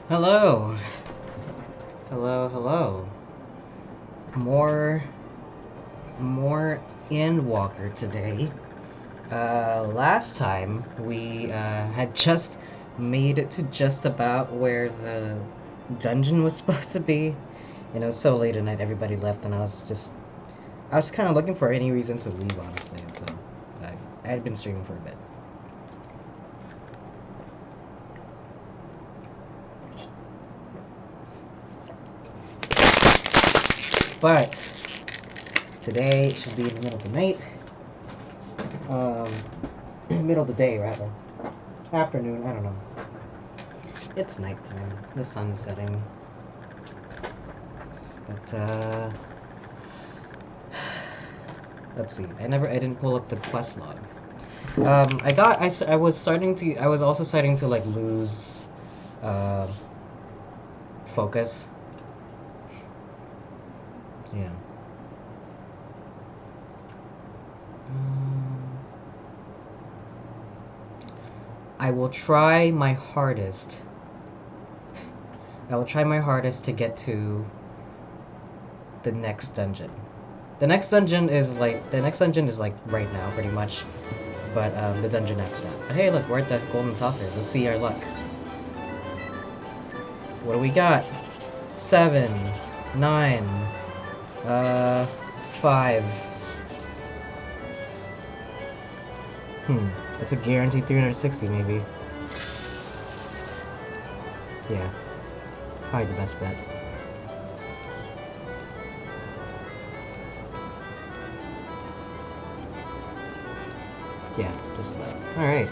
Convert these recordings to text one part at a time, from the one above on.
Hello. Hello, hello. More Endwalker today. Last time we had just made it to just about where the dungeon was supposed to be. And it was so late at night, everybody left, and I was kind of looking for any reason to leave, honestly. So I had been streaming for a bit. But today should be in the middle of the night. Middle of the day, rather. Afternoon, I don't know. It's nighttime. The sun's setting. But, let's see. I didn't pull up the quest log. I was also starting to, like, lose, focus. Yeah. I will try my hardest. I will try my hardest to get to the next dungeon. The next dungeon is like right now, pretty much. But the dungeon after that. But hey, look, we're at the golden saucer. Let's see our luck. What do we got? 7, 9, 5. It's a guaranteed 360, maybe. Yeah. Probably the best bet. Yeah, just about. Alright.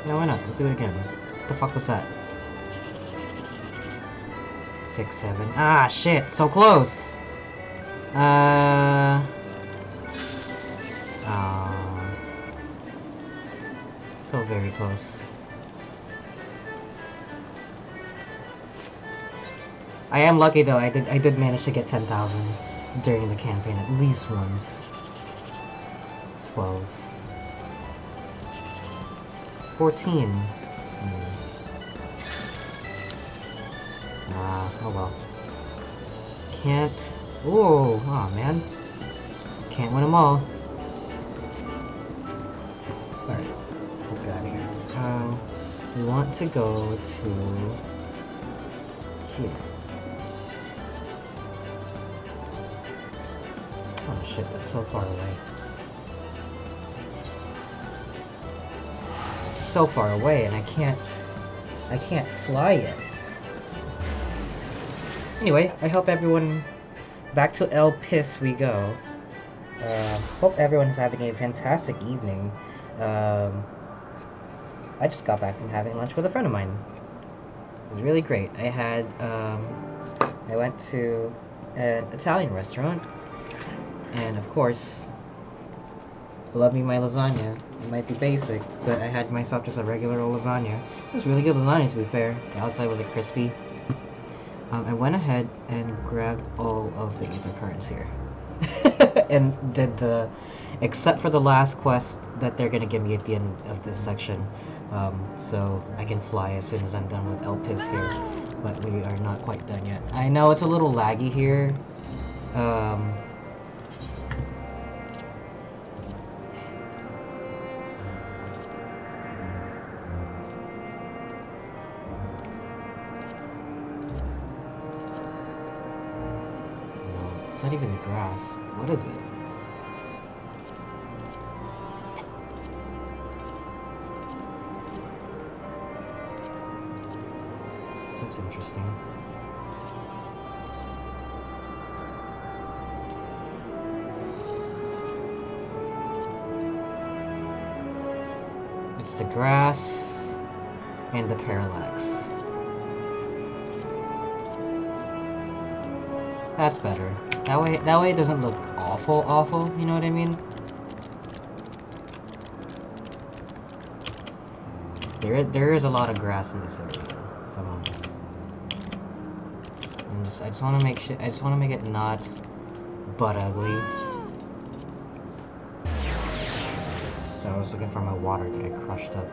Yeah, why not? Let's do it again. What the fuck was that? 6, 7. Ah, shit! So close! So very close. I am lucky though, I did manage to get 10,000 during the campaign at least once. 12. 14. Oh well. Can't... Ooh, oh man. Can't win them all. Alright, let's get out of here. We want to go to... here. Oh shit, that's so far away. It's so far away and I can't fly yet. Anyway, I hope everyone... Back to El Pis we go. Hope everyone's having a fantastic evening. I just got back from having lunch with a friend of mine. It was really great. I went to an Italian restaurant. And of course, love me my lasagna. It might be basic, but I had myself just a regular old lasagna. It was really good lasagna, to be fair. The outside was like crispy. I went ahead and grabbed all of the ether cards here. And did except for the last quest that they're gonna give me at the end of this section. So I can fly as soon as I'm done with El Pis here. But we are not quite done yet. I know it's a little laggy here. It's not even the grass. What is it? That's interesting. It's the grass and the parallax. That's better. That way it doesn't look awful, you know what I mean? There is a lot of grass in this area, if I'm honest. I just want to make it not butt ugly. I was looking for my water that I crushed up.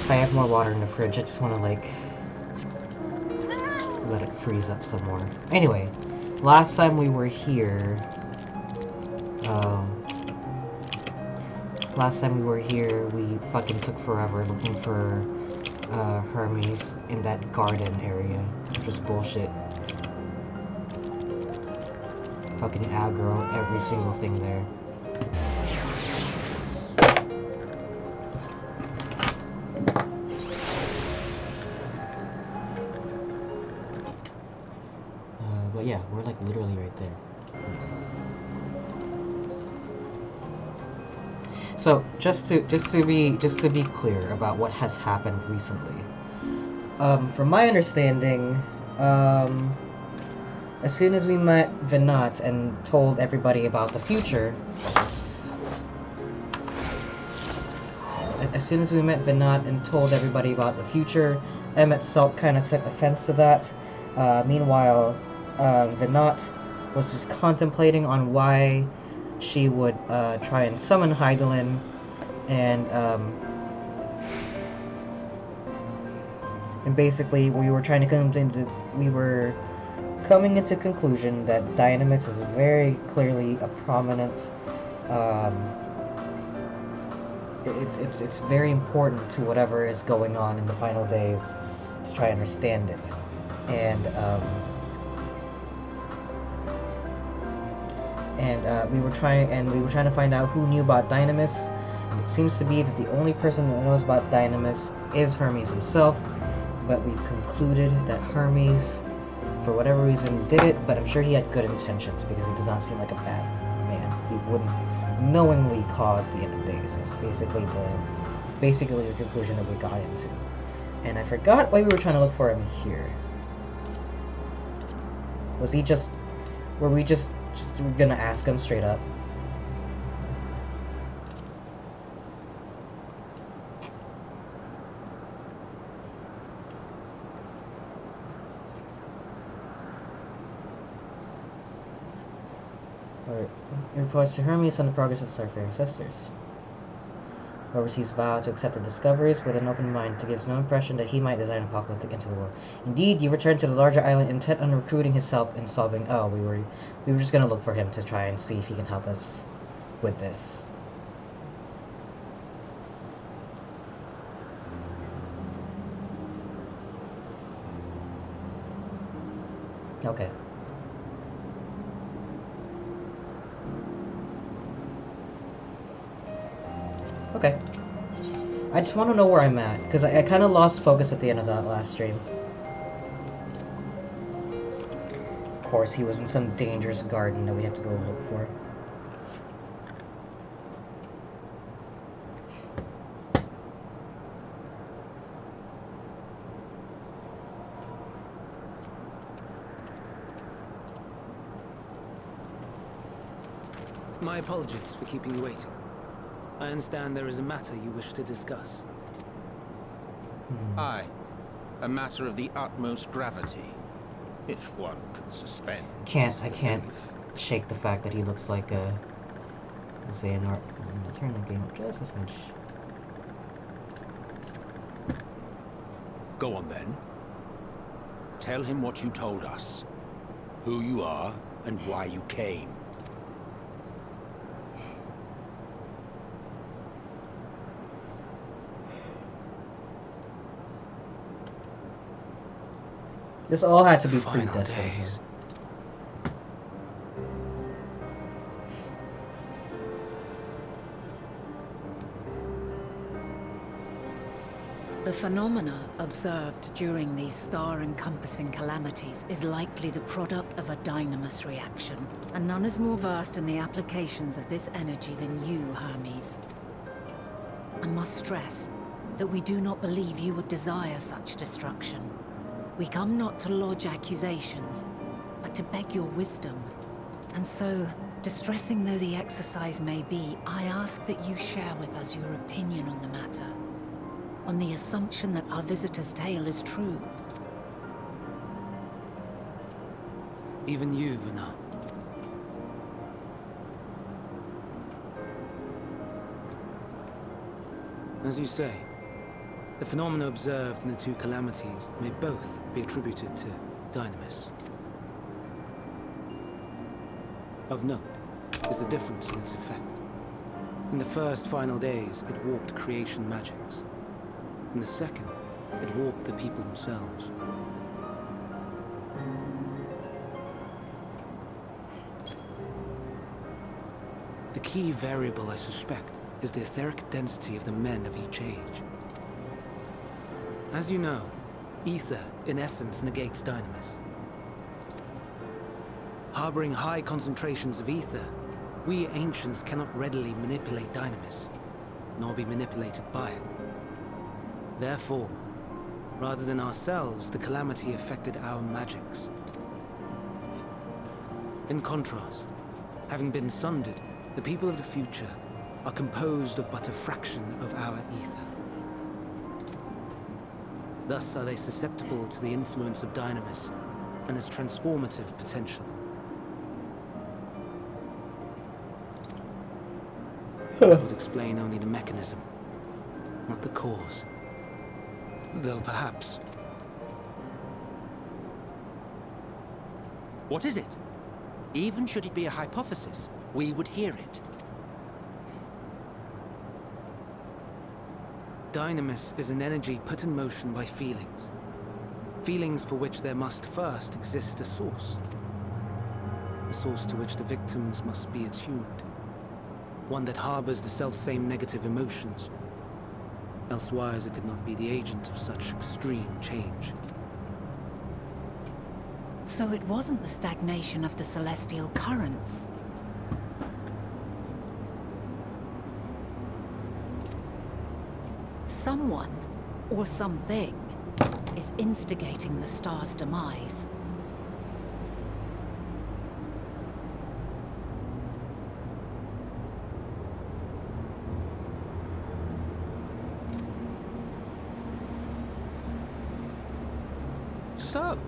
If I have more water in the fridge, I just want to, like, let it freeze up some more. Anyway, last time we were here, we fucking took forever looking for Hermes in that garden area, which was bullshit. Fucking aggro every single thing there. But yeah, we're like literally right there. So just to be clear about what has happened recently. From my understanding, as soon as we met Vinat and told everybody about the future, Emmett Selk kind of took offense to that. Meanwhile, Vinat was just contemplating on why she would try and summon Hydaelyn, and basically we were coming into conclusion that Dynamis is very clearly a prominent. It's very important to whatever is going on in the final days to try and understand it, and we were trying to find out who knew about Dynamis. And it seems to be that the only person that knows about Dynamis is Hermes himself, but we've concluded that Hermes, for whatever reason, did it, but I'm sure he had good intentions because he does not seem like a bad man. He wouldn't knowingly cause the end of days. It's basically the conclusion that we got into. And I forgot why we were trying to look for him here. Were we just gonna ask him straight up? Alright. Reports to Hermes on the progress of the Starfaring Sisters. Overseas vow to accept the discoveries with an open mind to give no impression that he might design apocalyptic into the world. Indeed, you returned to the larger island intent on recruiting his help in solving. Oh, we were just gonna look for him to try and see if he can help us with this. Okay. Okay. I just want to know where I'm at, because I kind of lost focus at the end of that last stream. Of course, he was in some dangerous garden that we have to go look for. My apologies for keeping you waiting. I understand there is a matter you wish to discuss. Aye. A matter of the utmost gravity, if one can suspend. I can't shake the fact that he looks like a Xehanort. I'll turn the game up just a smidge. Go on then. Tell him what you told us. Who you are and why you came. This all had to be Final predestined. days. The phenomena observed during these star-encompassing calamities is likely the product of a dynamis reaction, and none is more versed in the applications of this energy than you, Hermes. I must stress that we do not believe you would desire such destruction. We come not to lodge accusations, but to beg your wisdom. And so, distressing though the exercise may be, I ask that you share with us your opinion on the matter, on the assumption that our visitor's tale is true. Even you, Vinat. As you say, The phenomena observed in the two calamities may both be attributed to Dynamis. Of note is the difference in its effect. In the first final days, it warped creation magics. In the second, it warped the people themselves. The key variable, I suspect, is the etheric density of the men of each age. As you know, ether, in essence, negates Dynamis. Harboring high concentrations of ether, we ancients cannot readily manipulate Dynamis, nor be manipulated by it. Therefore, rather than ourselves, the calamity affected our magics. In contrast, having been sundered, the people of the future are composed of but a fraction of our ether. Thus are they susceptible to the influence of Dynamis and its transformative potential. That would explain only the mechanism, not the cause. Though perhaps... What is it? Even should it be a hypothesis, we would hear it. Dynamis is an energy put in motion by feelings. Feelings for which there must first exist a source. A source to which the victims must be attuned. One that harbors the selfsame negative emotions. Elsewise it could not be the agent of such extreme change. So it wasn't the stagnation of the celestial currents. Someone, or something, is instigating the star's demise. So,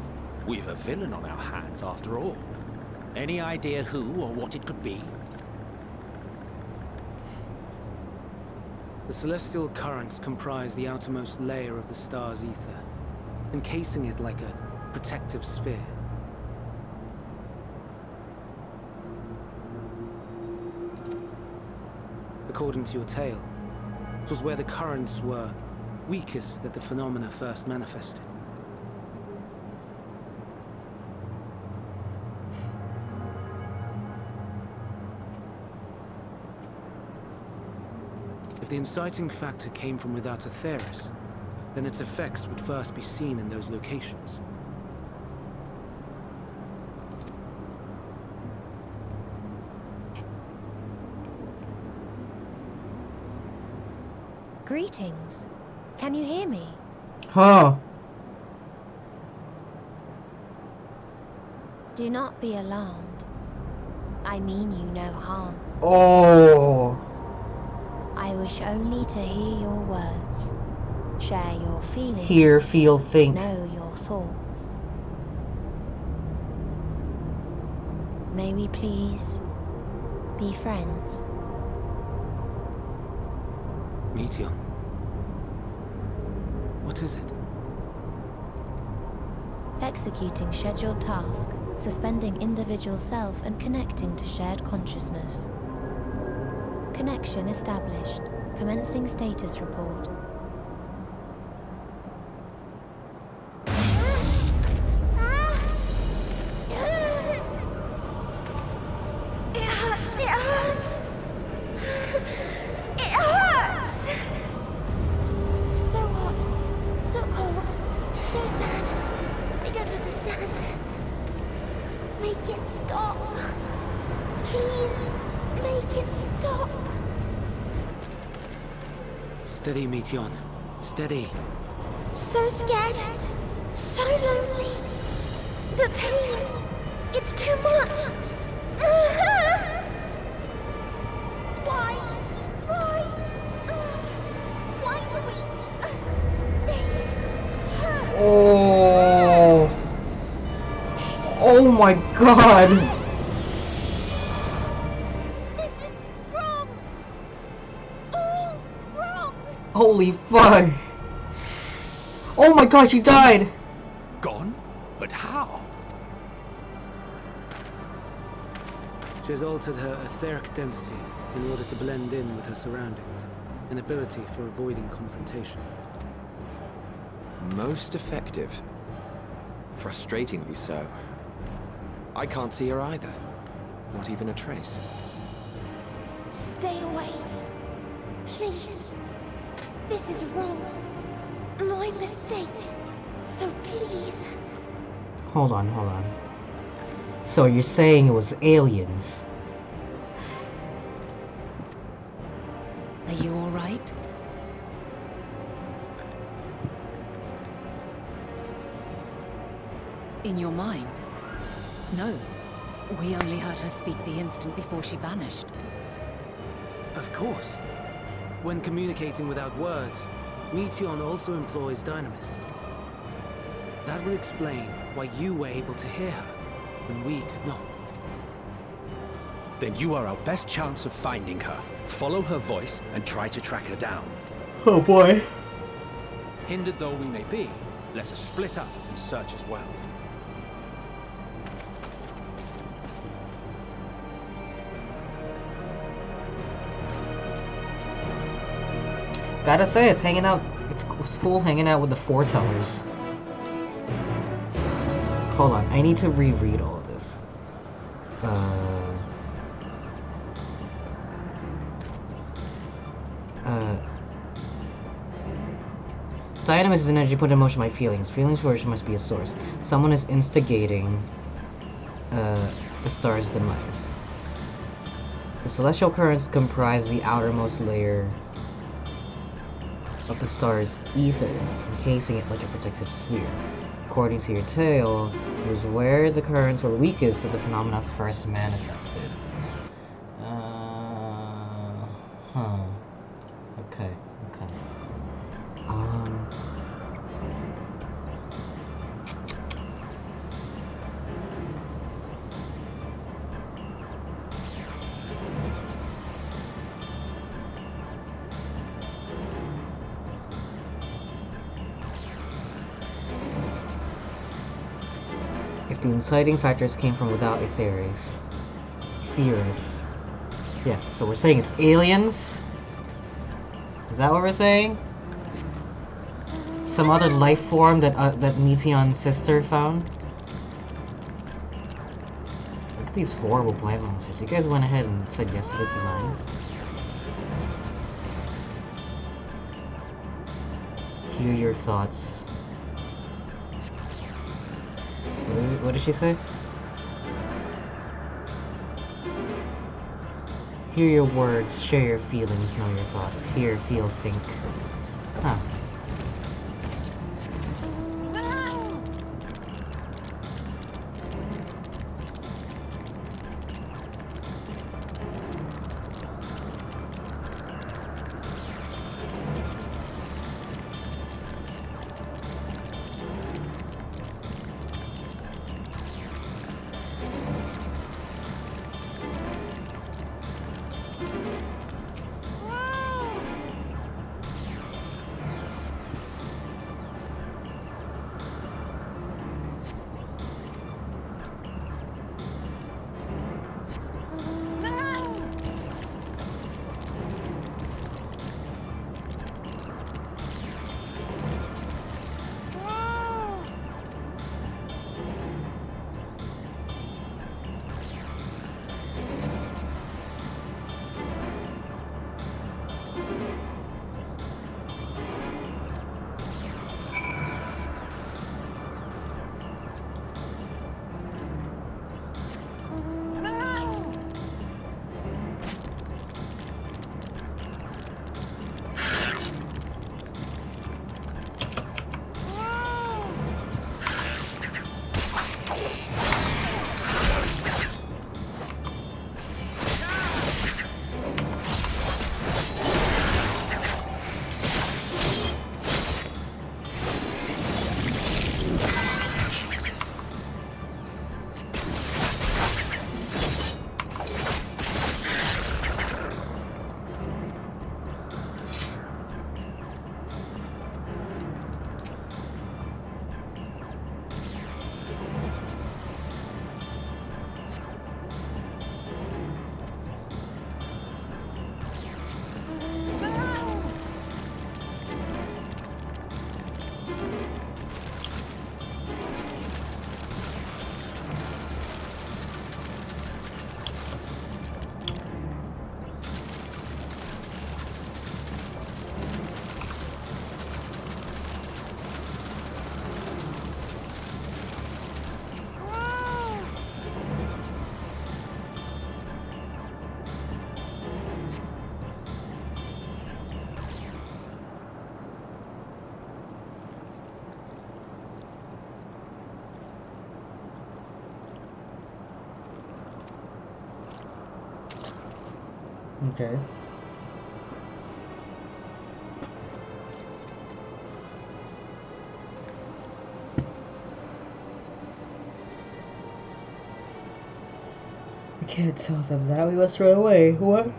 we've a villain on our hands after all. Any idea who or what it could be? The celestial currents comprise the outermost layer of the star's ether, encasing it like a protective sphere. According to your tale, it was where the currents were weakest that the phenomena first manifested. If the inciting factor came from without Aetheris, then its effects would first be seen in those locations. Greetings. Can you hear me? Huh. Do not be alarmed. I mean you no harm. Oh. I wish only to hear your words, share your feelings, Hear, feel, think. know your thoughts. May we please be friends? Meteon. What is it? Executing scheduled task, suspending individual self and connecting to shared consciousness. Connection established. Commencing status report. It hurts! It hurts! It hurts! So hot, so cold, so sad. I don't understand. Make it stop. Please, make it stop. Steady, Meteon. Steady. So scared, so lonely. The pain, it's too much. Why? Why do we? They hurt. Oh. Oh my god. This is wrong. All wrong. Holy fuck. Oh my gosh, he died! Gone? But how? She has altered her etheric density in order to blend in with her surroundings, an ability for avoiding confrontation. Most effective. Frustratingly so. I can't see her either. Not even a trace. Stay away. Please. This is wrong. My mistake. So please. Hold on, hold on. So you're saying it was aliens? Are you all right? In your mind? No. We only heard her speak the instant before she vanished. Of course. When communicating without words, Meteon also employs Dynamis. That would explain why you were able to hear her, when we could not. Then you are our best chance of finding her. Follow her voice and try to track her down. Oh boy. Hindered though we may be, let us split up and search as well. Gotta say, it's hanging out. It's full hanging out with the foretellers. Hold on, I need to reread all of this. Dynamis is an energy put in motion by feelings. Feelings for which must be a source. Someone is instigating the star's demise. The celestial currents comprise the outermost layer of the star's ether, encasing it like a protective sphere. According to your tale, it was where the currents were weakest that the phenomena first manifested. Okay, okay. If the inciting factors came from without Aetheris. Yeah, so we're saying it's aliens? Is that what we're saying? Some other life form that that Meteon's sister found? Look at these horrible plant monsters. You guys went ahead and said yes to this design. Hear your thoughts. What did she say? Hear your words, share your feelings, know your thoughts. Hear, feel, think. Huh. Okay. I can't tell them that. We must run away. What?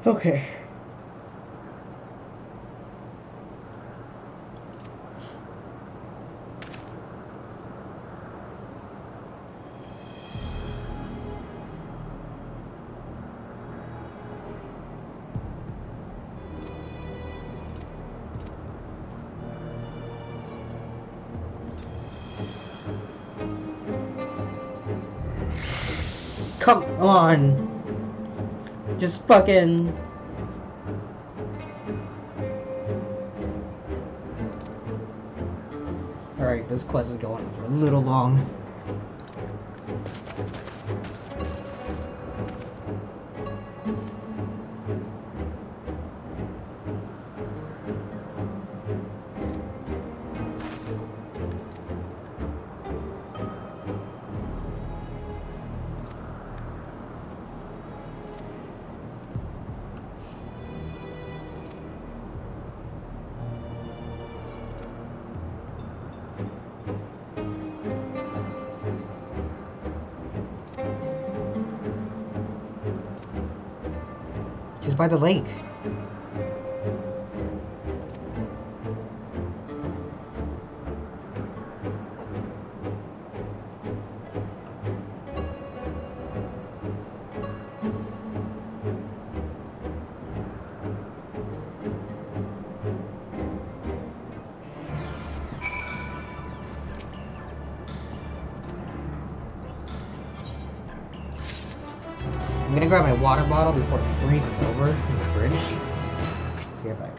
Okay. Come on! Just fucking... Alright, this quest is going on for a little long. She's by the lake. I'm gonna grab my water bottle before it freezes over in the fridge. Be right back.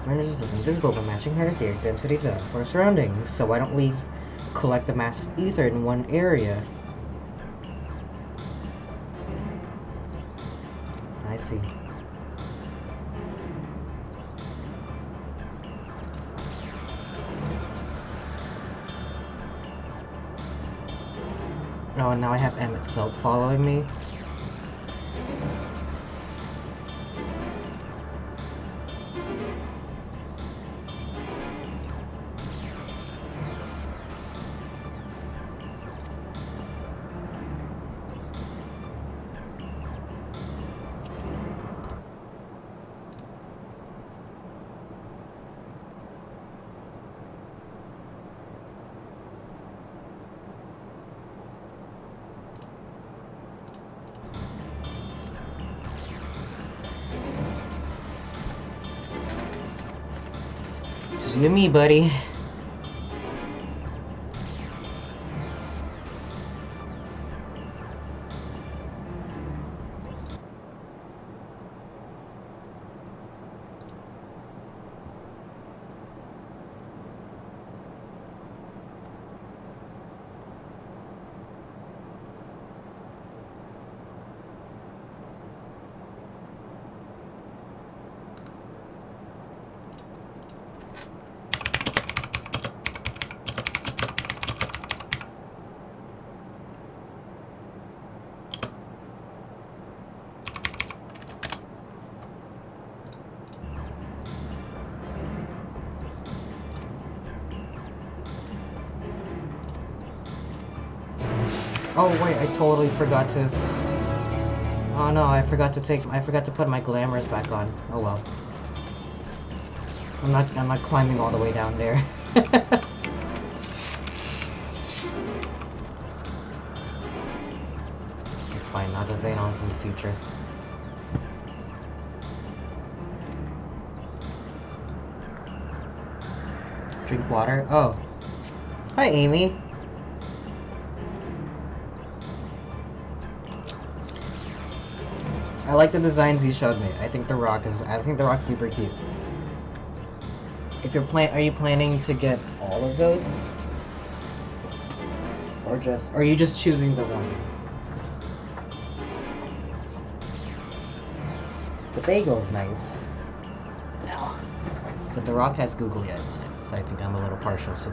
Miners is invisible by matching her etheric density to that of our surroundings, so why don't we collect the mass of ether in one area? I see. Oh, and now I have M itself following me. Just you and me, buddy. Oh wait, I totally forgot to. Oh no, I forgot to put my glamours back on. Oh well. I'm not climbing all the way down there. It's fine, not that they know from the future. Drink water? Oh. Hi, Amy. I like the designs you showed me. I think the rock's super cute. If are you planning to get all of those? Or are you just choosing the one? The bagel's nice. But the rock has googly eyes on it, so I think I'm a little partial to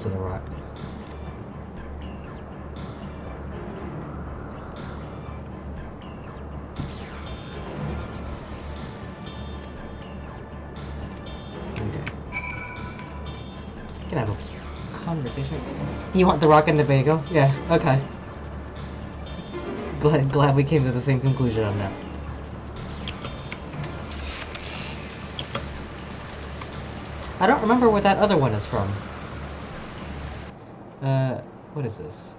the rock. Can have a conversation. You want the rock and the bagel? Yeah, okay. Glad we came to the same conclusion on that. I don't remember where that other one is from. What is this?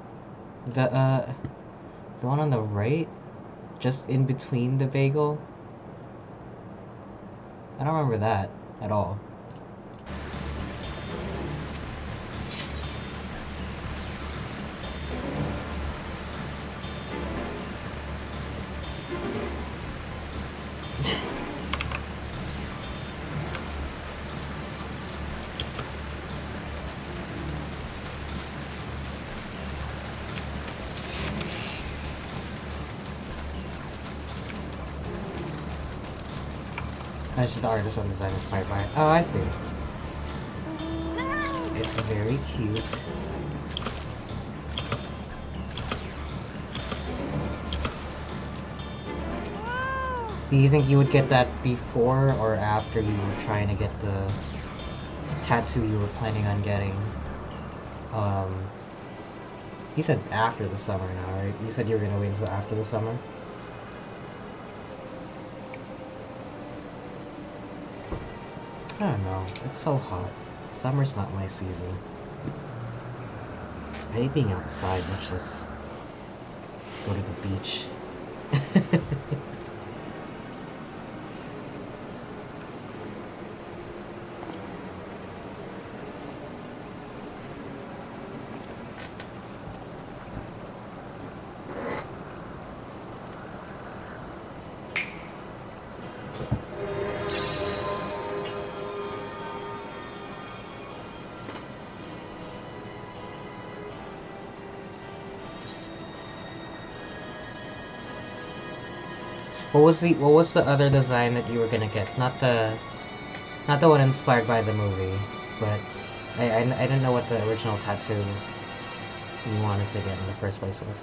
The one on the right? Just in between the bagel? I don't remember that at all. That's just the artist and design inspired by it. Oh, I see. It's very cute. Do you think you would get that before or after you were trying to get the tattoo you were planning on getting? You said after the summer now, right? You said you were gonna wait until after the summer? I don't know. It's so hot. Summer's not my season. I hate being outside, much less go to the beach. What was the other design that you were gonna get? Not the one inspired by the movie, but I didn't know what the original tattoo you wanted to get in the first place was.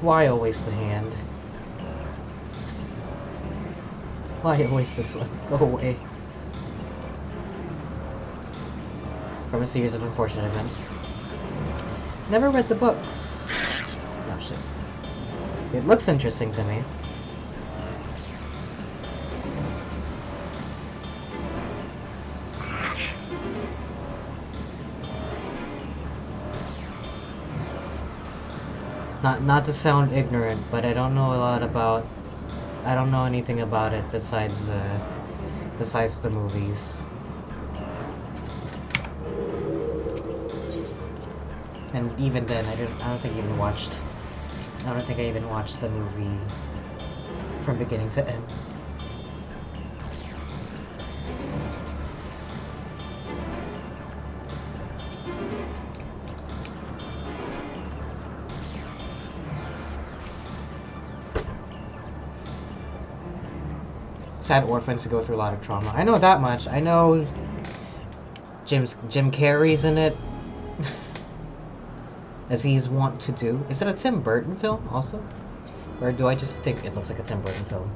Why always the hand? Why always this one? Go away. From a series of unfortunate events. Never read the books. Oh shit. It looks interesting to me. Not to sound ignorant, but I don't know I don't know anything about it besides the movies. And even then, I don't think I even watched the movie from beginning to end. sad orphans who go through a lot of trauma. I know that much. I know Jim Carrey's in it, as he's wont to do. Is it a Tim Burton film also? Or do I just think it looks like a Tim Burton film?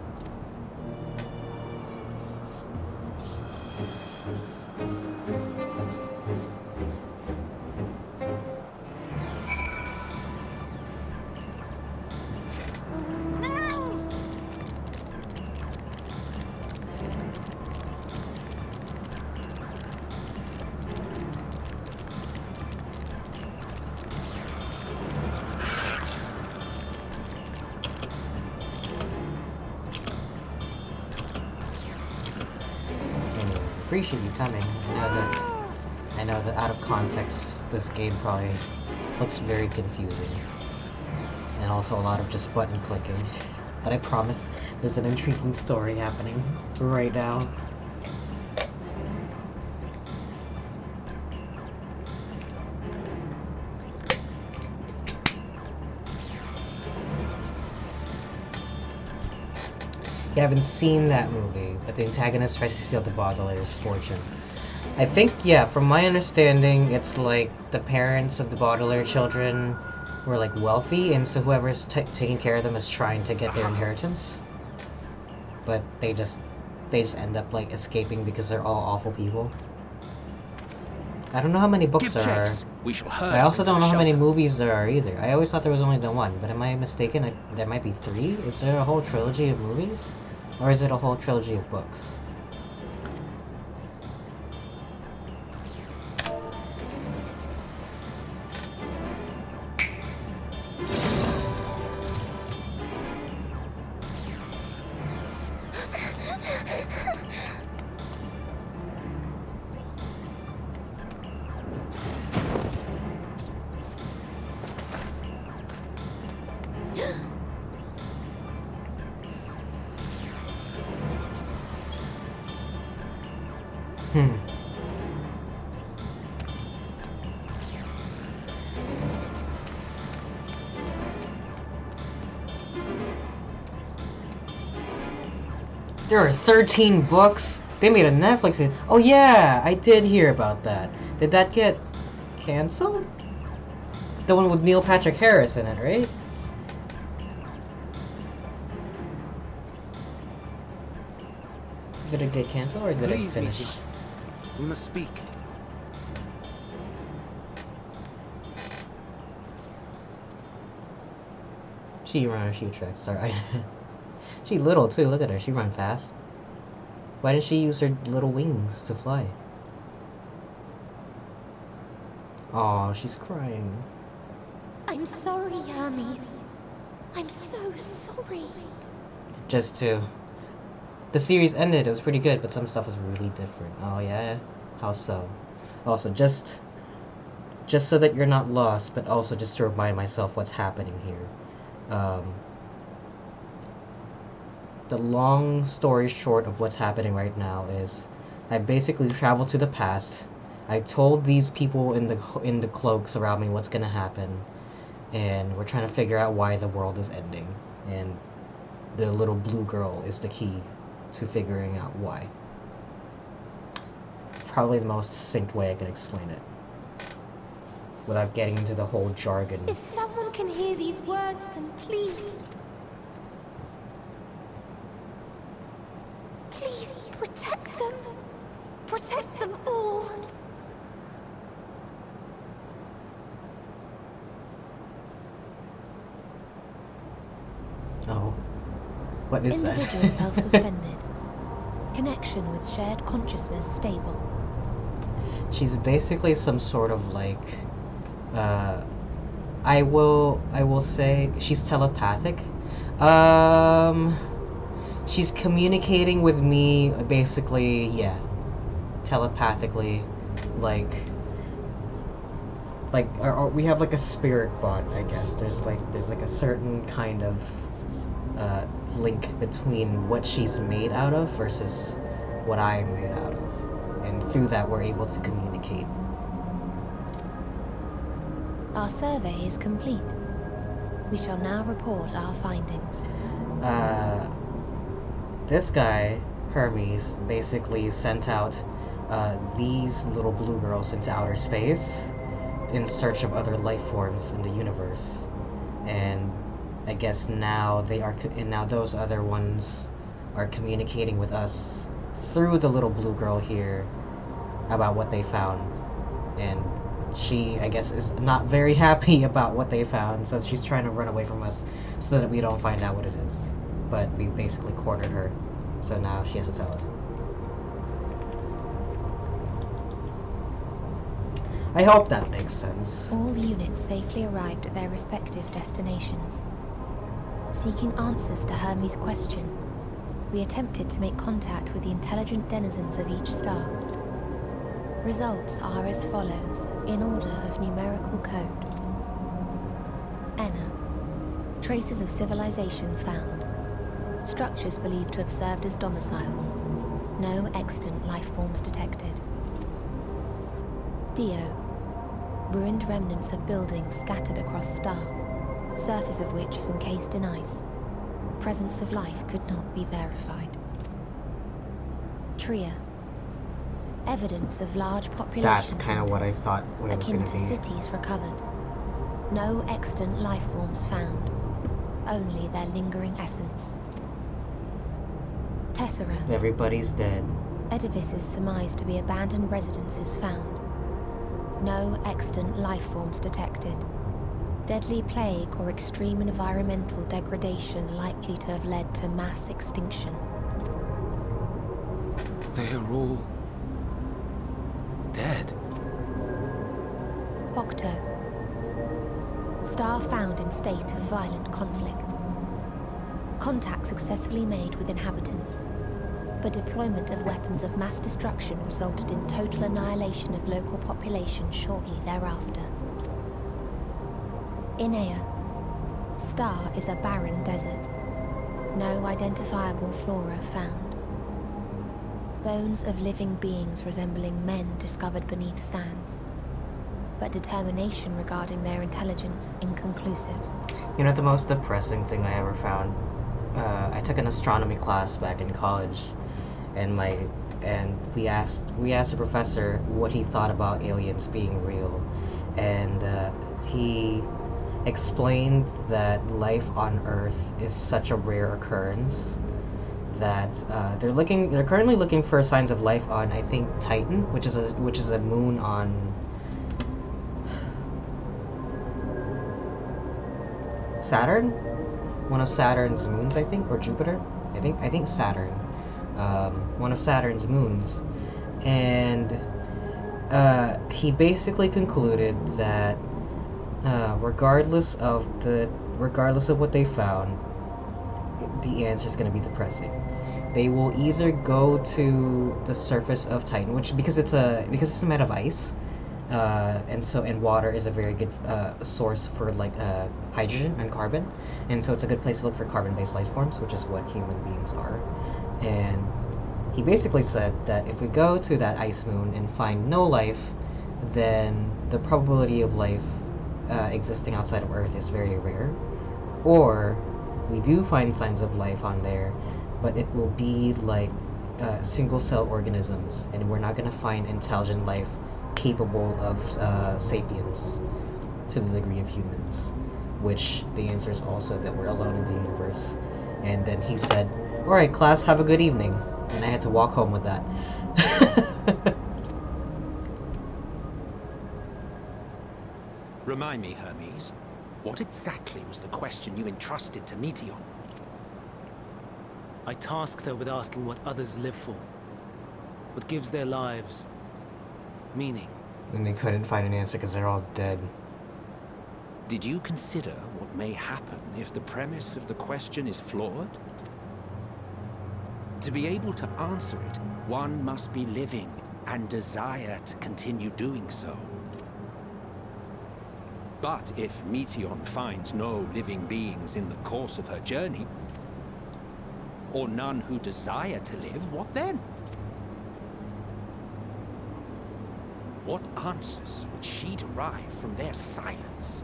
Appreciate you coming. I know that out of context, this game probably looks very confusing, and also a lot of just button clicking. But I promise, there's an intriguing story happening right now. You haven't seen that movie, but the antagonist tries to steal the Baudelaire's fortune. I think, yeah, from my understanding, it's like the parents of the Baudelaire children were like wealthy, and so whoever's taking care of them is trying to get their inheritance. But they just end up like escaping because they're all awful people. I don't know how many books there are. We shall hurl I also don't know how many shelter. movies there are either. I always thought there was only the one, but am I mistaken? There might be 3? Is there a whole trilogy of movies? Or is it a whole trilogy of books? There are 13 books? They made a Netflix series. Oh yeah, I did hear about that. Did that get canceled? The one with Neil Patrick Harris in it, right? Did it get canceled or did it Please, finish? Monsieur. We must speak. She ran a shoe track, sorry. She little too, look at her, she run fast. Why didn't she use her little wings to fly? Oh, she's crying. I'm sorry, Hermes. I'm so sorry. Just to... The series ended, it was pretty good, but some stuff was really different. Oh yeah? How so? Also, just so that you're not lost, but also just to remind myself what's happening here. The long story short of what's happening right now is I basically traveled to the past. I told these people in the cloaks around me what's gonna happen, and we're trying to figure out why the world is ending, and the little blue girl is the key to figuring out why. Probably the most succinct way I can explain it without getting into the whole jargon. If someone can hear these words, then please... Please protect them. Protect them all. Oh. What is that? Individual self-suspended. Connection with shared consciousness stable. She's basically some sort of like I will say she's telepathic. She's communicating with me basically, yeah, telepathically, like or we have like a spirit bond, I guess. There's like a certain kind of link between what she's made out of versus what I'm made out of, and through that we're able to communicate. Our survey is complete. We shall now report our findings. This guy Hermes basically sent out these little blue girls into outer space in search of other life forms in the universe, and I guess now now those other ones are communicating with us through the little blue girl here about what they found, and she, I guess, is not very happy about what they found, so she's trying to run away from us so that we don't find out what it is. But we basically cornered her, so now she has to tell us. I hope that makes sense. All units safely arrived at their respective destinations. Seeking answers to Hermes' question, we attempted to make contact with the intelligent denizens of each star. Results are as follows, in order of numerical code. Enna. Traces of civilization found. Structures believed to have served as domiciles. No extant life forms detected. Dio. Ruined remnants of buildings scattered across star, surface of which is encased in ice. Presence of life could not be verified. Tria. Evidence of large population That's kind of what I centers, thought what it was akin going to to be. cities recovered. No extant life forms found, only their lingering essence. Tessera. Everybody's dead. Edifices surmised to be abandoned residences found. No extant life forms detected. Deadly plague or extreme environmental degradation likely to have led to mass extinction. They are all dead. Octo. Star found in state of violent conflict. Contact successfully made with inhabitants, but deployment of weapons of mass destruction resulted in total annihilation of local population shortly thereafter. Inea. Star is a barren desert. No identifiable flora found. Bones of living beings resembling men discovered beneath sands, but determination regarding their intelligence inconclusive. You know, the most depressing thing I ever found? I took an astronomy class back in college, and we asked the professor what he thought about aliens being real, and he explained that life on Earth is such a rare occurrence that they're currently looking for signs of life on, I think, Titan, which is a moon on Saturn, one of Saturn's moons, I think, or Jupiter. I think Saturn, one of Saturn's moons, and he basically concluded that regardless of what they found, the answer is going to be depressing. They will either go to the surface of Titan, which because it's made of ice, and water is a very good source for like hydrogen and carbon, and so it's a good place to look for carbon-based life forms, which is what human beings are. And he basically said that if we go to that ice moon and find no life, then the probability of life existing outside of Earth is very rare. Or we do find signs of life on there, but it will be like single-cell organisms, and we're not going to find intelligent life capable of sapience to the degree of humans, which the answer is also that we're alone in the universe. And then he said, "Alright, class, have a good evening." And I had to walk home with that. Remind me, Hermes, what exactly was the question you entrusted to Meteon? I tasked her with asking what others live for, what gives their lives meaning. And they couldn't find an answer because they're all dead. Did you consider what may happen if the premise of the question is flawed? To be able to answer it, one must be living and desire to continue doing so. But if Meteon finds no living beings in the course of her journey, or none who desire to live, what then? What answers would she derive from their silence?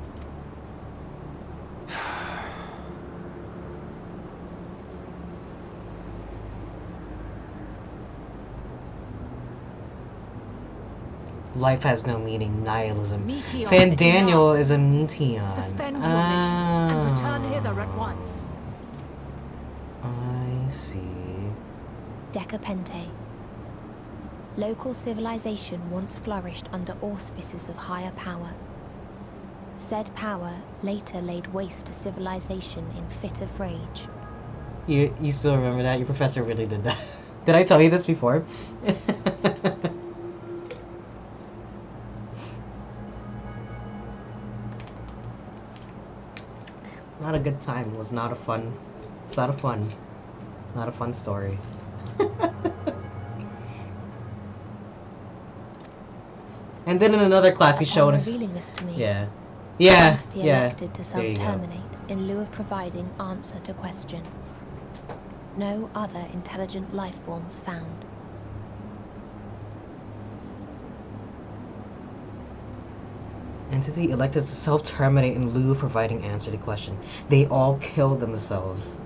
Life has no meaning, nihilism. Meteor, Fandaniel enough. is a Meteon. Suspend your mission and return hither at once. I see. Decapente. Local civilization once flourished under auspices of higher power. Said power later laid waste to civilization in fit of rage. You still remember that? Your professor really did that. Did I tell you this before? It's not a good time. It was not a fun. It's not a fun story. And then in another class, he showed us. Revealing this to me, Yeah. the Yeah. entity Yeah. elected to There you go. self-terminate in lieu of providing answer to question. No other intelligent life forms found. Entity elected to self-terminate in lieu of providing answer to question. They all killed themselves.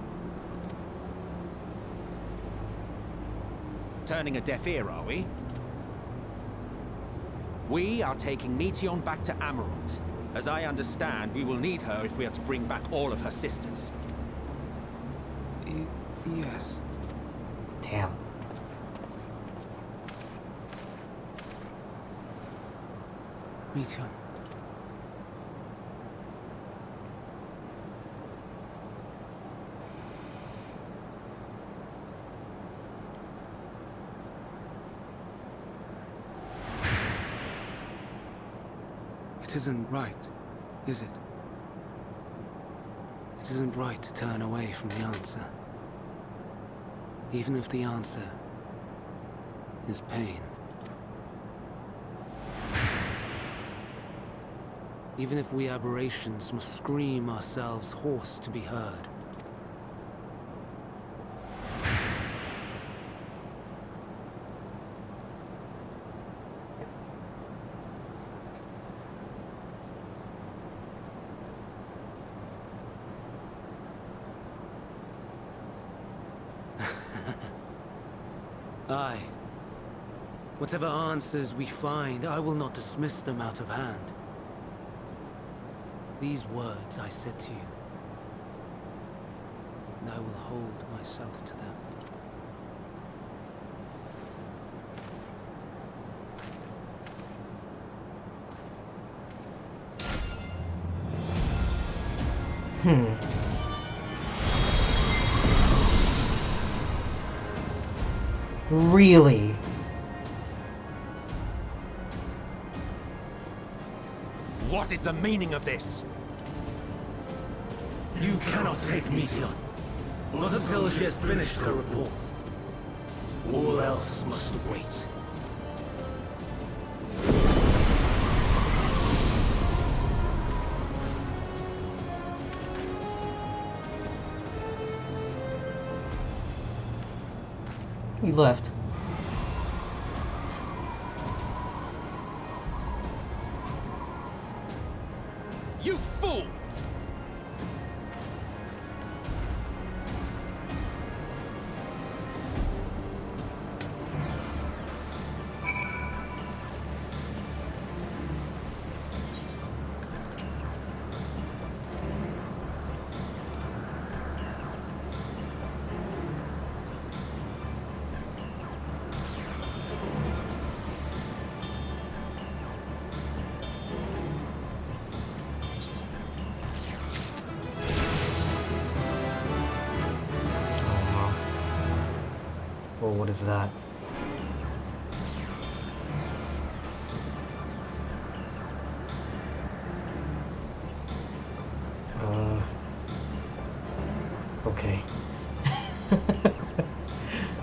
Turning a deaf ear, are we? We are taking Meteon back to Amarant. As I understand, we will need her if we are to bring back all of her sisters. Yes. Damn. Meteor. It isn't right, is it? It isn't right to turn away from the answer. Even if the answer is pain. Even if we aberrations must scream ourselves hoarse to be heard. Aye. Whatever answers we find, I will not dismiss them out of hand. These words I said to you, and I will hold myself to them. Really? What is the meaning of this? You cannot take Meteon, not until she has finished her report. All else must wait. He left. You fool! Oh, what is that? Okay.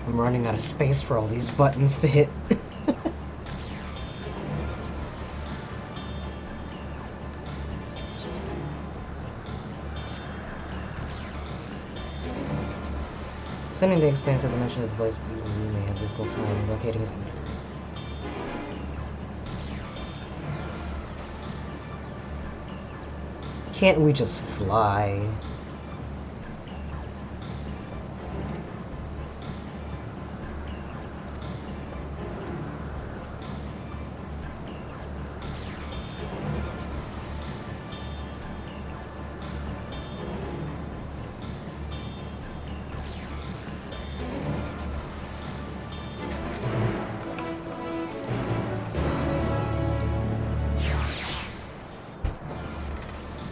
I'm running out of space for all these buttons to hit. Sending the expansive dimension of the device, even we may have difficult time locating his. Can't we just fly?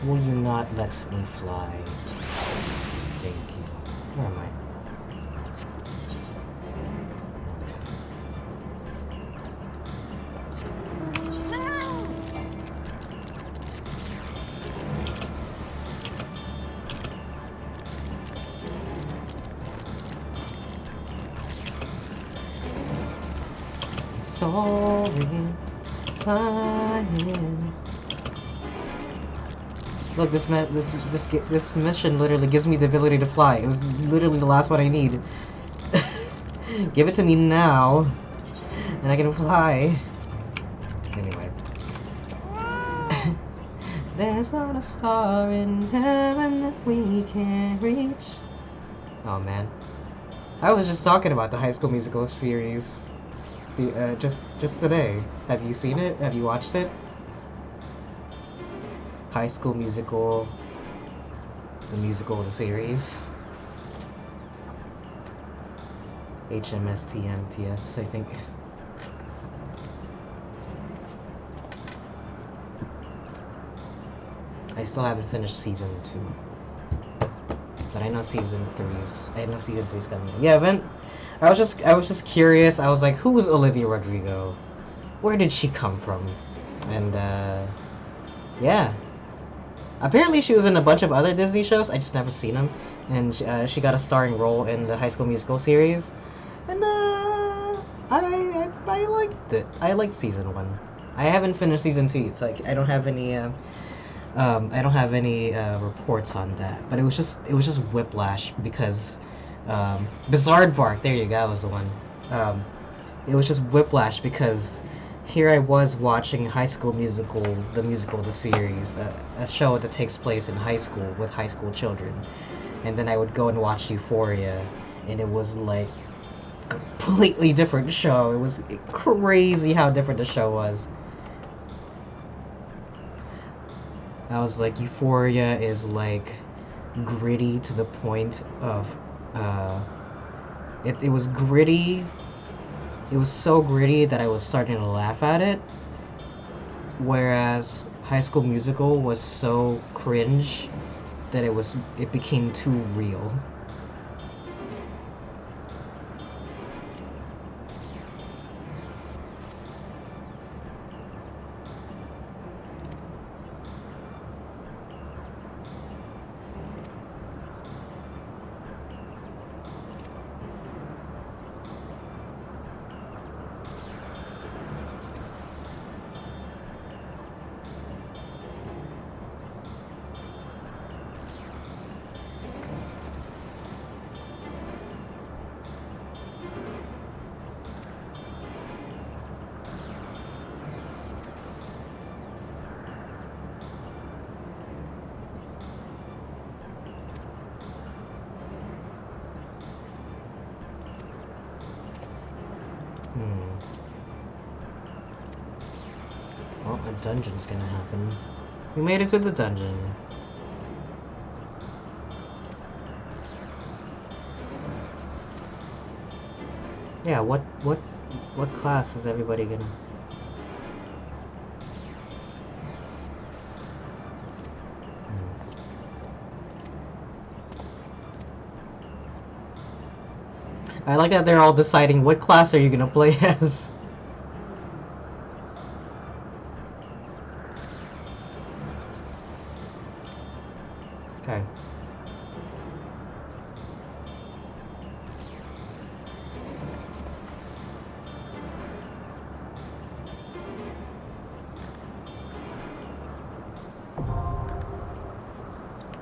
Will you not let me fly? Thank you. Where am I? Soaring, flying. Look, this mission literally gives me the ability to fly. It was literally the last one I need. Give it to me now, and I can fly. Anyway, there's not a star in heaven that we can't reach. Oh man, I was just talking about the High School Musical series. Just today. Have you seen it? Have you watched it? High School Musical, the series. HMSTMTS, I think. I still haven't finished season 2. But I know season 3's coming. Yeah, Vent. I was just curious. I was like, who was Olivia Rodrigo? Where did she come from? And yeah. Apparently she was in a bunch of other Disney shows. I just never seen them. And she got a starring role in the High School Musical series. And I liked it. I liked season 1. I haven't finished season 2. It's like I don't have any reports on that. But it was just whiplash because Bizarrevark, there you go, was the one. It was just whiplash because here I was watching High School Musical, the series, a show that takes place in high school with high school children, and then I would go and watch Euphoria, and it was like a completely different show. It was crazy how different the show was. I was like, Euphoria is like gritty to the point of it was gritty. It was so gritty that I was starting to laugh at it, whereas High School Musical was so cringe that it became too real. Well, a dungeon's gonna happen. We made it to the dungeon. Yeah, what class is everybody gonna... I like that they're all deciding what class are you gonna play as. Okay.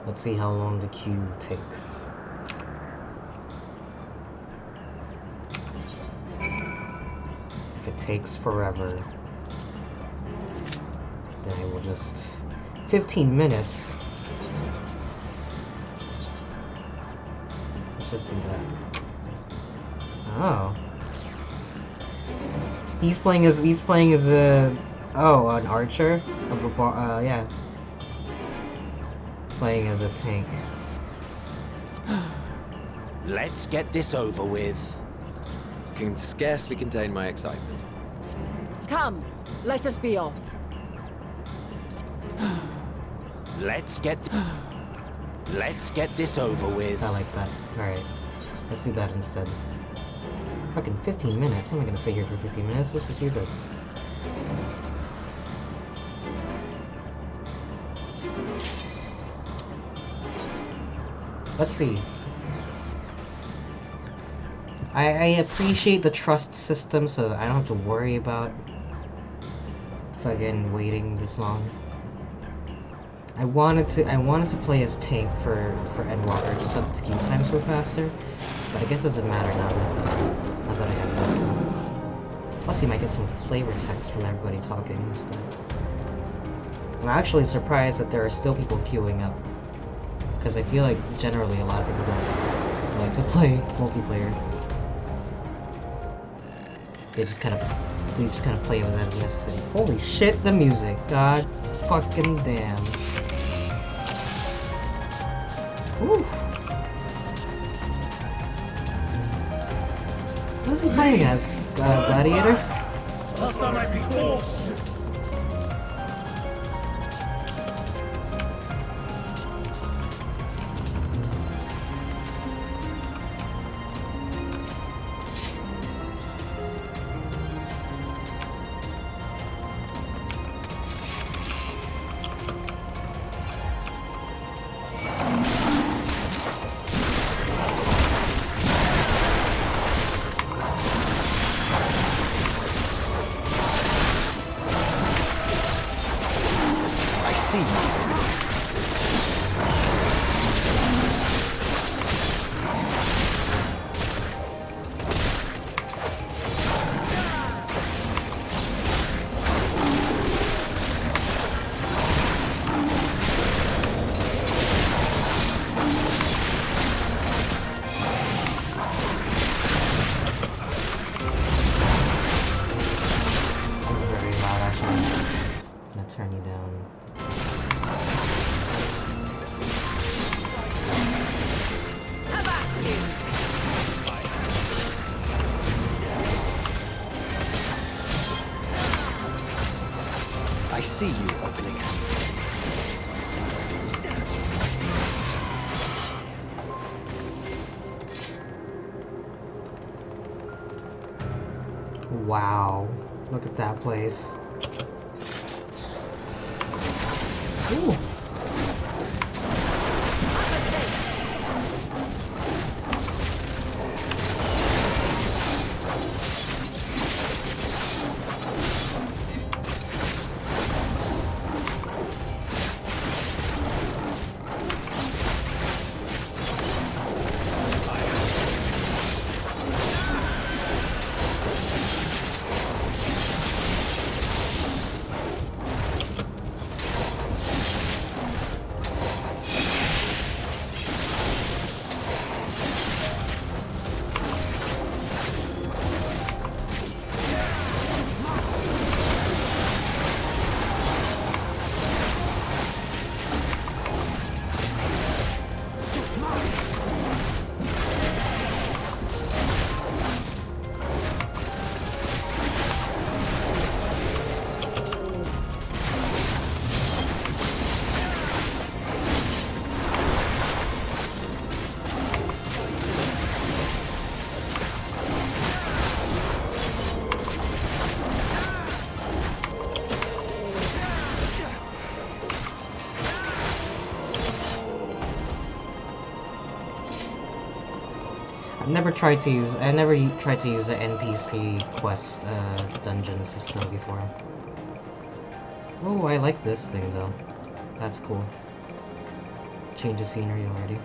Let's see how long the queue takes. If it takes forever, then I will just... 15 minutes? Let's just do that. Oh. He's playing as a... Oh, an archer? Yeah. Playing as a tank. Let's get this over with. Can scarcely contain my excitement. Come, let us be off. Let's get this over with. I like that. Alright. Let's do that instead. Fucking 15 minutes? I'm not gonna sit here for 15 minutes. Let's just do this. Let's see. I appreciate the trust system, so I don't have to worry about fucking waiting this long. I wanted to play as tank for Endwalker just so to keep times go faster, but I guess it doesn't matter now that I have this. Plus, you might get some flavor text from everybody talking instead. I'm actually surprised that there are still people queuing up, because I feel like generally a lot of people don't like to play multiplayer. They just kind of play with that as necessary. Holy shit, the music! God fucking damn. Woo. What is he playing as? Gladiator? Else I might be forced to. Turn you down. How about you? I see you opening. Wow. Look at that place. Ooh. I never tried to use the NPC quest dungeon system before. Oh, I like this thing though. That's cool. Change of scenery already.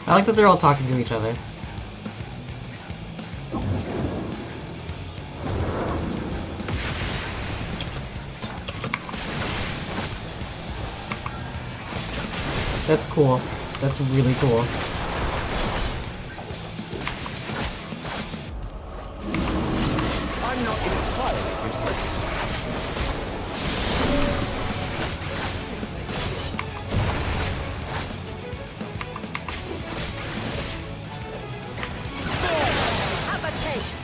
I like that they're all talking to each other. That's cool. That's really cool. I'm not entirely useless. Have a taste!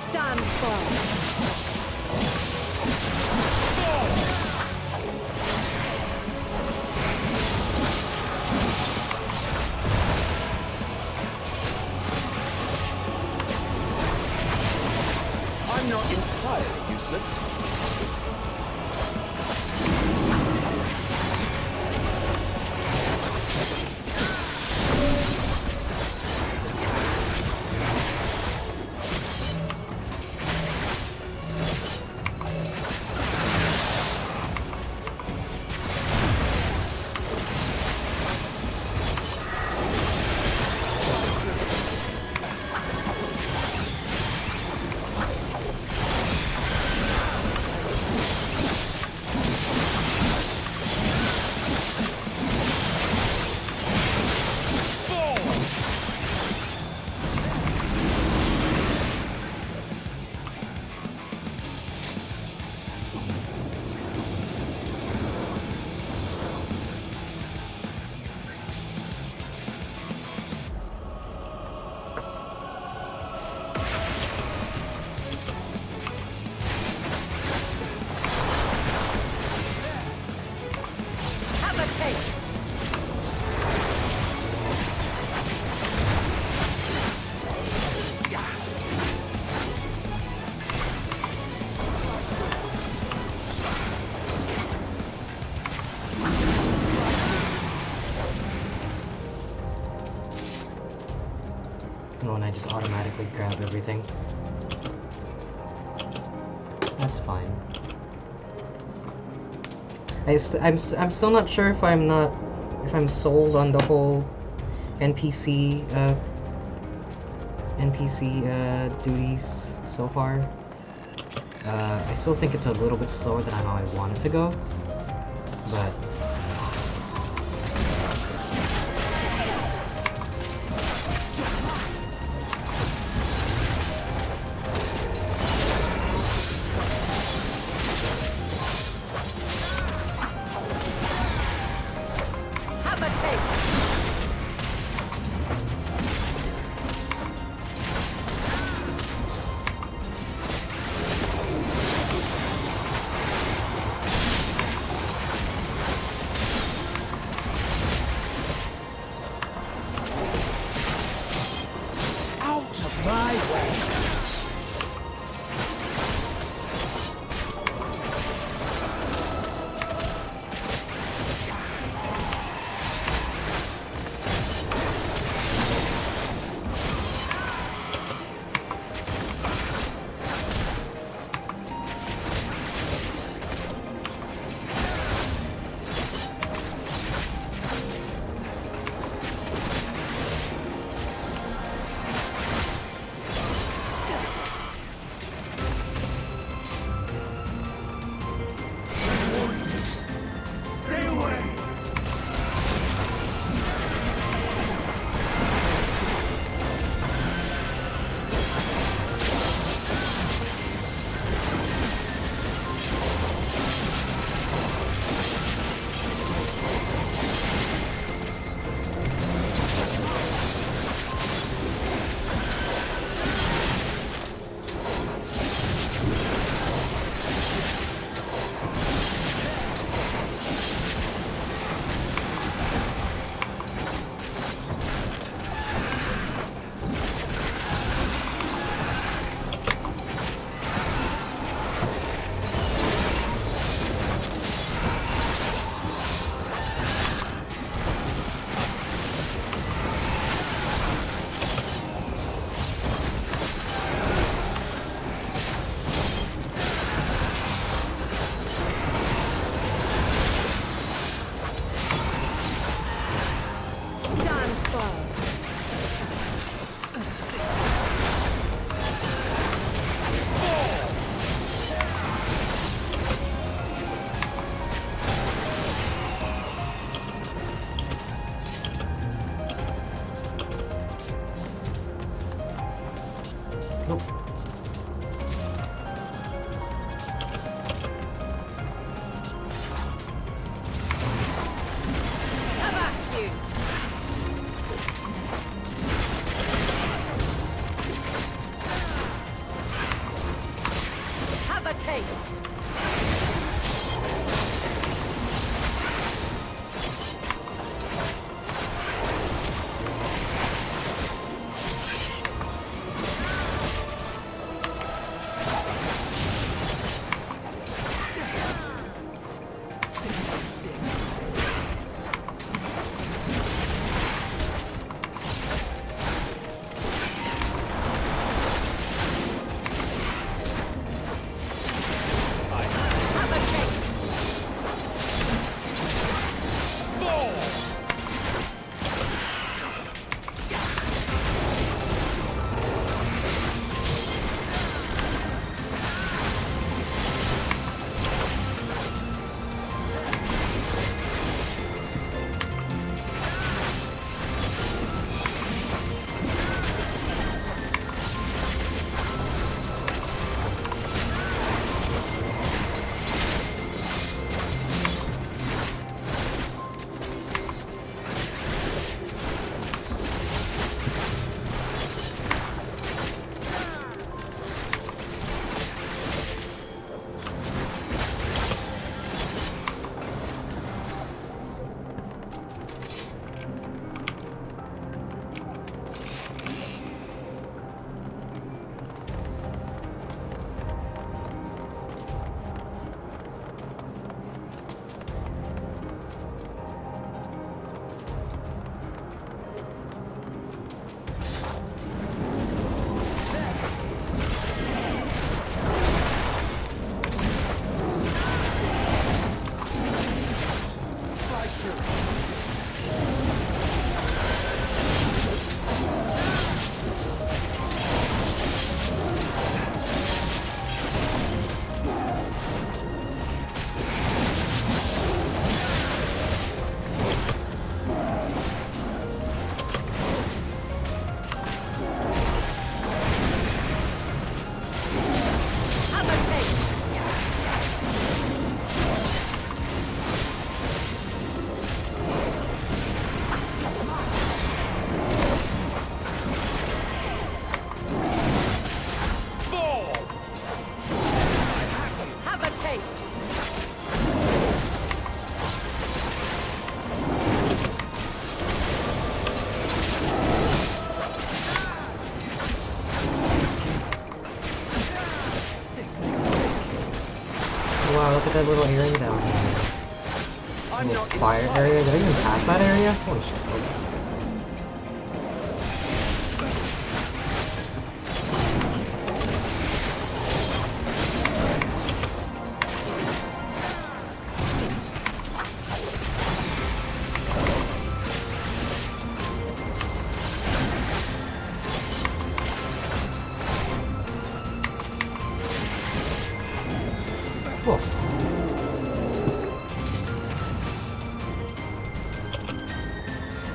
Stand firm. I'm not entirely useless. Have a taste! Oh, and I just automatically grab everything. That's fine. I'm still not sure if I'm sold on the whole NPC duties so far. I still think it's a little bit slower than how I want it to go, but Have a taste! Wow, look at that little area down here. Little fire area. Did I even pass that area? Holy shit. Cool.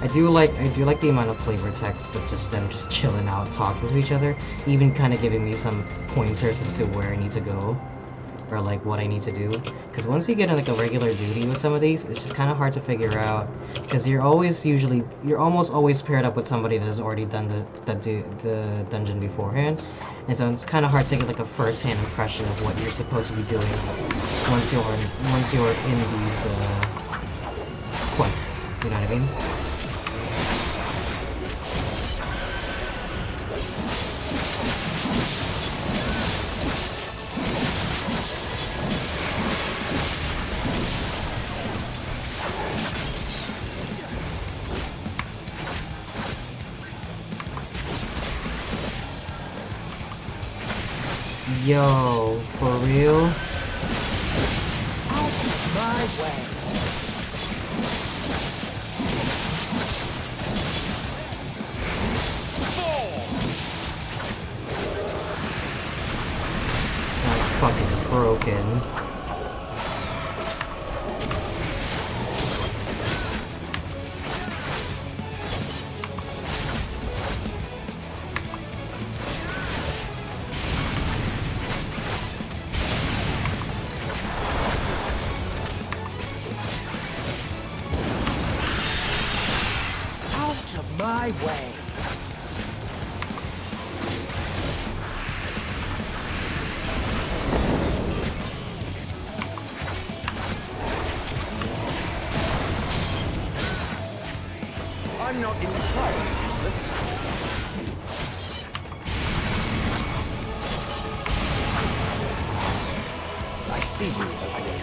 I do like the amount of flavor text of just them just chilling out, talking to each other, even kind of giving me some pointers as to where I need to go, or like what I need to do. Because once you get in like a regular duty with some of these, it's just kind of hard to figure out. Because you're almost always paired up with somebody that has already done the dungeon beforehand, and so it's kind of hard to get like a first-hand impression of what you're supposed to be doing once you're in these quests. You know what I mean? Yo, for real? My way. That's fucking broken. My way. I'm not entirely useless. I see you, Dragon.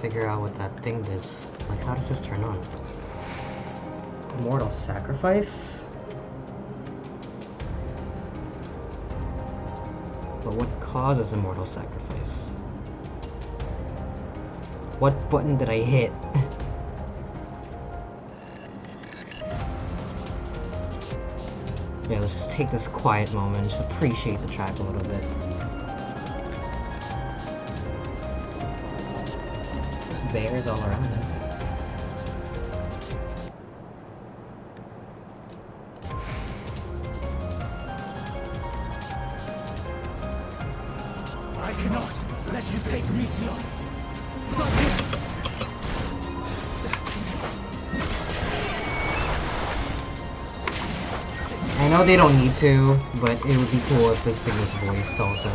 figure out what that thing does. Like, how does this turn on? Immortal sacrifice? But what causes immortal sacrifice? What button did I hit? Yeah, let's just take this quiet moment, just appreciate the track a little bit. There's bears all around it. I cannot let you take Meteor. I know they don't need to, but it would be cool if this thing was voiced also.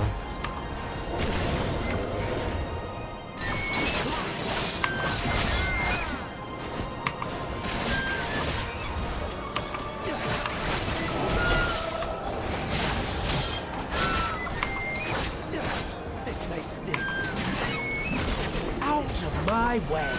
This may sting. Out of my way.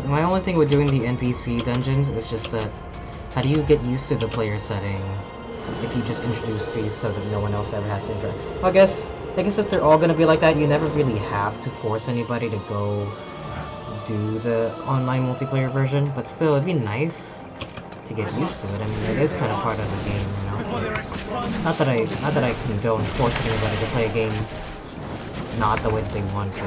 My only thing with doing the NPC dungeons is just that, how do you get used to the player setting if you just introduce these so that no one else ever has to interact? I guess if they're all gonna be like that, you never really have to force anybody to go do the online multiplayer version, but still, it'd be nice to get used to it. I mean, it is kind of part of the game, you know? Not that I condone forcing anybody to play a game not the way that they want to.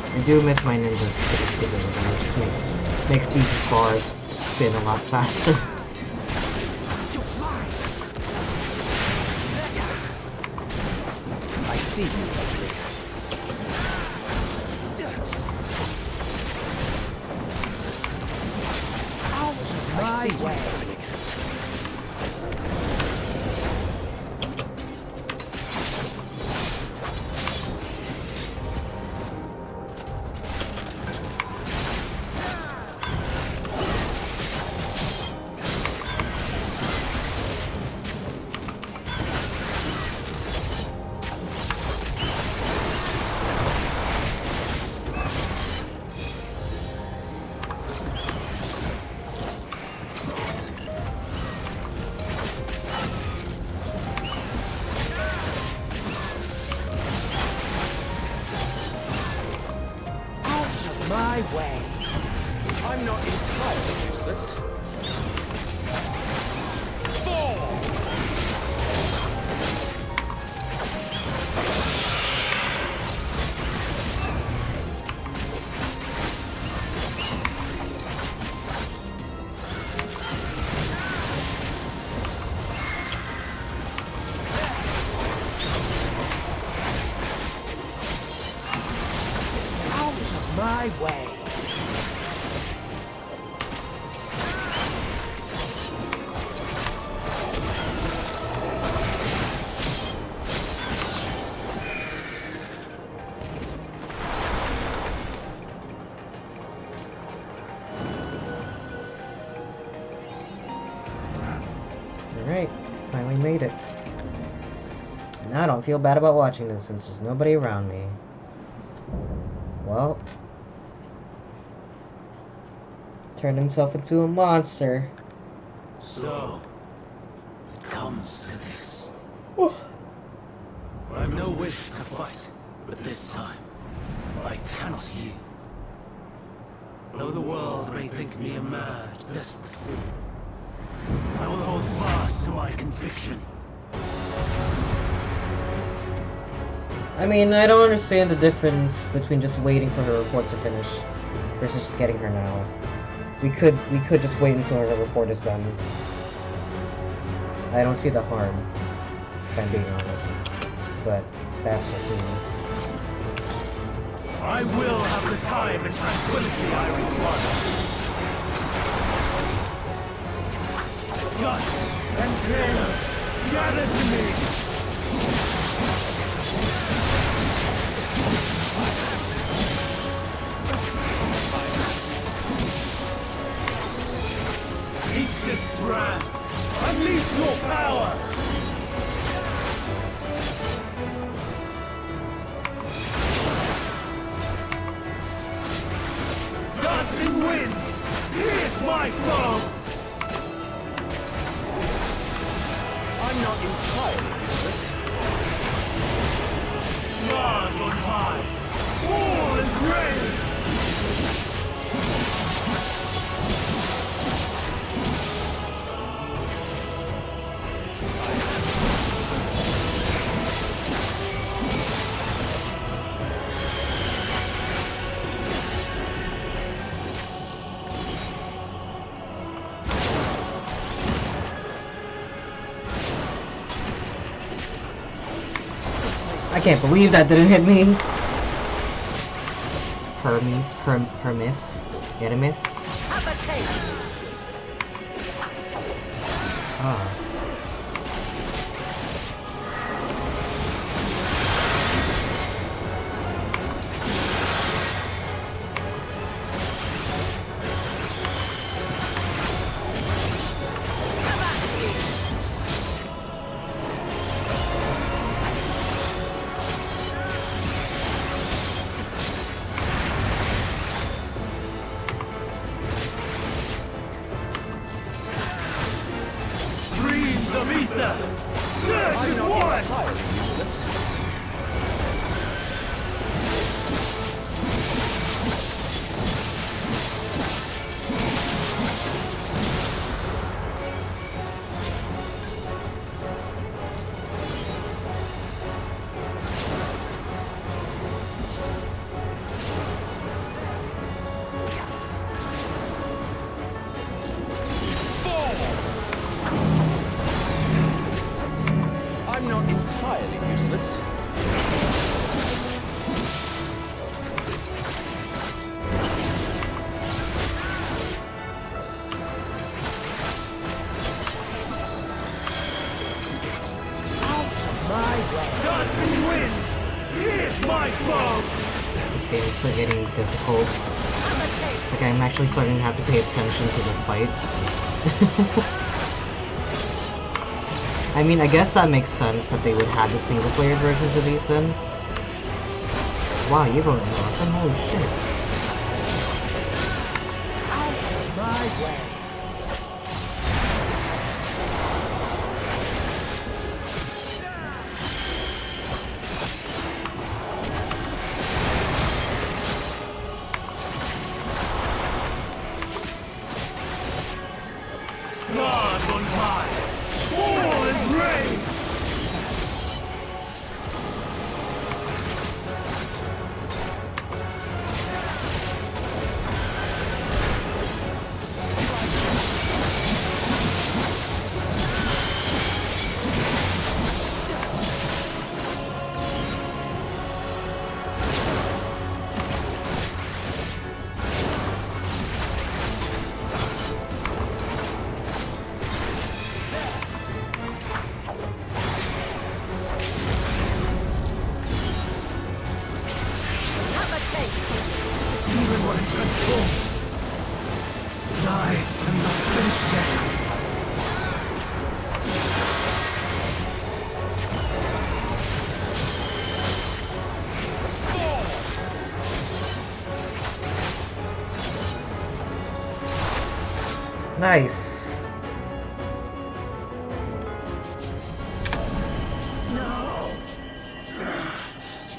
I do miss my ninja's stability. It just makes these bars spin a lot faster. I see you. Out of my way. my way. I'm not entirely useless. My way. Alright, finally made it. Now I don't feel bad about watching this since there's nobody around me. Well, turned himself into a monster. So, it comes to this. I've no wish to fight, but this time, I cannot yield. Though the world may think me a mad, desperate fool, I will hold fast to my conviction. I mean, I don't understand the difference between just waiting for her report to finish versus just getting her now. We could just wait until her report is done. I don't see the harm, if I'm being honest. But that's just me. I will have the time and tranquility I require. Lust and fear, gather to me! Ancient breath, unleash your power! Dancing winds, pierce my foe! I'm not entirely useless. Stars on high, all is rain! I can't believe that didn't hit me. Hermes. Edimus. Ah. Streams of ether! Surge I'm as not one! entirely useless. I'm not entirely useless. Dancing winds, pierce my foe! This game is so getting difficult. Like, I'm actually starting to have to pay attention to the fight. I mean, I guess that makes sense that they would have the single-player versions of these then. Wow, you're going nothing? Holy shit. My way. Even when it transforms. But I am not finished yet. Nice. No!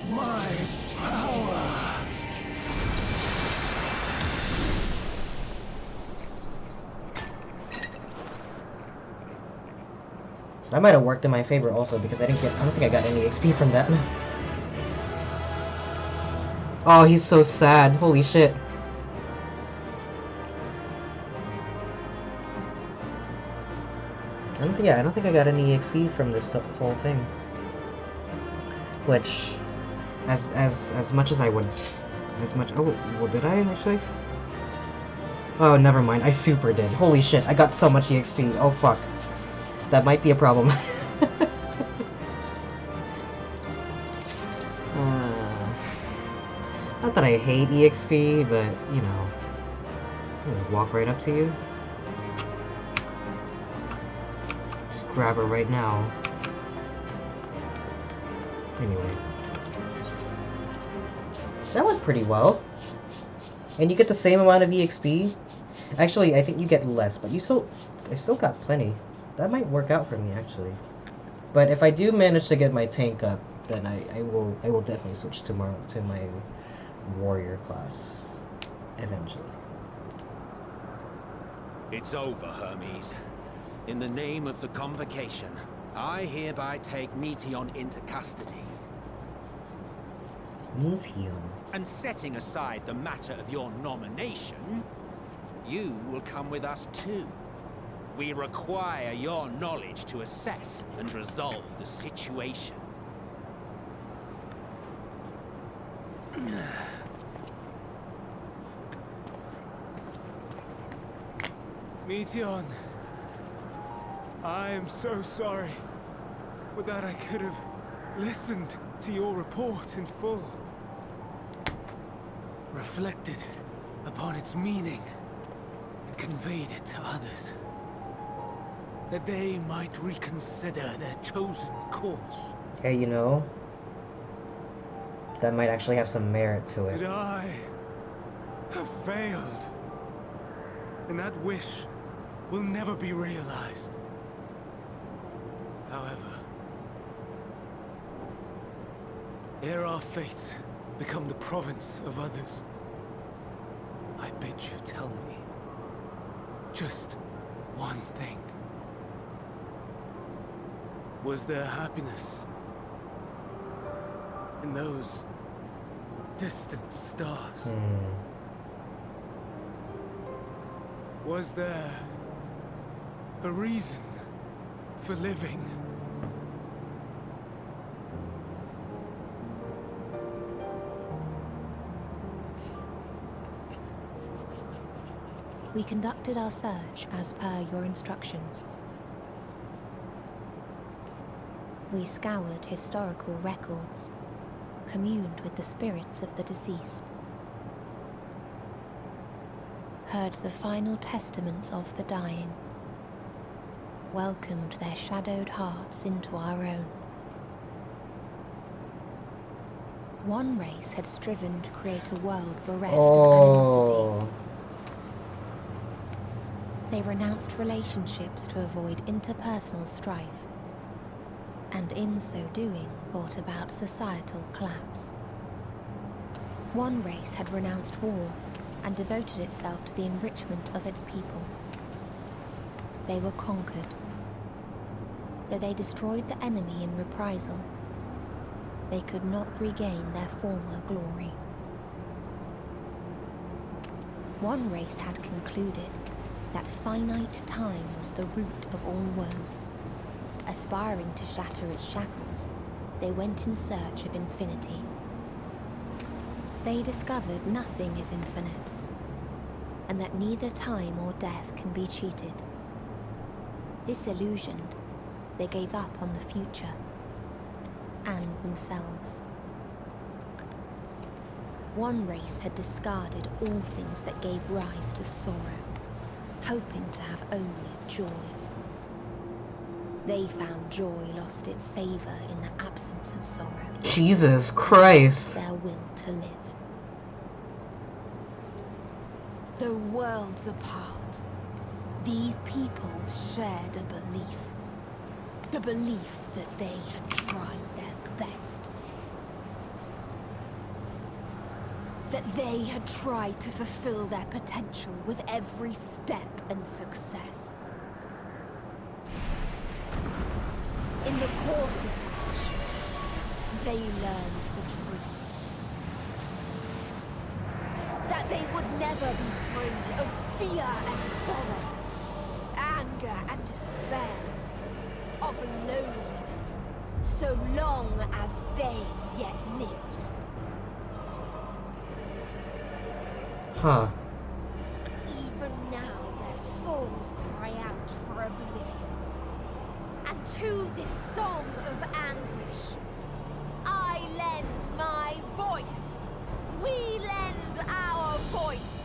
My power! That might have worked in my favor also because I don't think I got any XP from that. Oh, he's so sad. Holy shit. I don't think I got any XP from this whole thing. Which, as much as I would, oh, well, did I actually? Oh, never mind. I super did. Holy shit! I got so much EXP. Oh fuck, that might be a problem. Not that I hate EXP, but you know, I'll just walk right up to you. Grab her right now. Anyway. That went pretty well. And you get the same amount of EXP. Actually, I think you get less, but I still got plenty. That might work out for me, actually. But if I do manage to get my tank up, then I will definitely switch to my warrior class eventually. It's over, Hermes. In the name of the Convocation, I hereby take Meteon into custody. Meteon? And setting aside the matter of your nomination, you will come with us too. We require your knowledge to assess and resolve the situation. Meteon. I am so sorry, but that I could have listened to your report in full. Reflected upon its meaning, and conveyed it to others. That they might reconsider their chosen course. Hey, you know, that might actually have some merit to it. But I have failed. And that wish will never be realized. However, ere our fates become the province of others, I bid you tell me just one thing. Was there happiness in those distant stars? Was there a reason for living? We conducted our search as per your instructions. We scoured historical records, communed with the spirits of the deceased, heard the final testaments of the dying, welcomed their shadowed hearts into our own. One race had striven to create a world bereft of animosity. They renounced relationships to avoid interpersonal strife, and in so doing brought about societal collapse. One race had renounced war and devoted itself to the enrichment of its people. They were conquered. Though they destroyed the enemy in reprisal, they could not regain their former glory. One race had concluded that finite time was the root of all woes. Aspiring to shatter its shackles, they went in search of infinity. They discovered nothing is infinite, and that neither time or death can be cheated. Disillusioned, they gave up on the future and themselves. One race had discarded all things that gave rise to sorrow, hoping to have only joy. They found joy lost its savor in the absence of sorrow. Jesus Christ. Their will to live. Though worlds apart, these peoples shared a belief. The belief that they had tried their best. That they had tried to fulfill their potential with every step and success. In the course of which, they learned the truth. That they would never be free of fear and sorrow, anger and despair, of loneliness, so long as they yet lived. Huh. Even now their souls cry out for oblivion. And to this song of anguish, I lend my voice. We lend our voice.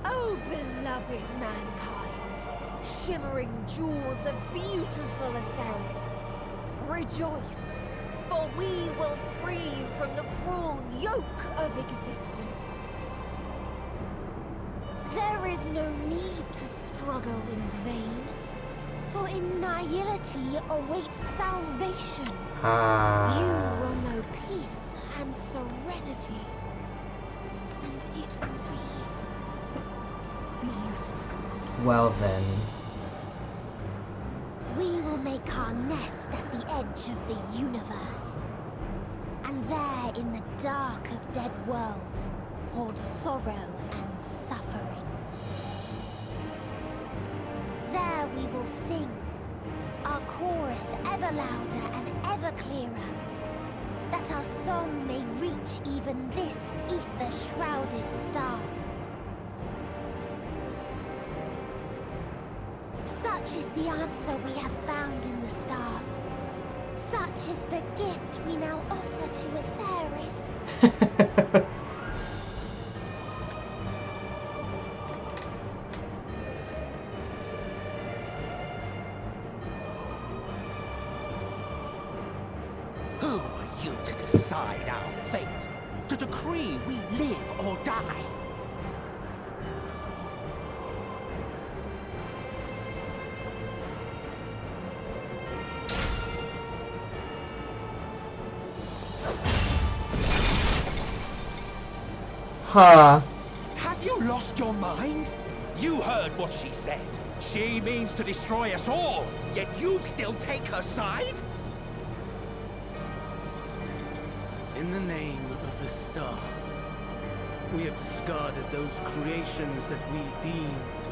Oh, beloved mankind, shimmering jewels of beautiful Atheris, rejoice, for we will free you from the cruel yoke of existence. There is no need to struggle in vain, for in nihility awaits salvation. You will know peace and serenity, and it will be beautiful. Well then. We will make our nest at the edge of the universe, and there in the dark of dead worlds hoard sorrow and suffering. There we will sing, our chorus ever louder and ever clearer, that our song may reach even this ether-shrouded star. Such is the answer we have found in the stars. Such is the gift we now offer to Atheris. Who are you to decide our fate? To decree we live or die? Huh. Have you lost your mind? You heard what she said. She means to destroy us all, yet you'd still take her side? In the name of the star, we have discarded those creations that we deemed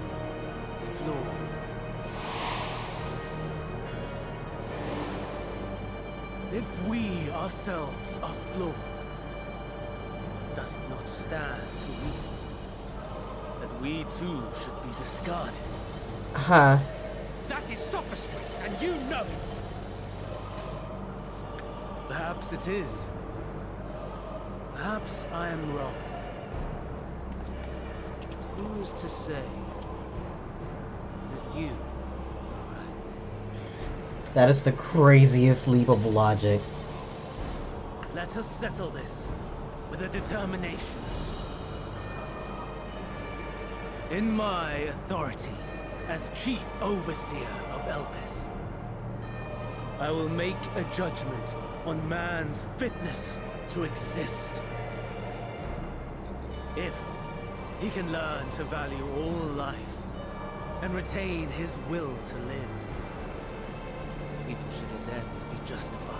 flawed. If we ourselves are flawed, does it not stand to reason that we too should be discarded? Huh. That is sophistry, and you know it. Perhaps it is. Perhaps I am wrong. Who is to say that you are right? That is the craziest leap of logic. Let us settle this with a determination. In my authority as Chief Overseer of Elpis, I will make a judgment on man's fitness to exist. If he can learn to value all life and retain his will to live, even should his end be justified,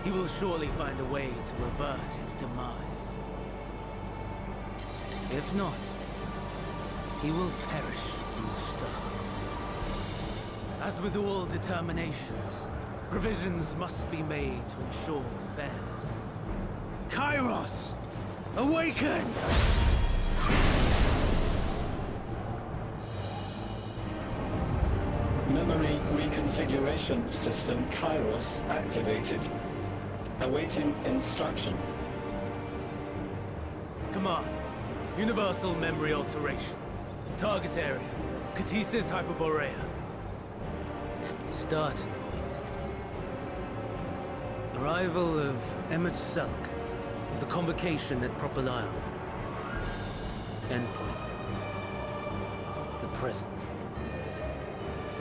he will surely find a way to revert his demise. If not, he will perish in stone. As with all determinations, provisions must be made to ensure fairness. Kairos! Awaken! Memory reconfiguration system Kairos activated. Awaiting instruction. Command. Universal memory alteration. Target area. Catesis Hyperborea. Starting point. Arrival of Emmett Selk of the Convocation at Propylion. Endpoint. The present.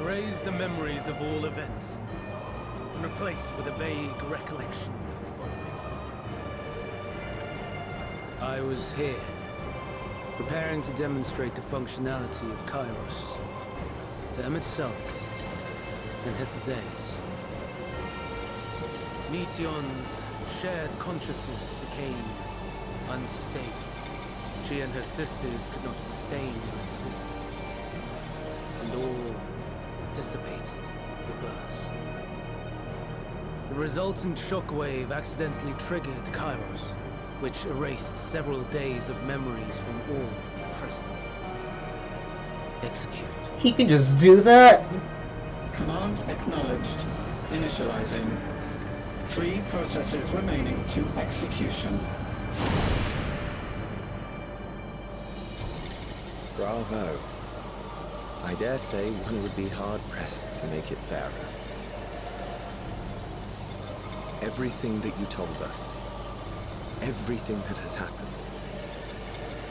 Erase the memories of all events and replace with a vague recollection of the following. I was here, preparing to demonstrate the functionality of Kairos to Emmett Selk and Hither Days. Meteon's shared consciousness became unstable. She and her sisters could not sustain her existence, and all dissipated the burst. The resultant shockwave accidentally triggered Kairos, which erased several days of memories from all present. Execute. He can just do that? Command acknowledged. Initializing. 3 processes remaining to execution. Bravo. I dare say one would be hard-pressed to make it fairer. Everything that you told us, everything that has happened,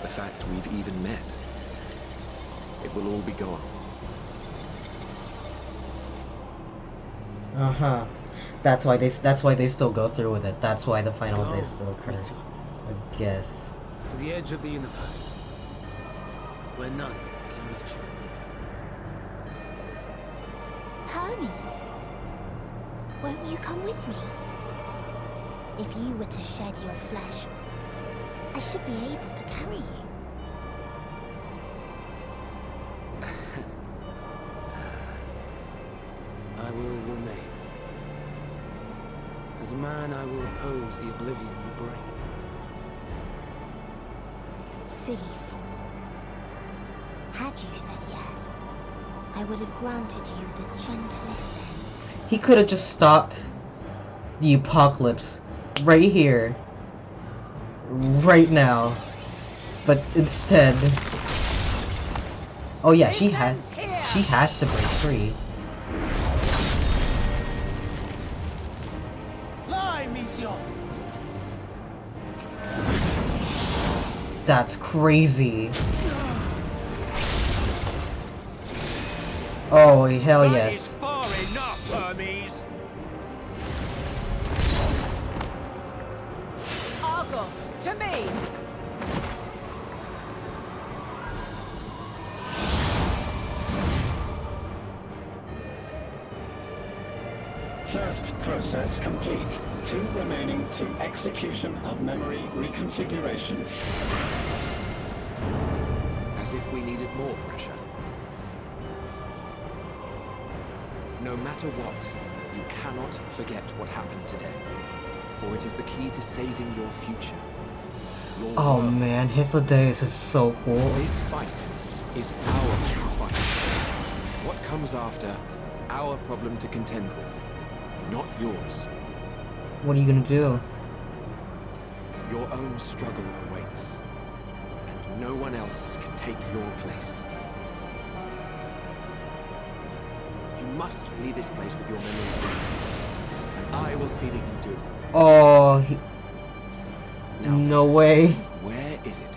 the fact we've even met, it will all be gone. Uh-huh. That's why they still go through with it. That's why the final days still occur. I guess. To the edge of the universe, where none can reach you. Hermes, won't you come with me? If you were to shed your flesh, I should be able to carry you. I will remain. As a man, I will oppose the oblivion you bring. Silly fool. Had you said yes, I would have granted you the gentlest end. He could have just stopped the apocalypse right here, right now, but instead, oh yeah, she has to break free. Fly, Meteor! That's crazy. Oh hell That is yes. far enough, Hermes. Argos, to me! First process complete. 2 remaining to execution of memory reconfiguration. As if we needed more pressure. No matter what, you cannot forget what happened today. For it is the key to saving your future. Your Oh world. man, Hitler Days is so cool. This fight is our fight. What comes after, our problem to contend with, not yours. What are you gonna do? Your own struggle awaits, and no one else can take your place. You must flee this place with your memories intact, and I will see that you do. Oh, Now then, no way. where is it?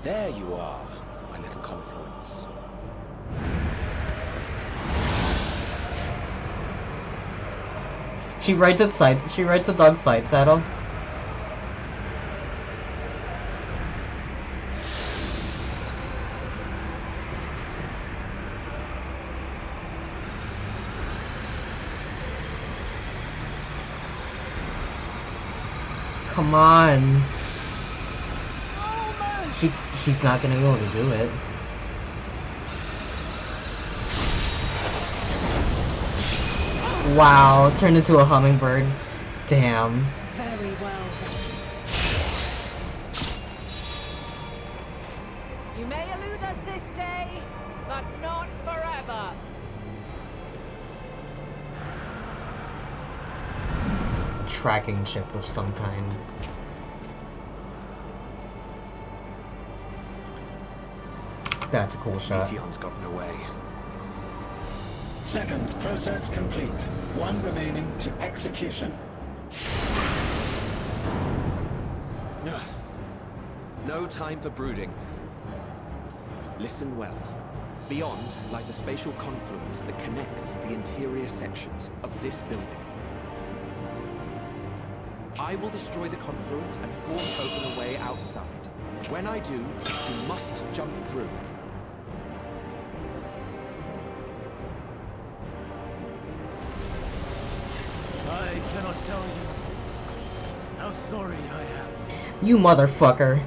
There you are, my little confluence. She rides it on side saddle. Come on. She's not gonna be able to do it. Wow, turned into a hummingbird. Damn. Very well then. You may elude us this day, but not forever. tracking chip of some kind. That's a cool shot. Meteon's gotten away. Second process complete. One remaining to execution. No time for brooding. Listen well. Beyond lies a spatial confluence that connects the interior sections of this building. I will destroy the confluence and force open a way outside. When I do, you must jump through. I cannot tell you how sorry I am. You motherfucker.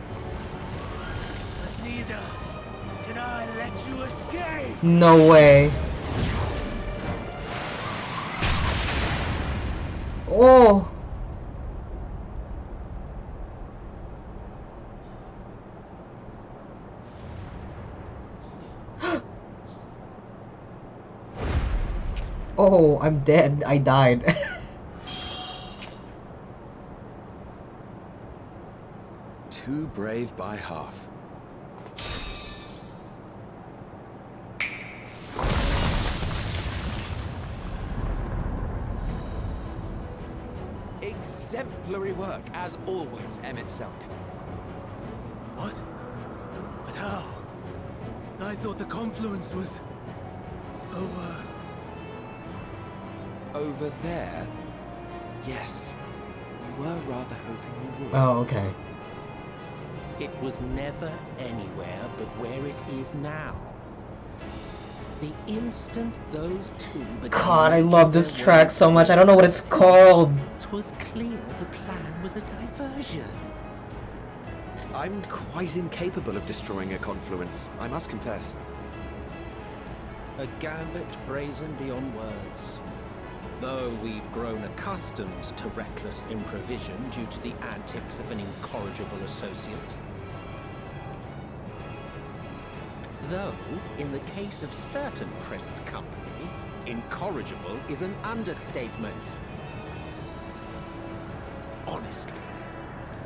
But neither can I let you escape. No way. Oh. Oh, I'm dead. I died. Too brave by half. Exemplary work, as always, Emmett Selk. What? But how? I thought the confluence was over. Over there? Yes. We were rather hoping you would. Oh, okay. It was never anywhere but where it is now. The instant those two began God, I making love this their track way so much. I don't know what it's called. 'Twas clear the plan was a diversion. I'm quite incapable of destroying a confluence, I must confess. A gambit brazen beyond words. Though we've grown accustomed to reckless improvision due to the antics of an incorrigible associate. Though, in the case of certain present company, incorrigible is an understatement. Honestly,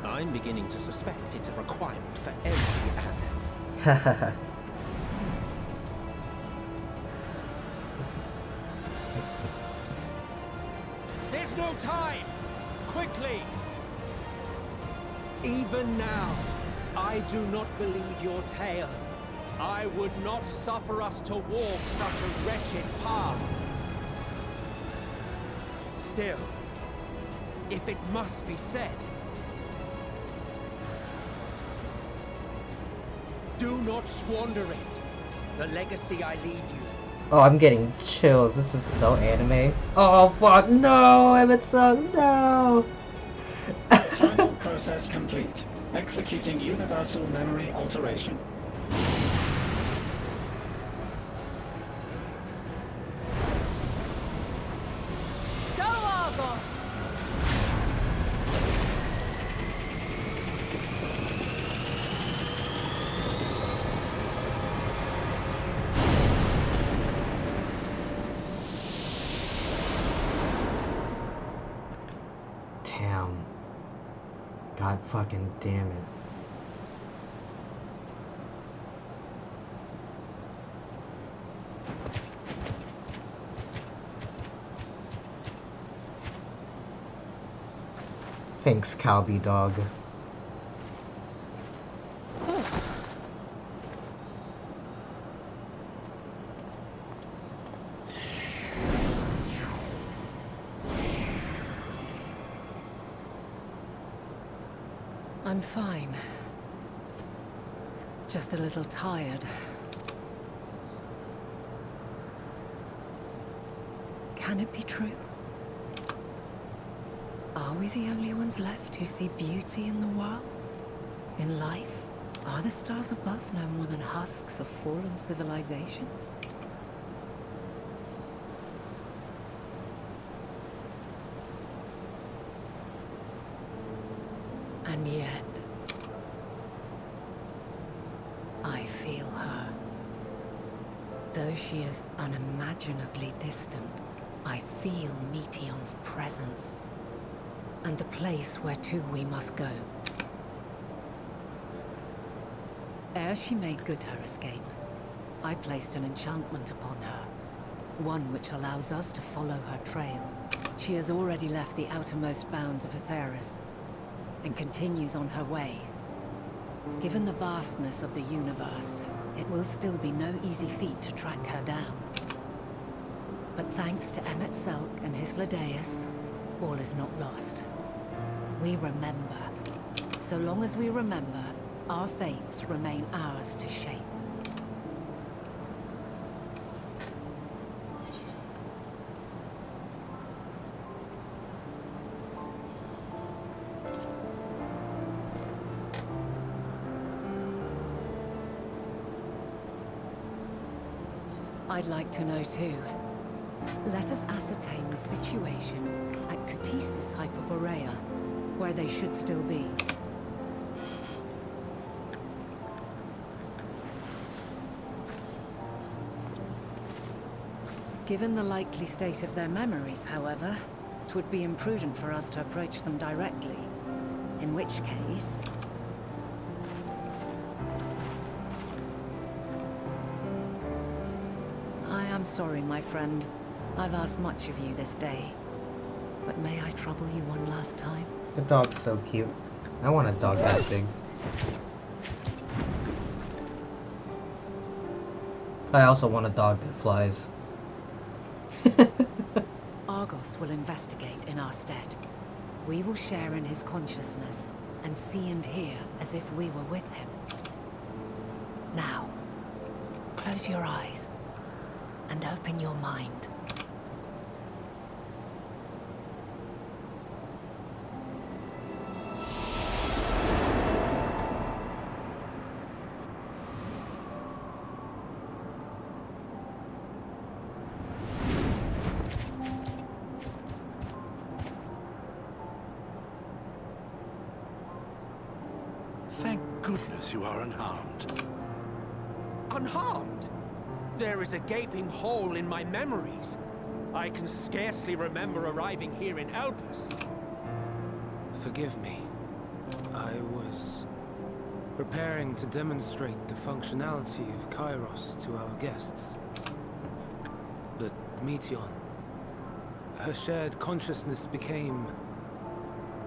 I'm beginning to suspect it's a requirement for every Azen. Hahaha. There's no time! Quickly! Even now, I do not believe your tale. I would not suffer us to walk such a wretched path. Still, if it must be said, do not squander it. The legacy I leave you. Oh, I'm getting chills. This is so anime. Oh, fuck. No, Emmett Selk. No. Final process complete. Executing universal memory alteration. Go, Argos! Damn. God fucking damn it. Thanks, Calby dog. I'm fine. Just a little tired. Can it be true? Are we the only ones left who see beauty in the world? In life? Are the stars above no more than husks of fallen civilizations? And yet, I feel her. Though she is unimaginably distant, I feel Meteon's presence. and the place where to we must go. Ere she made good her escape, I placed an enchantment upon her, one which allows us to follow her trail. She has already left the outermost bounds of Aetheris, and continues on her way. Given the vastness of the universe, it will still be no easy feat to track her down. But thanks to Emmet Selk and his Ladeus, all is not lost. We remember. So long as we remember, our fates remain ours to shape. I'd like to know too. Let us ascertain the situation at Catesis Hyperborea, where they should still be. Given the likely state of their memories, however, it would be imprudent for us to approach them directly. In which case... I'm sorry, my friend. I've asked much of you this day. But may I trouble you one last time? The dog's so cute. I want a dog that big. I also want a dog that flies. Argos will investigate in our stead. We will share in his consciousness and see and hear as if we were with him. Now, close your eyes and open your mind. Thank goodness you are unharmed. Unharmed? There is a gaping hole in my memories. I can scarcely remember arriving here in Elpis. Forgive me. I was preparing to demonstrate the functionality of Kairos to our guests. But Meteion, her shared consciousness became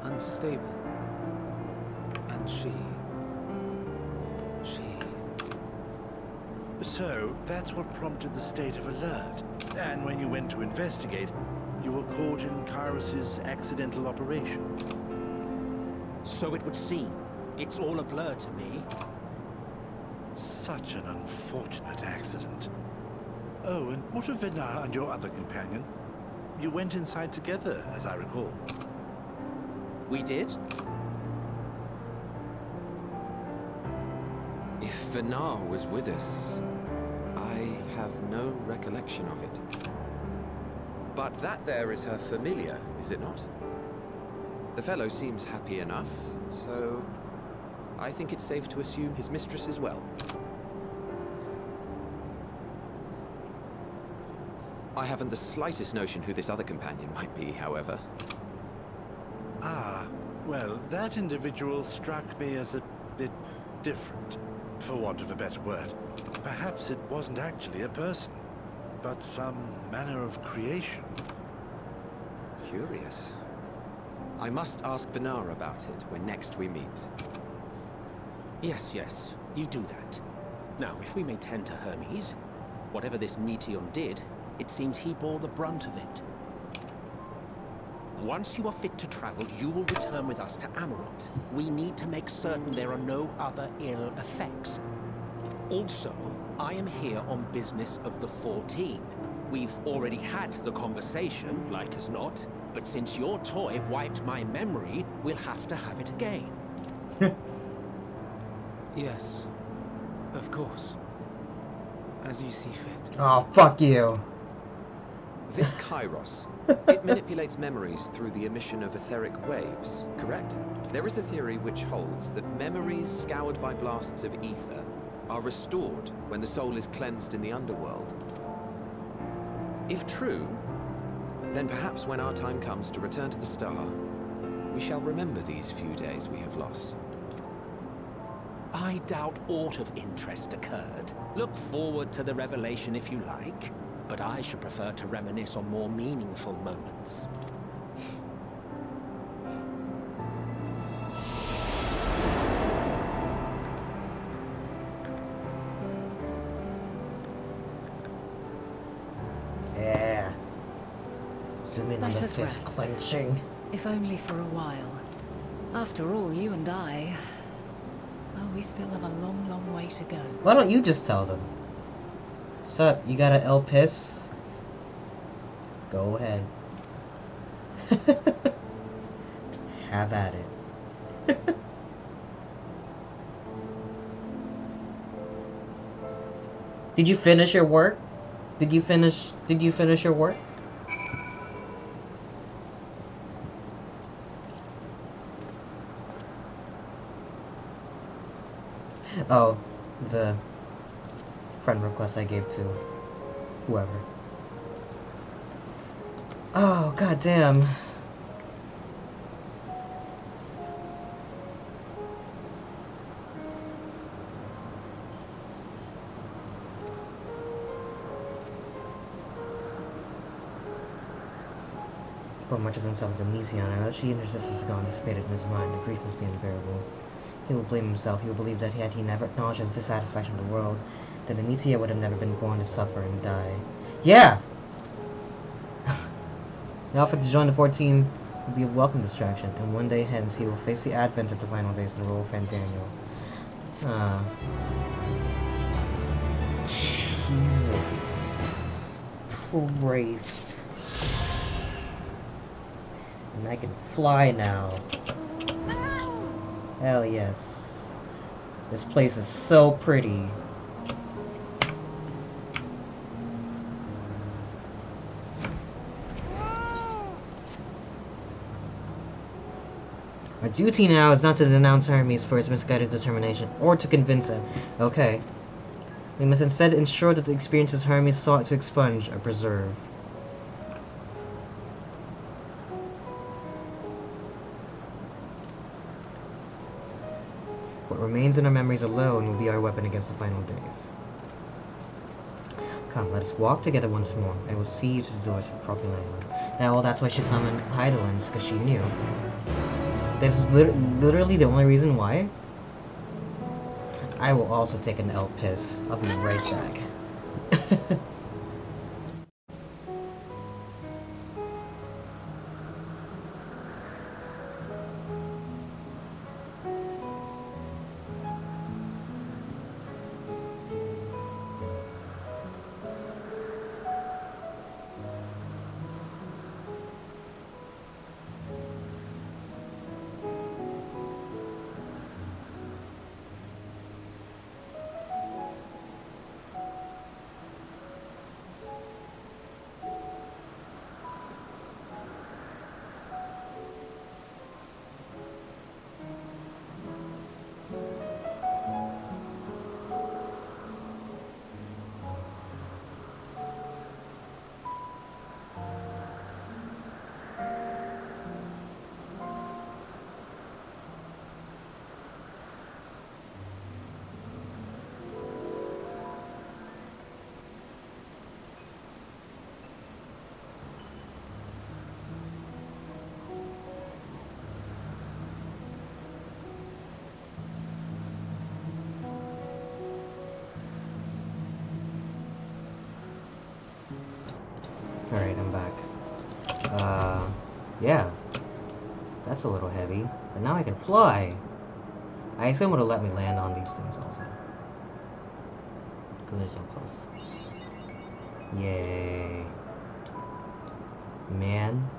unstable. And she... So, that's what prompted the state of alert. And when you went to investigate, you were caught in Kairos's accidental operation. So it would seem. It's all a blur to me. Such an unfortunate accident. Oh, and what of Venar and your other companion? You went inside together, as I recall. We did? If Venar was with us, I have no recollection of it. But that there is her familiar, is it not? The fellow seems happy enough, so I think it's safe to assume his mistress as well. I haven't the slightest notion who this other companion might be, however. Ah, well, that individual struck me as a bit different, for want of a better word. Perhaps it wasn't actually a person, but some manner of creation. Curious. I must ask Venar about it when next we meet. Yes, you do that. Now, if we may tend to Hermes, whatever this Meteion did, it seems he bore the brunt of it. Once you are fit to travel, you will return with us to Amarot. We need to make certain there are no other ill effects. Also, I am here on business of the 14. We've already had the conversation, like as not, but since your toy wiped my memory, we'll have to have it again. Yes, of course. As you see fit. Oh, fuck you. This Kairos, it manipulates memories through the emission of etheric waves, correct? There is a theory which holds that memories scoured by blasts of ether are restored when the soul is cleansed in the underworld. If true, then perhaps when our time comes to return to the star, we shall remember these few days we have lost. I doubt aught of interest occurred. Look forward to the revelation if you like, but I should prefer to reminisce on more meaningful moments. Yeah. Zoom in on Let the us fist rest. clenching. If only for a while. After all, you and I... Oh, we still have a long, long way to go. Why don't you just tell them? Sup, you got a L piss? Go ahead. Have at it. Did you finish your work? Did you finish your work? Oh, the friend request I gave to whoever. Oh, goddamn. Put much of himself into Nesion, and as she and her sisters are gone, dissipated in his mind, the grief must be unbearable. He will blame himself. He will believe that had he never acknowledged his dissatisfaction with the world, then Anitia would have never been born to suffer and die. Yeah! The offer to join the 14 would be a welcome distraction, and one day hence he will face the advent of the final days in the role of Fandaniel. Jesus Christ. And I can fly now. Hell yes. This place is so pretty. Our duty now is not to denounce Hermes for his misguided determination, or to convince him. Okay. We must instead ensure that the experiences Hermes sought to expunge are preserved. What remains in our memories alone will be our weapon against the final days. Come, let us walk together once more. I will see you to the doors of Proper Land. Well, that's why she summoned Heidelins, because she knew. This is literally the only reason why. I will also take an elf piss. I'll be right back. Alright, I'm back. Yeah. That's a little heavy. But now I can fly! I assume it'll let me land on these things also. Because they're so close. Yay. Man.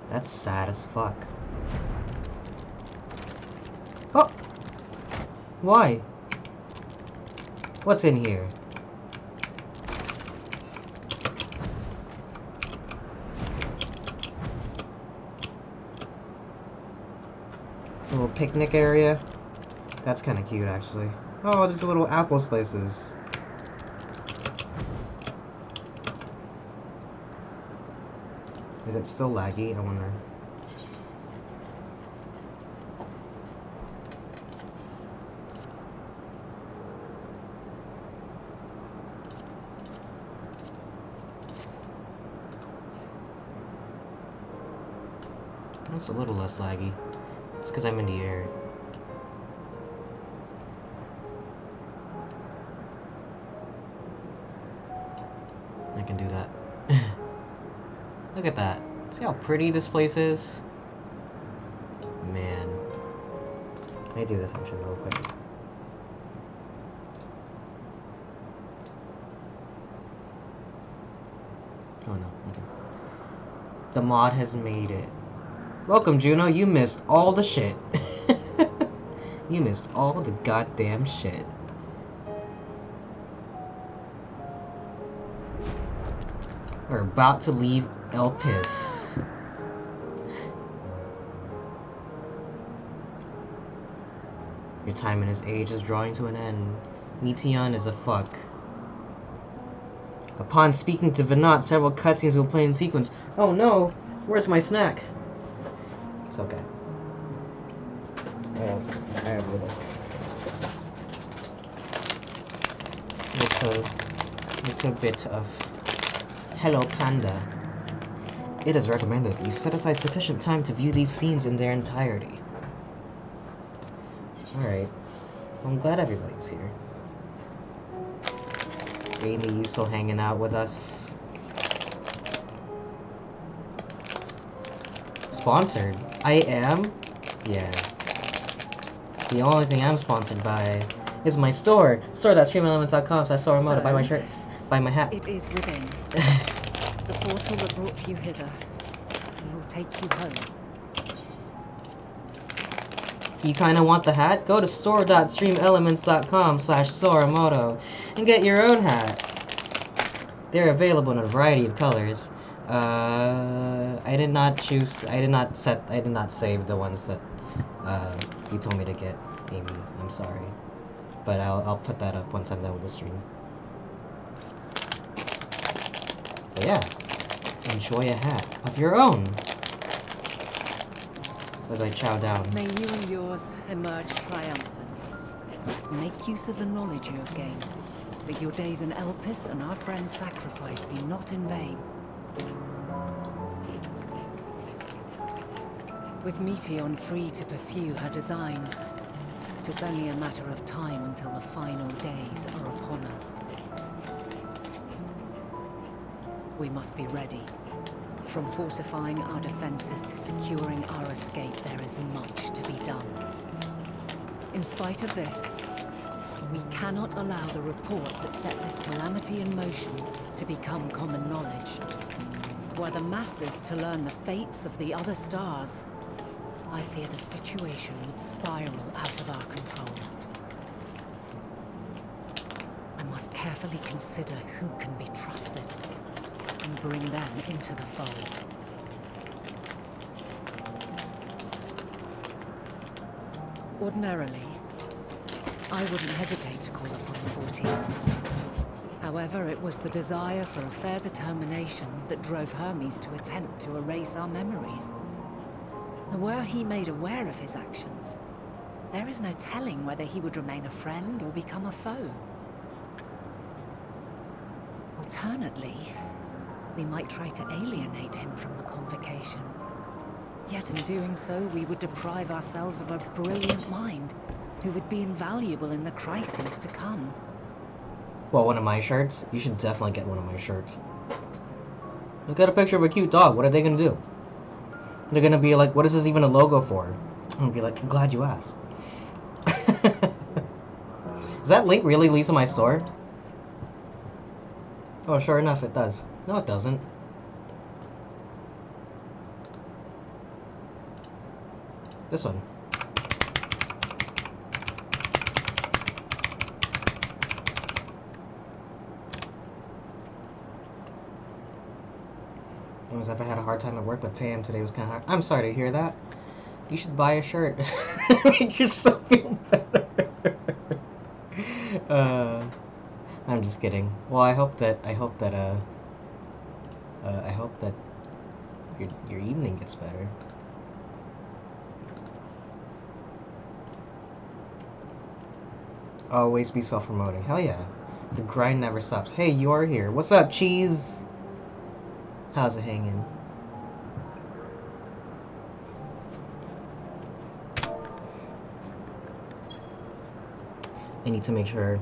That's sad as fuck. Oh! Why? What's in here? A little picnic area. That's kind of cute, actually. Oh, there's little apple slices. Is it still laggy? I wonder. It's a little less laggy. It's because I'm in the air. I can do that. Look at that. See how pretty this place is? Man. Let me do this actually real quick. Oh no, okay. The mod has made it. Welcome, Juno. You missed all the shit. You missed all the goddamn shit. We're about to leave Elpis. Your time in his age is drawing to an end. Meteon is a fuck. Upon speaking to Venat, several cutscenes will play in sequence. Oh no! Where's my snack? It's okay. I have with us. Little bit of Hello Panda. It is recommended that you set aside sufficient time to view these scenes in their entirety. Alright. I'm glad everybody's here. Amy, you still hanging out with us? Sponsored? I am? Yeah. The only thing I'm sponsored by is my store. Store.streamelements.com/Soramoto. So, buy my shirts. Buy my hat. It is within. The portal that brought you hither, and will take you home. You kinda want the hat? Go to store.streamelements.com/Soramoto and get your own hat. They're available in a variety of colors. I did not save the ones that you told me to get, Amy. I'm sorry. But I'll put that up once I'm done with the stream. But yeah, enjoy a hat of your own. As I chow down. May you and yours emerge triumphant. Make use of the knowledge you have gained. That your days in Elpis and our friend's sacrifice be not in vain. With Meteon free to pursue her designs, it is only a matter of time until the final days are upon us. We must be ready. From fortifying our defenses to securing our escape, there is much to be done. In spite of this, we cannot allow the report that set this calamity in motion to become common knowledge. Were the masses to learn the fates of the other stars, I fear the situation would spiral out of our control. I must carefully consider who can be trusted and bring them into the fold. Ordinarily, I wouldn't hesitate to call upon the 14. However, it was the desire for a fair determination that drove Hermes to attempt to erase our memories. And were he made aware of his actions, there is no telling whether he would remain a friend or become a foe. Alternately, we might try to alienate him from the convocation. Yet in doing so, we would deprive ourselves of a brilliant mind, who would be invaluable in the crises to come. Well, one of my shirts? You should definitely get one of my shirts. Just got a picture of a cute dog. What are they gonna do? They're gonna be like, what is this even a logo for? I'm gonna be like, I'm glad you asked. Does that link really lead to my store? Oh, sure enough, it does. No, it doesn't. This one. I've had a hard time at work, but Tam today was kind of hard. I'm sorry to hear that. You should buy a shirt. Make yourself feel better. I'm just kidding. Well, I hope that your evening gets better. Always be self-promoting. Hell yeah. The grind never stops. Hey, you are here. What's up, cheese? How's it hanging? I need to make sure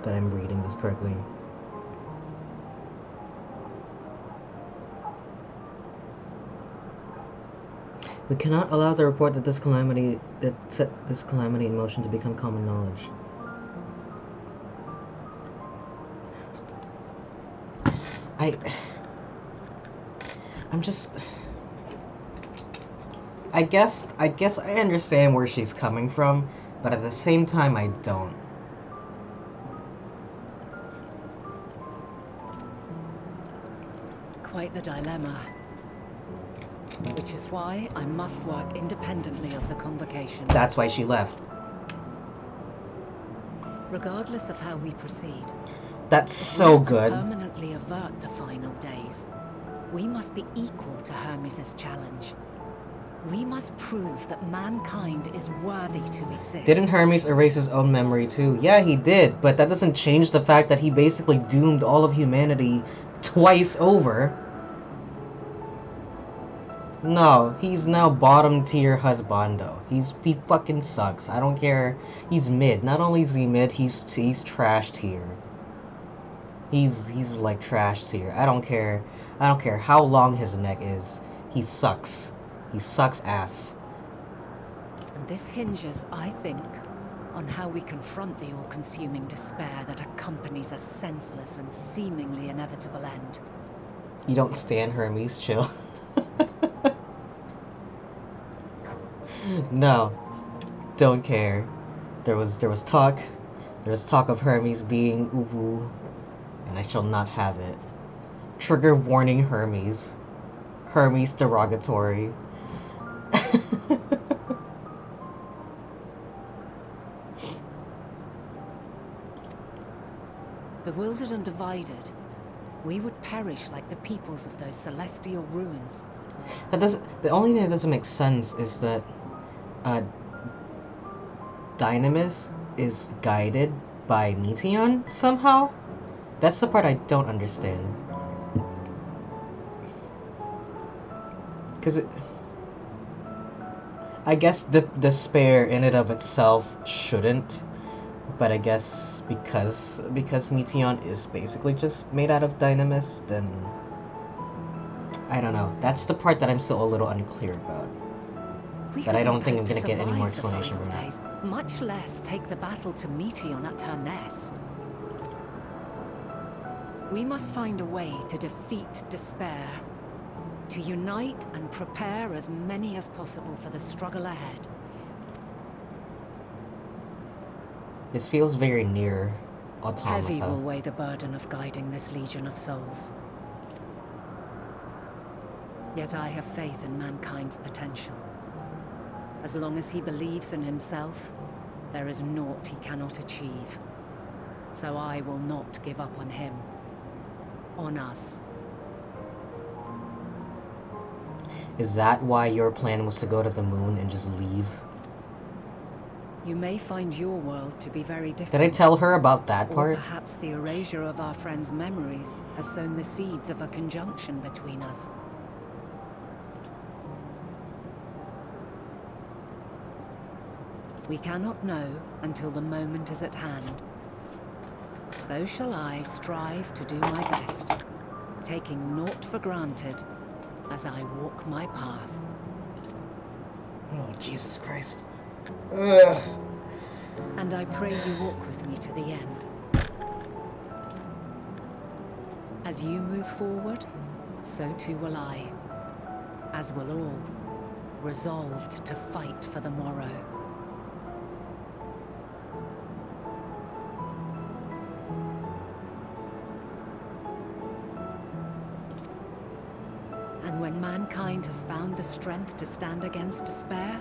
that I'm reading this correctly. We cannot allow the report that set this calamity in motion to become common knowledge. I'm just... I guess I understand where she's coming from, but at the same time I don't. Quite the dilemma. Which is why I must work independently of the convocation. That's why she left. Regardless of how we proceed. That's so to good. Permanently avert the final days, we must be equal to Hermes' challenge. We must prove that mankind is worthy to exist. Didn't Hermes erase his own memory too? Yeah, he did, but that doesn't change the fact that he basically doomed all of humanity twice over. No, he's now bottom tier husbando. He fucking sucks. I don't care. He's mid. Not only is he mid, he's trash tier. He's like trash tier. I don't care how long his neck is. He sucks. He sucks ass. And this hinges, I think, on how we confront the all-consuming despair that accompanies a senseless and seemingly inevitable end. You don't stand Hermes, chill. No, don't care. There was talk of Hermes being uwu, and I shall not have it. Trigger warning Hermes. Hermes derogatory. Bewildered and divided, we would perish like the peoples of those celestial ruins. The only thing that doesn't make sense is that Dynamis is guided by Meteon somehow. That's the part I don't understand. Because I guess the despair in and of itself shouldn't, but I guess because Meteon is basically just made out of Dynamis, then I don't know. That's the part that I'm still a little unclear about. But I don't think I'm gonna get any more explanation from that. Much less take the battle to Meteon at her nest. We must find a way to defeat despair, to unite and prepare as many as possible for the struggle ahead. This feels very near Automata. Heavy will weigh the burden of guiding this legion of souls. Yet I have faith in mankind's potential. As long as he believes in himself, there is naught he cannot achieve. So I will not give up on him. On us. Is that why your plan was to go to the moon and just leave? You may find your world to be very different. Did I tell her about that part? Or perhaps the erasure of our friend's memories has sown the seeds of a conjunction between us. We cannot know until the moment is at hand. So shall I strive to do my best, taking naught for granted as I walk my path. Oh, Jesus Christ. Ugh. And I pray you walk with me to the end. As you move forward, so too will I. As will all, resolved to fight for the morrow. And when mankind has found the strength to stand against despair,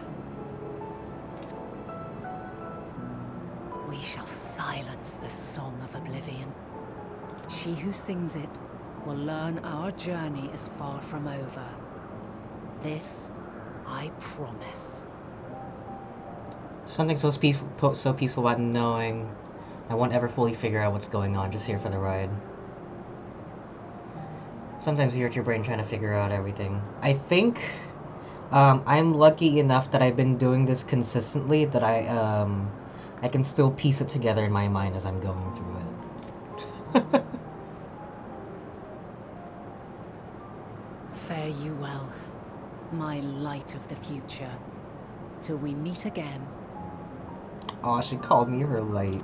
we shall silence the song of oblivion. She who sings it will learn our journey is far from over. This I promise. Something so peaceful about knowing I won't ever fully figure out what's going on, just here for the ride. Sometimes you hurt your brain trying to figure out everything. I think I'm lucky enough that I've been doing this consistently, that I can still piece it together in my mind as I'm going through it. Fare you well, my light of the future. Till we meet again. Aw, she called me her light.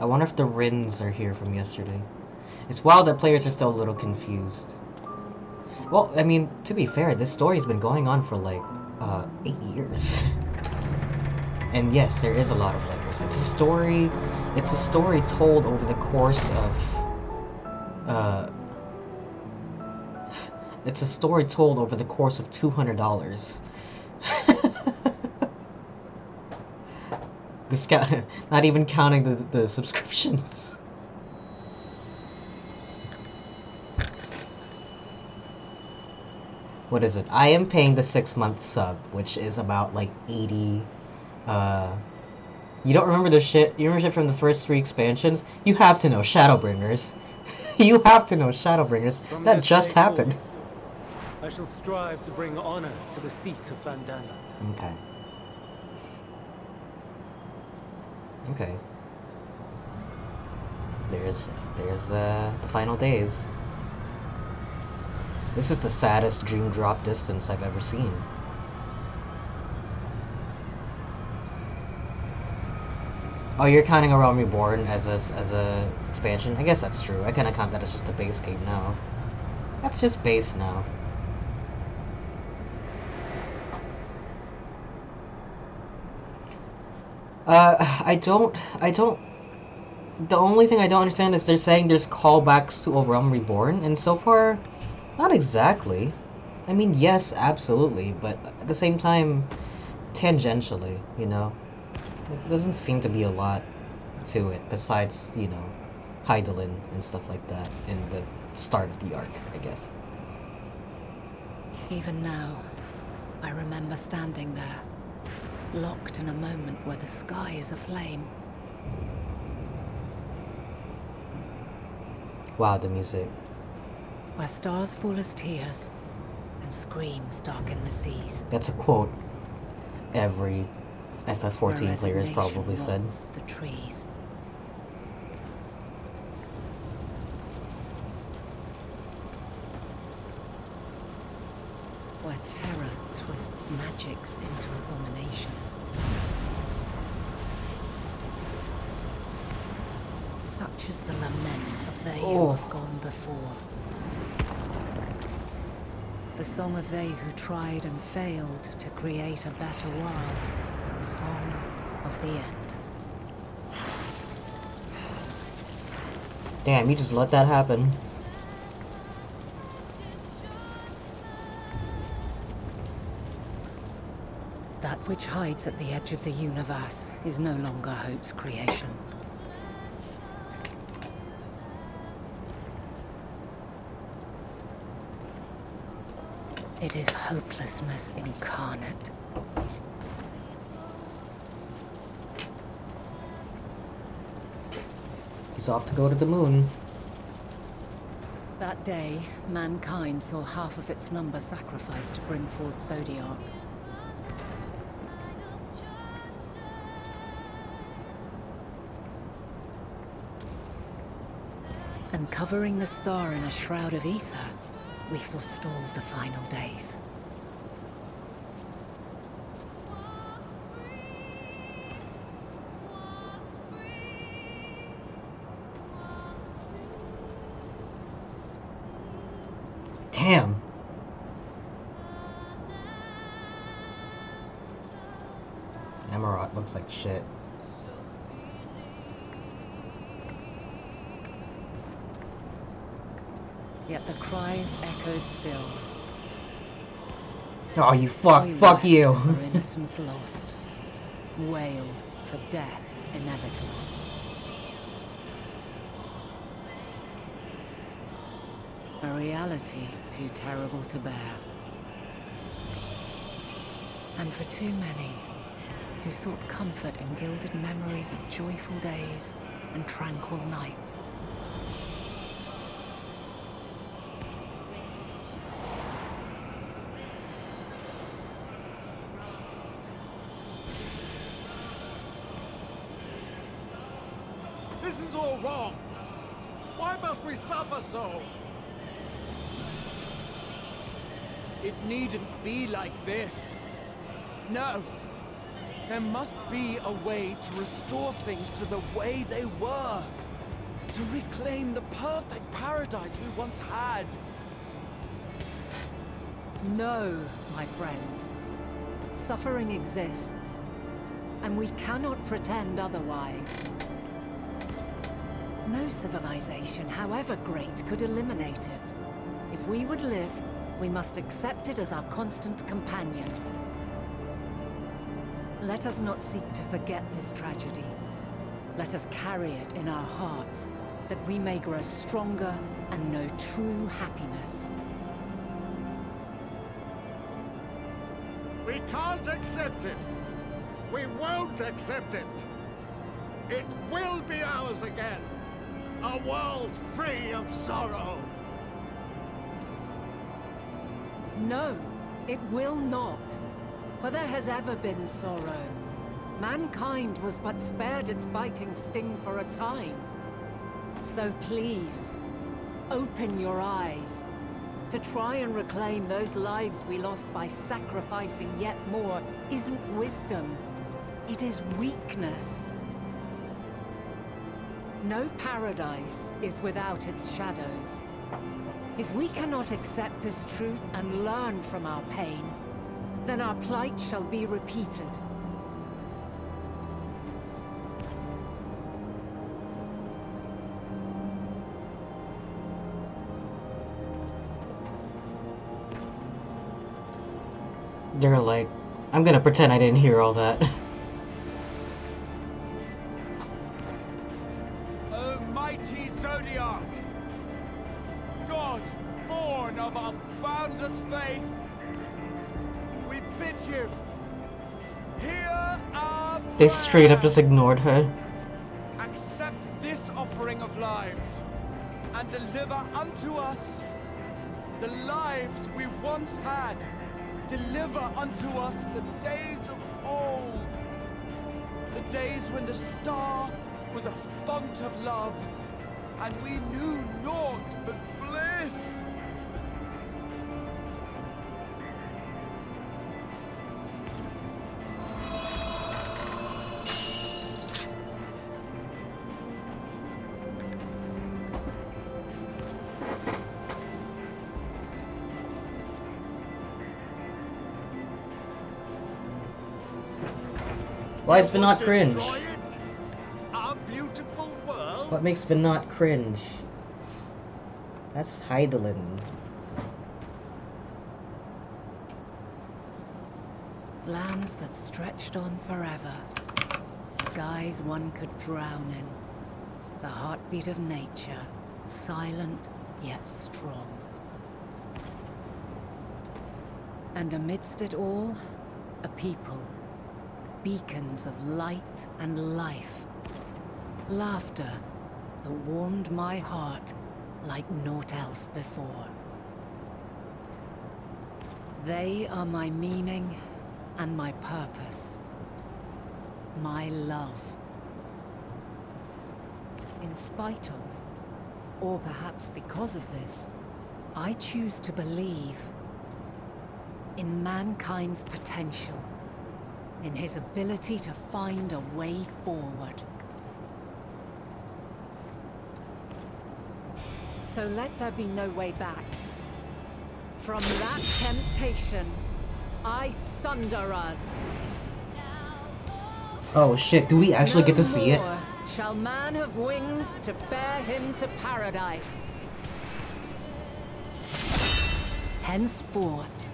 I wonder if the Rins are here from yesterday. It's wild that players are still a little confused. Well, I mean, to be fair, this story's been going on for like, 8 years. And yes, there is a lot of layers. It's a story told over the course of, it's a story told over the course of $200. This guy, not even counting the subscriptions. What is it? I am paying the 6-month sub, which is about like 80. You don't remember the shit? You remember shit from the first 3 expansions? You have to know Shadowbringers. You have to know Shadowbringers. That just happened. I shall strive to bring honor to the seat of Vandana. Okay. Okay. There's the final days. This is the saddest dream drop distance I've ever seen. Oh, you're counting A Realm Reborn as a expansion? I guess that's true. I kind of count that as just a base game now. That's just base now. I don't... The only thing I don't understand is they're saying there's callbacks to A Realm Reborn, and so far, not exactly. I mean, yes, absolutely, but at the same time, tangentially, you know? There doesn't seem to be a lot to it, besides, you know, Hydaelyn and stuff like that, in the start of the arc, I guess. Even now, I remember standing there, locked in a moment where the sky is aflame. Wow, the music. Where stars fall as tears, and screams darken the seas. That's a quote every FF14 Where player has resignation probably said. rots the trees. Where terror twists magics into abominations. Such is the lament of they who have gone before. The song of they who tried and failed to create a better world. The song of the end. Damn, you just let that happen. That which hides at the edge of the universe is no longer hope's creation. It is hopelessness incarnate. He's off to go to the moon. That day, mankind saw half of its number sacrificed to bring forth Zodiac. And covering the star in a shroud of ether, we forestalled the final days. Damn. Amarot looks like shit. Yet the cries echoed still. Oh, you fuck. We Fuck wept you. for innocence lost, wailed for death inevitable. A reality too terrible to bear. And for too many who sought comfort in gilded memories of joyful days and tranquil nights. This is all wrong. Why must we suffer so? It needn't be like this. No. There must be a way to restore things to the way they were. To reclaim the perfect paradise we once had. No, my friends. Suffering exists, and we cannot pretend otherwise. No civilization, however great, could eliminate it. If we would live, we must accept it as our constant companion. Let us not seek to forget this tragedy. Let us carry it in our hearts, that we may grow stronger and know true happiness. We can't accept it. We won't accept it. It will be ours again. A world free of sorrow. No, it will not. For there has ever been sorrow. Mankind was but spared its biting sting for a time. So please, open your eyes. To try and reclaim those lives we lost by sacrificing yet more isn't wisdom. It is weakness. No paradise is without its shadows. If we cannot accept this truth and learn from our pain, then our plight shall be repeated. They're like, I'm gonna pretend I didn't hear all that. O mighty Zodiac! God, born of our boundless faith! We bid you, hear our prayer. They straight up just ignored her. Accept this offering of lives, and deliver unto us the lives we once had. Deliver unto us the days of old, the days when the star was a font of love, and we knew naught but bliss. Why is Vinod cringe? Destroy it? Our beautiful world? What makes Vinod cringe? That's Heidelin. Lands that stretched on forever. Skies one could drown in. The heartbeat of nature, silent yet strong. And amidst it all, a people. Beacons of light and life. Laughter that warmed my heart like naught else before. They are my meaning and my purpose. My love. In spite of, or perhaps because of this, I choose to believe in mankind's potential. In his ability to find a way forward. So let there be no way back. From that temptation, I sunder us. Oh shit, do we actually get to see it? No more shall man have wings to bear him to paradise. Henceforth,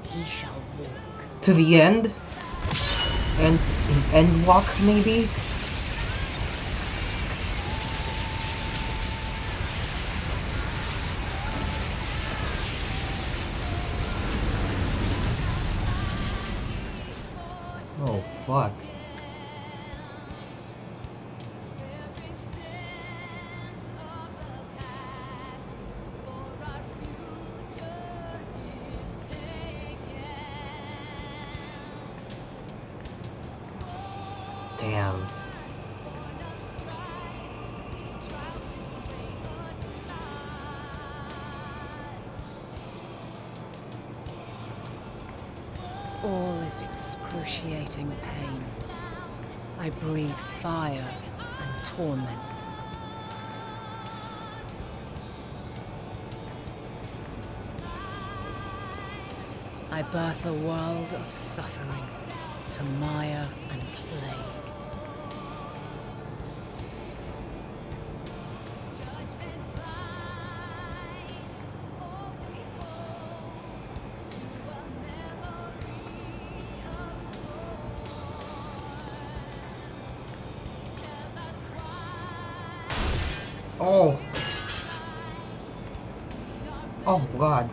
he shall walk. To the end? And Endwalker, maybe? Oh, fuck. Damn. this excruciating pain. I breathe fire and torment. I birth a world of suffering to mire and plague. Oh! Oh god.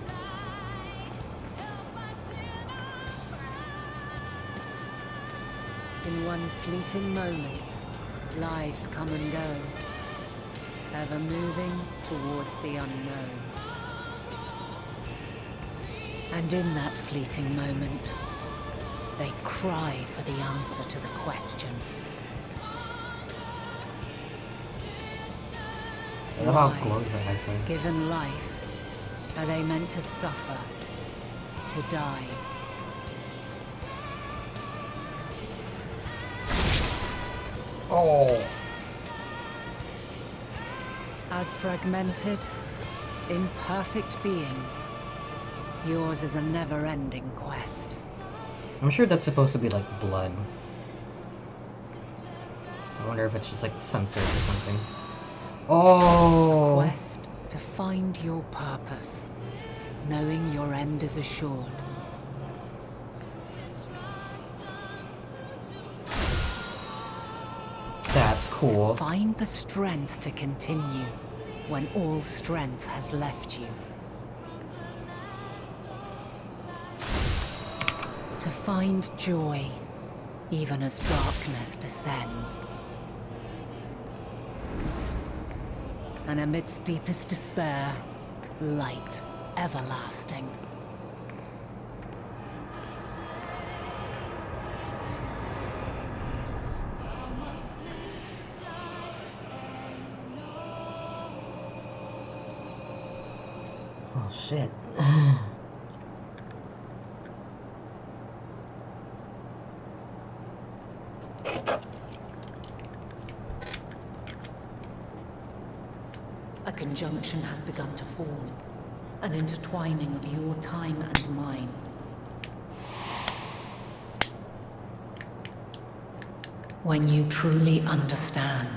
In one fleeting moment, lives come and go, ever moving towards the unknown. And in that fleeting moment, they cry for the answer to the question. I love how Why, glowing her eyes are. given life, are they meant to suffer, to die? Oh! As fragmented, imperfect beings, yours is a never-ending quest. I'm sure that's supposed to be like blood. I wonder if it's just like some sort or something. Oh! Quest to find your purpose, knowing your end is assured. That's cool. Find the strength to continue when all strength has left you. To find joy, even as darkness descends. And amidst deepest despair, light everlasting. Oh shit. A conjunction has begun to form, an intertwining of your time and mine. When you truly understand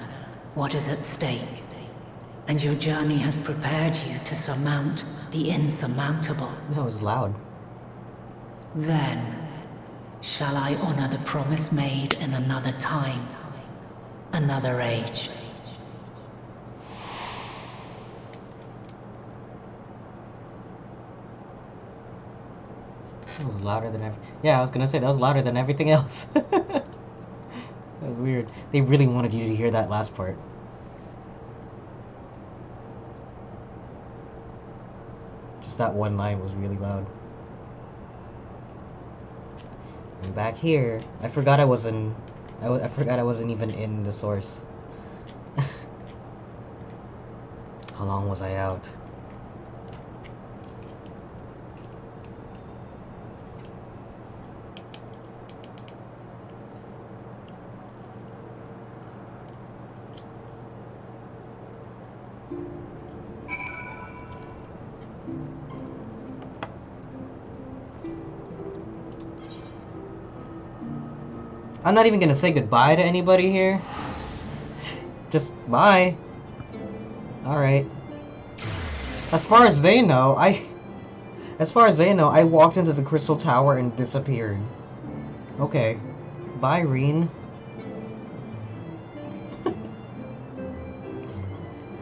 what is at stake, and your journey has prepared you to surmount the insurmountable, That was loud. then shall I honor the promise made in another time, another age. That was louder than yeah, I was gonna say that was louder than everything else. That was weird. They really wanted you to hear that last part. Just that one line was really loud. And back here, I forgot I wasn't. I forgot I wasn't even in the source. How long was I out? I'm not even gonna say goodbye to anybody here. Just bye. Alright. As far as they know, I walked into the Crystal Tower and disappeared. Okay. Bye, Reen.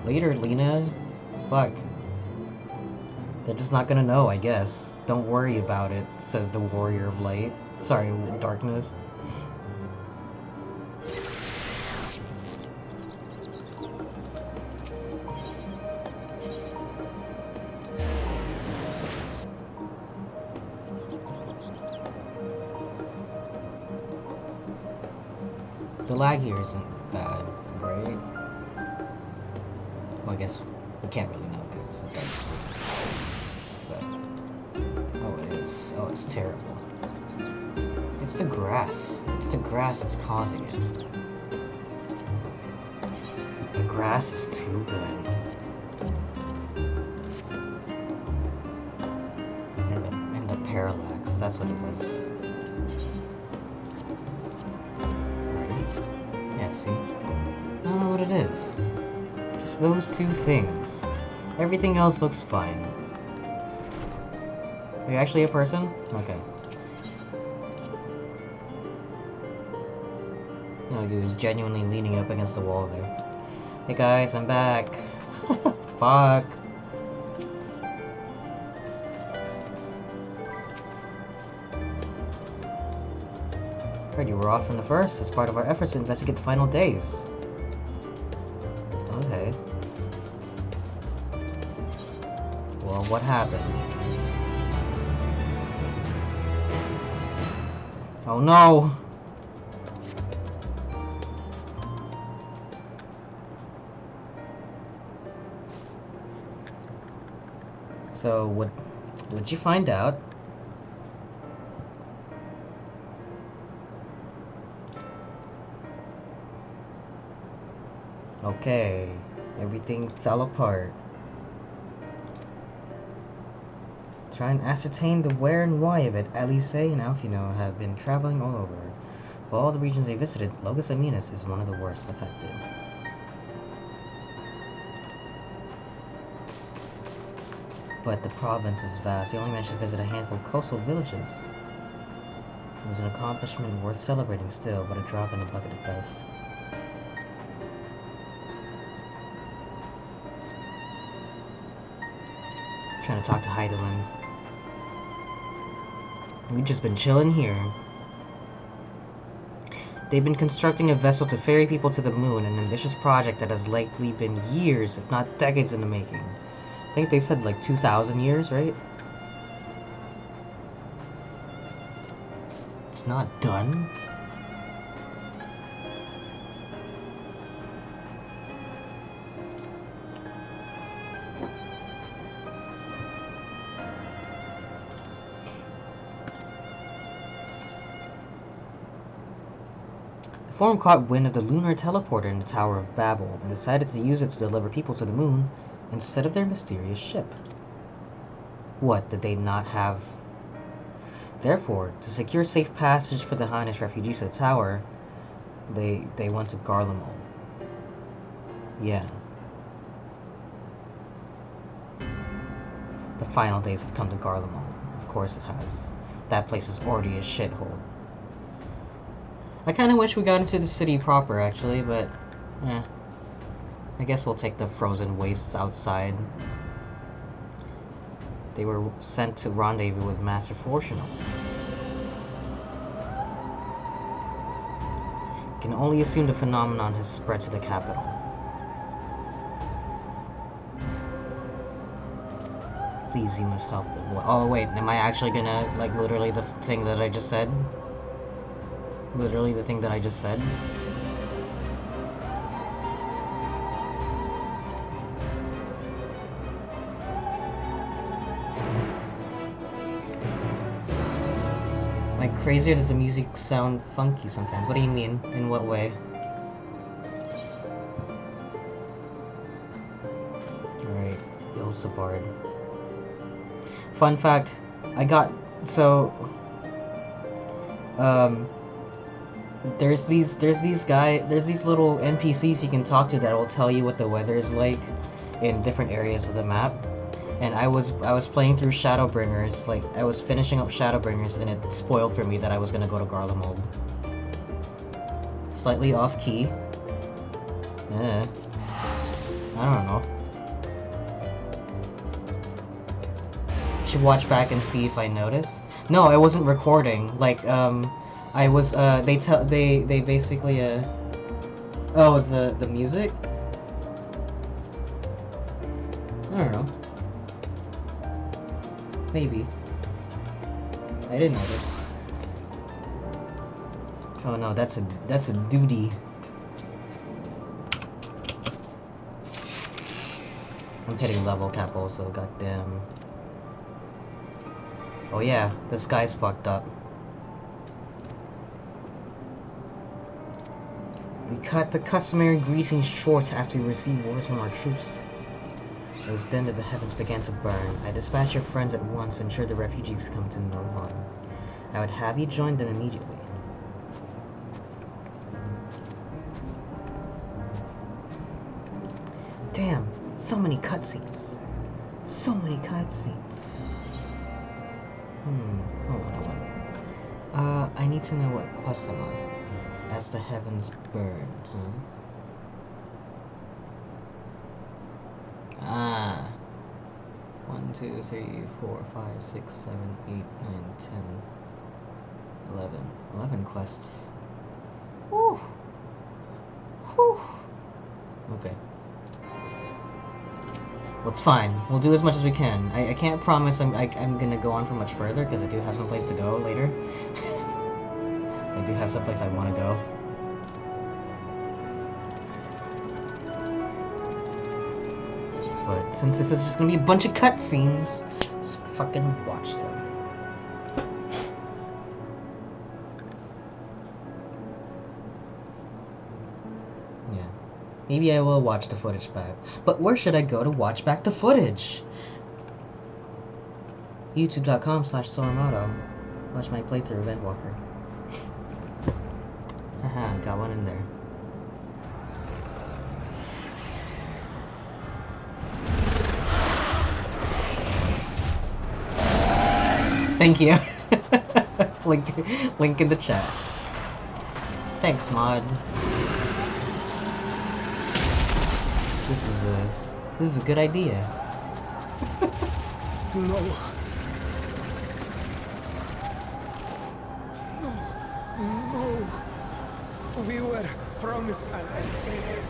Later, Lena. Fuck. They're just not gonna know, I guess. Don't worry about it, says the Warrior of Light. Sorry, Darkness. The lag here isn't bad, right? Well, I guess we can't really know because it's a dead screen. But, oh, it is. Oh, it's terrible. It's the grass. It's the grass that's causing it. The grass is too good. And the parallax, that's what it was. Yeah, see? I don't know what it is. Just those two things. Everything else looks fine. Are you actually a person? Okay. No, he was genuinely leaning up against the wall there. Hey guys, I'm back. Fuck. Heard you were off from the first as part of our efforts to investigate the final days. Okay. Well, what happened? Oh no! So, what'd you find out? Okay, everything fell apart. Try and ascertain the where and why of it. Alice and Alfino have been traveling all over. Of all the regions they visited, Logos Aminus is one of the worst affected. But the province is vast. They only managed to visit a handful of coastal villages. It was an accomplishment worth celebrating still, but a drop in the bucket at best. Trying to talk to Heidelin. We've just been chilling here. They've been constructing a vessel to ferry people to the moon, an ambitious project that has likely been years, if not decades in the making. I think they said like 2,000 years, right? It's not done? The Forum caught wind of the lunar teleporter in the Tower of Babel and decided to use it to deliver people to the moon instead of their mysterious ship. What did they not have? Therefore, to secure safe passage for the Highness refugees to the tower, they went to Garlemald. Yeah. The final days have come to Garlemald. Of course it has. That place is already a shithole. I kind of wish we got into the city proper, actually, but I guess we'll take the frozen wastes outside. They were sent to rendezvous with Master Fortunal. Can only assume the phenomenon has spread to the capital. Please, you must help them. Oh wait, am I actually gonna, like, literally the thing that I just said? Literally the thing that I just said? Like, crazy, or does the music sound funky sometimes? What do you mean? In what way? Alright, Ilsabard. Fun fact, I got, so, there's these little NPCs you can talk to that will tell you what the weather is like in different areas of the map. And I was playing through Shadowbringers, like I was finishing up Shadowbringers, and it spoiled for me that I was gonna go to Garlemald. Slightly off key. I don't know. Should watch back and see if I notice. No, I wasn't recording. Like I was they basically oh, the music? I don't know. Maybe. I didn't notice. Oh no, that's a duty. I'm hitting level cap also, goddamn. Oh yeah, the sky's fucked up. We cut the customary greasing short after we received orders from our troops. It was then that the heavens began to burn. I dispatched your friends at once to ensure the refugees come to no harm. I would have you join them immediately. Damn, so many cutscenes. So many cutscenes. Hold on. I need to know what quest I'm on. As the heavens burn, huh? Ah. 1, 2, 3, 4, 5, 6, 7, 8, 9, 10, 11. 11 quests. Whew. Whew. Okay. Well, it's fine. We'll do as much as we can. I can't promise I'm gonna go on for much further, because I do have someplace to go later. I do have someplace I want to go. But since this is just gonna be a bunch of cutscenes, just fucking watch them. Yeah. Maybe I will watch the footage back. But where should I go to watch back the footage? YouTube.com/Sora. Watch my playthrough of Endwalker. Haha, got one in there. Thank you. link in the chat. Thanks, mod. This is a good idea. No. We were promised an escape.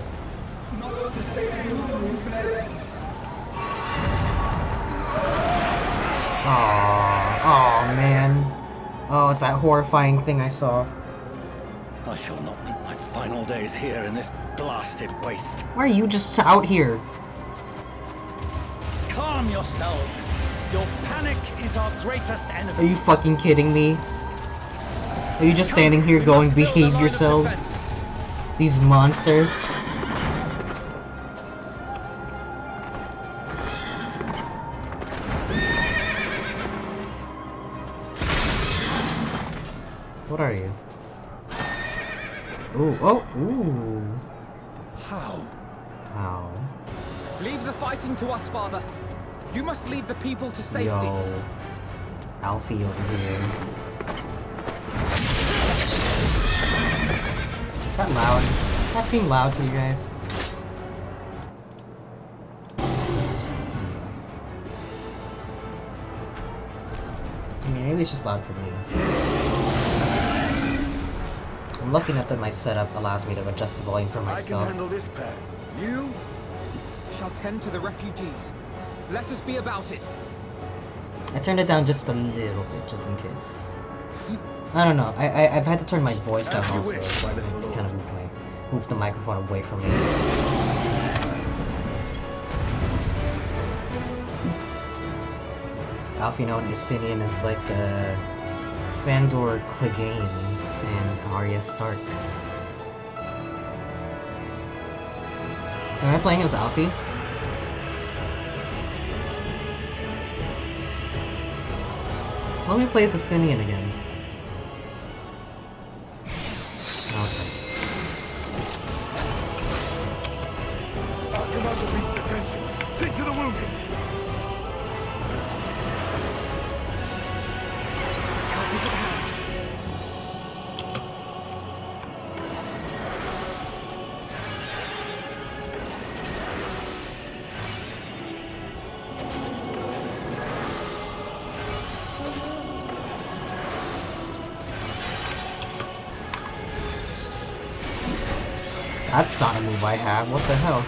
Not the same we fled. Oh man. Oh, it's that horrifying thing I saw. I shall not meet my final days here in this blasted waste. Why are you just out here? Calm yourselves. Your panic is our greatest enemy. Are you fucking kidding me? Are you just standing here going, behave yourselves? These monsters? What are you? Ooh, oh, ooh. How? How? Leave the fighting to us, Father. You must lead the people to safety. Yo. Alfie over here. Is that loud? That seemed loud to you guys? I mean, maybe it's just loud for me. I'm lucky enough that my setup allows me to adjust the volume for myself. I can handle this pair. You? Shall tend to the refugees. Let us be about it. I turned it down just a little bit, just in case. I don't know. I've had to turn my voice down also. So I kind of move the microphone away from me. Alfie, you know, Estinian is like Sandor Clegane and Arya Stark. Am I playing as Alfie? Let me play as Estinian again. Okay. Our commander needs attention. See to the wounded. Help is at hand. That's not a move I have. What the hell?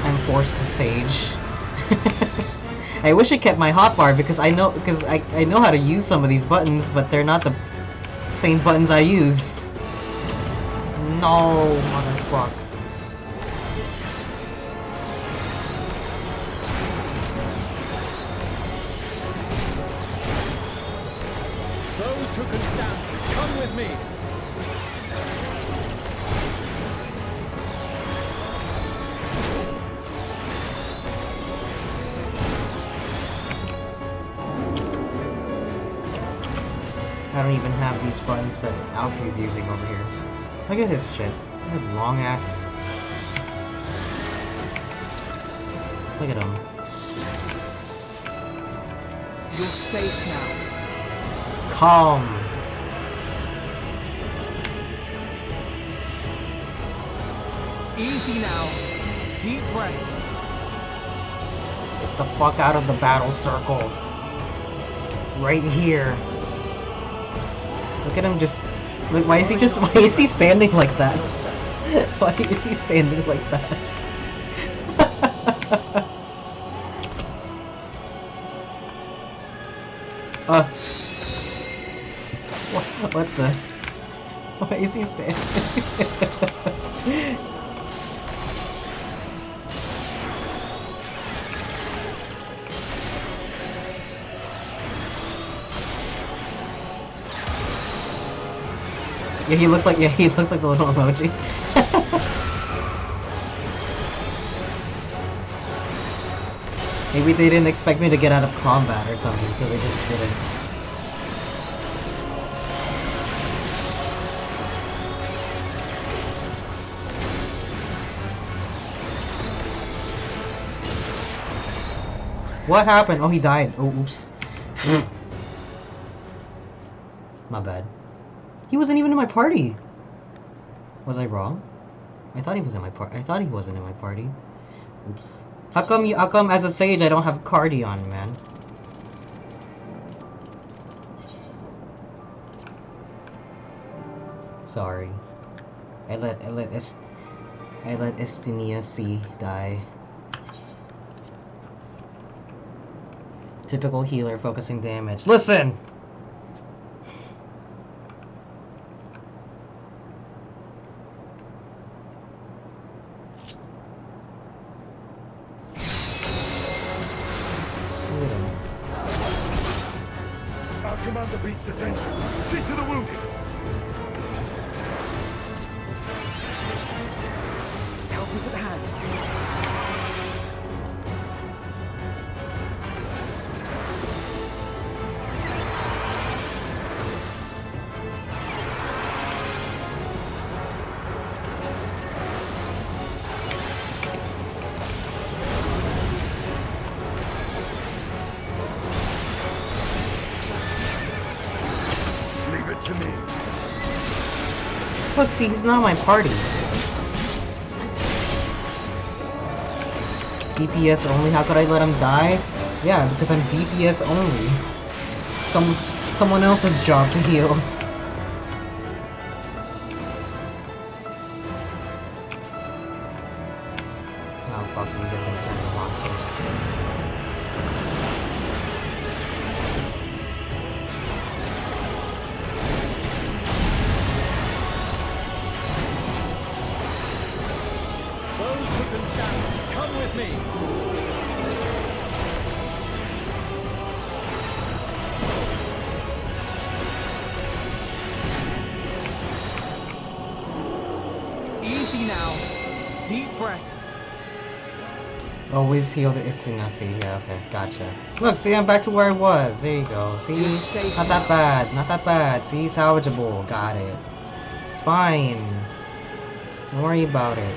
I'm forced to sage. I wish it kept my hotbar because I know how to use some of these buttons, but they're not the same buttons I use. No, motherfucker. Those who can stand, come with me. I don't even have these buttons that Alfie's using over here. Look at his shit. Look at long ass. Look at him. You're safe now. Calm. Easy now. Deep breaths. Get the fuck out of the battle circle. Right here. Look at him just... Look, why is he standing like that? Why is he standing like that? What the? Why is he standing? Yeah, he looks like the little emoji. Maybe they didn't expect me to get out of combat or something, so they just didn't. What happened? Oh, he died. Oh, oops. My bad. He wasn't even in my party. Was I wrong? I thought he was in my party. I thought he wasn't in my party. Oops. How come as a sage I don't have Cardi on, man? Sorry. I let Estinia C die. Typical healer focusing damage. Listen! I'll command the beast's attention. See to the wounded. Help is at hand. To me. Look, see, he's not my party. DPS only? How could I let him die? Yeah, because I'm DPS only. Someone else's job to heal. Oh fuck, you guys gonna turn into monsters. Come with me. Easy now. Deep breaths. Always heal the Istinasi. Yeah, okay, gotcha. Look, see, I'm back to where I was. There you go. See? Not that bad. Not that bad. See? Salvageable. Got it. It's fine. Don't worry about it.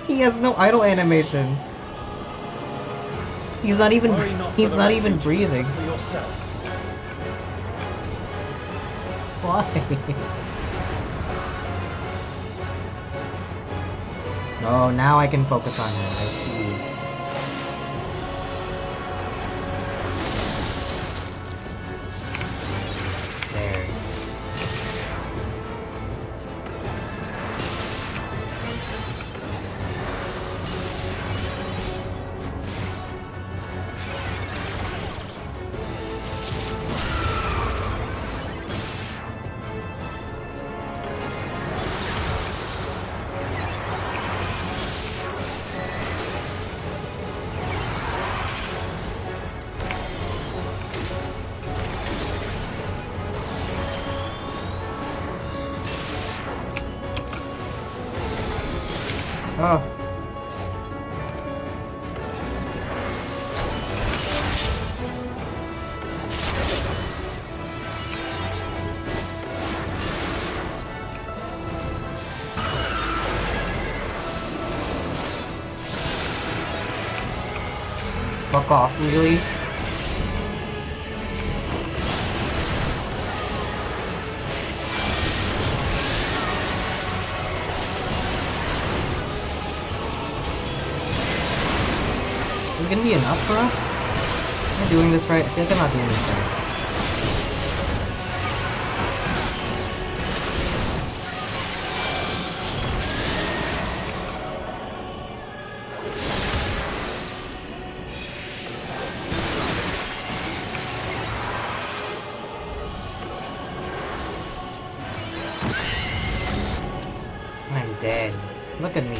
He has no idle animation. He's not even breathing. For yourself. Why? Oh, now I can focus on him. I see. There. Oh. Fuck off, really? Is it gonna be enough for us? Am I doing this right? I feel like I'm not doing this right. I'm dead. Look at me.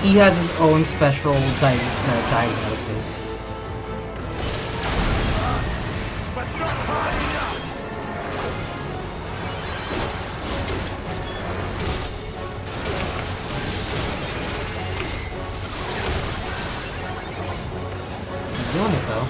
He has his own special diagnosis. He's doing it though.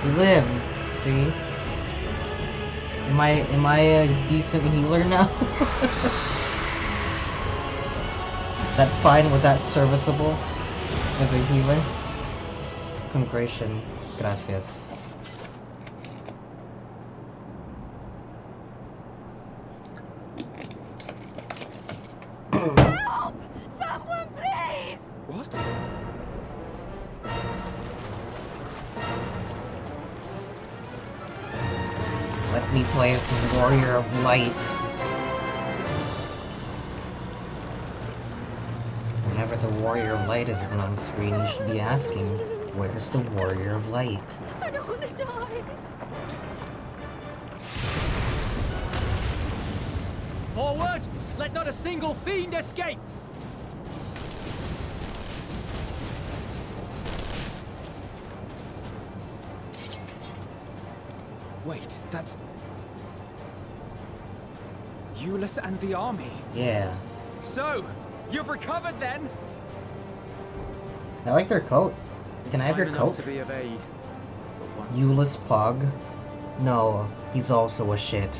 He lived. See? Am I a decent healer now? That fine, was that serviceable as a healer? Congratulations. Gracias. Help! Someone, please! What? Let me play as the Warrior of Light. Whenever the Warrior of Light is on screen, you should be asking, where's the Warrior of Light? I don't want to die. Forward! Let not a single fiend escape! Wait, that's... Euless and the army. Yeah. So, you've recovered then? I like their coat. Can I have your Time enough coat? to be of aid. For once. Euless Pog? No, he's also a shit.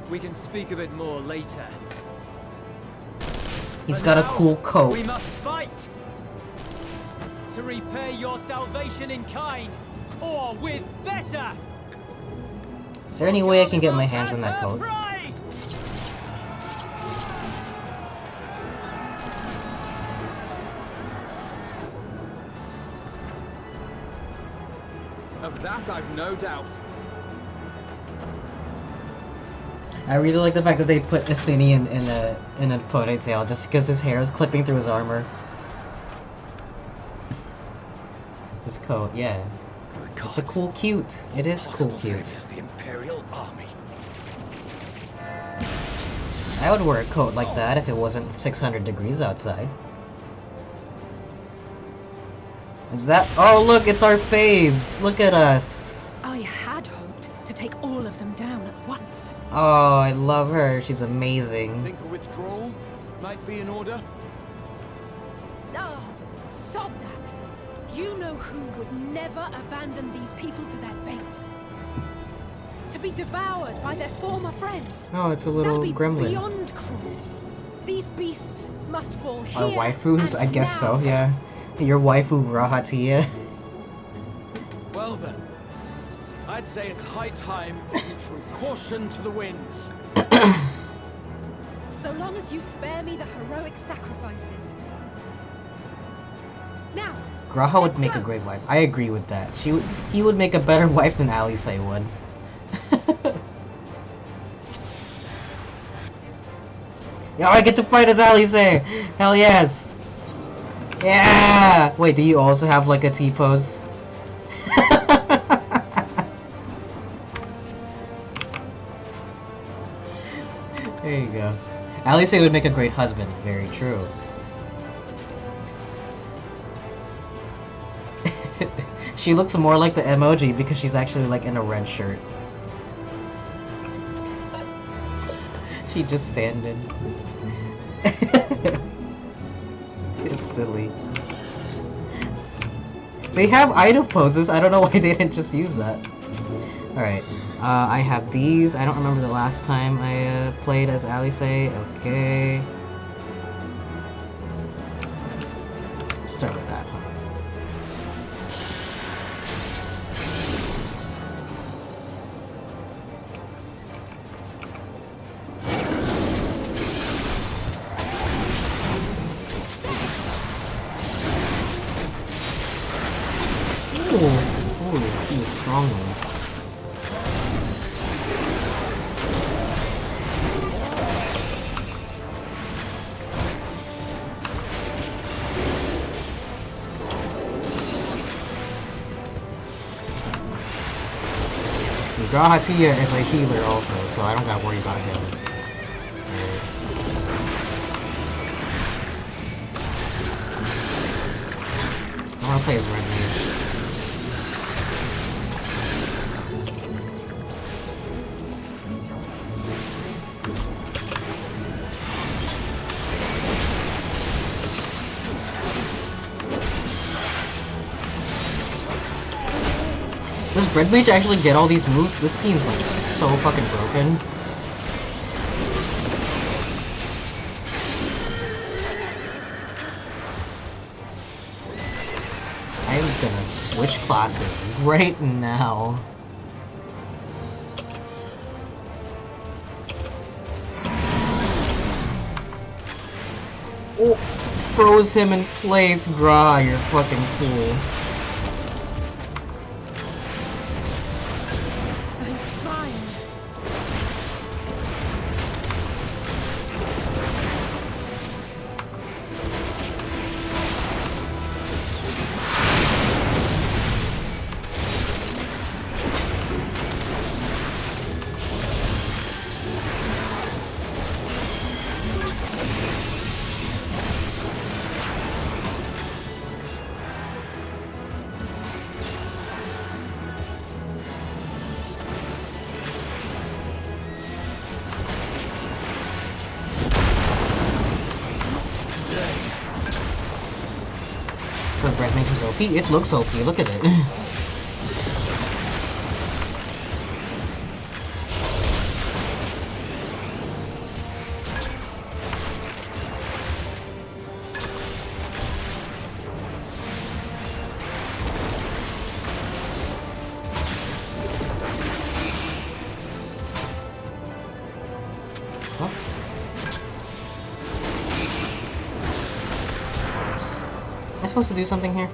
We can speak of it more later. He's For got a now, cool coat. We must fight! To repay your salvation in kind, or with better! Is there any way I can get my hands on that As her coat? pride! Of that I've no doubt. I really like the fact that they put Estini in a ponytail just because his hair is clipping through his armor. His coat, yeah. It's a cool cute. It is cool cute. The Imperial Army. I would wear a coat like that if it wasn't 600 degrees outside. Is that? Oh look, it's our faves! Look at us! I had hoped to take all of them down at once. Oh, I love her. She's amazing. Think a withdrawal might be in order? Ah, sod that. You know who would never abandon these people to their fate. To be devoured by their former friends. Oh, it's a little That'd be gremlin. beyond cruel. These beasts must fall here. Our waifus? and I guess now. so, yeah. Your waifu Rahatia. Well then, I'd say it's high time we threw caution to the winds. So long as you spare me the heroic sacrifices. Now, Graha would let's make go. a great wife. I agree with that. He would make a better wife than Alice would. Yo, I get to fight as Alice! Hell yes! Yeah! Wait, do you also have like a T-pose? There you go. Alice would make a great husband. Very true. She looks more like the emoji because she's actually like in a red shirt. She just standing. It's silly. They have idle poses. I don't know why they didn't just use that. Alright. I have these. I don't remember the last time I played as Alice. Okay. Start with that. Ooh, he was strong one. Grahatia is a healer also, so I don't gotta worry about him. I wanna play as Red Mage. Does Red Mage actually get all these moves? This seems like so fucking broken. I'm gonna switch classes right now. Oh, froze him in place, Gra, you're fucking cool. The Red Mage is OP. It looks OP. Look at it. Am I supposed to do something here?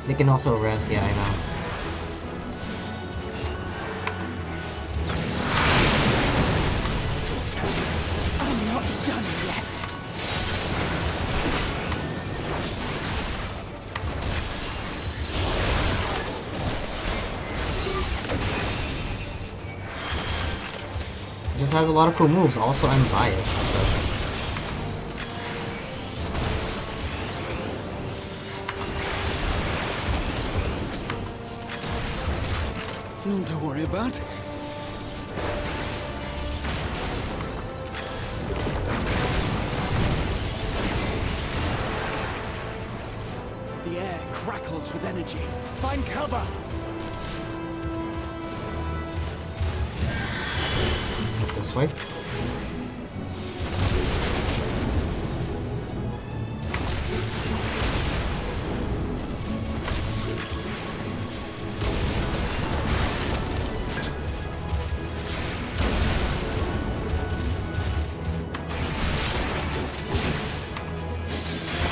They can also res, yeah, I know. I'm not done yet. Just has a lot of cool moves. Also, I'm biased. So. Nothing to worry about. crackles with energy. Find cover! This way.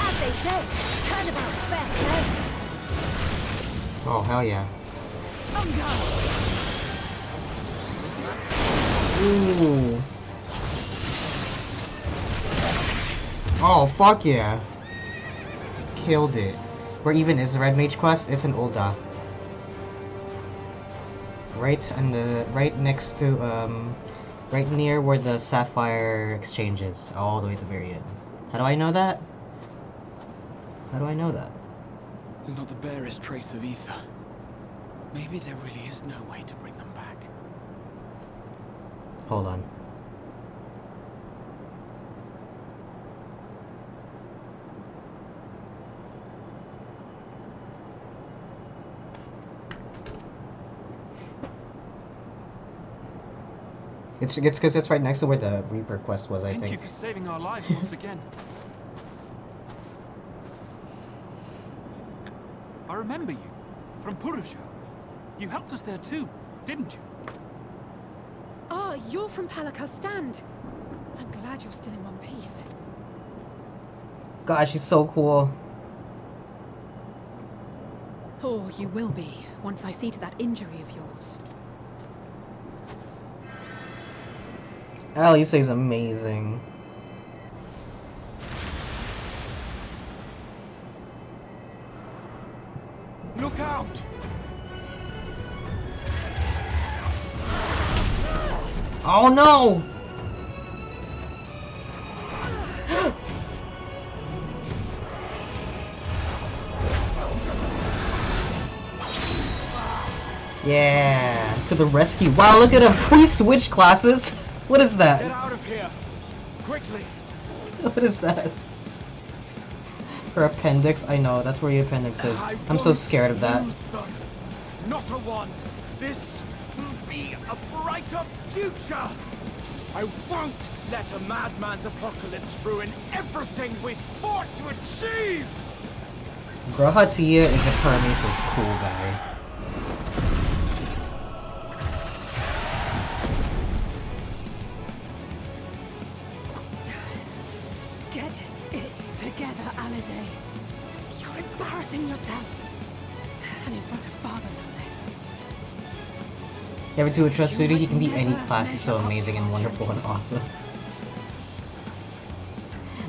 As they say, turnabout's fair play. Oh, hell yeah. On guard. Ooh. Oh, fuck yeah. Killed it. Where even is the Red Mage quest? It's an Ul'dah. Right next to, right near where the Sapphire exchange is. All the way at the very end. How do I know that? How do I know that? There's not the barest trace of ether. Maybe there really is no way to bring them back. Hold on. It's because it's right next to where the Reaper quest was, I Thank think. you for saving our lives once again. I remember you from Purusha. You helped us there too, didn't you? Ah, you're from Palaka's stand. I'm glad you're still in one piece. God, she's so cool. Oh, you will be, once I see to that injury of yours. Alice is amazing. Look out! Oh no! Yeah, to the rescue. Wow, look at him. We switched classes. What is that? Get out of here! Quickly! What is that? Her appendix? I know, that's where your appendix is. I'm so scared of that. Lose them. Not a one! This will be a brighter future! I won't let a madman's apocalypse ruin everything we've fought to achieve! Grahatia is a Paramesus cool guy. Get it together, Alize. You're embarrassing yourself. And in front of father, no less. You ever do a trust duty? He can be any class. He's so amazing and wonderful and awesome.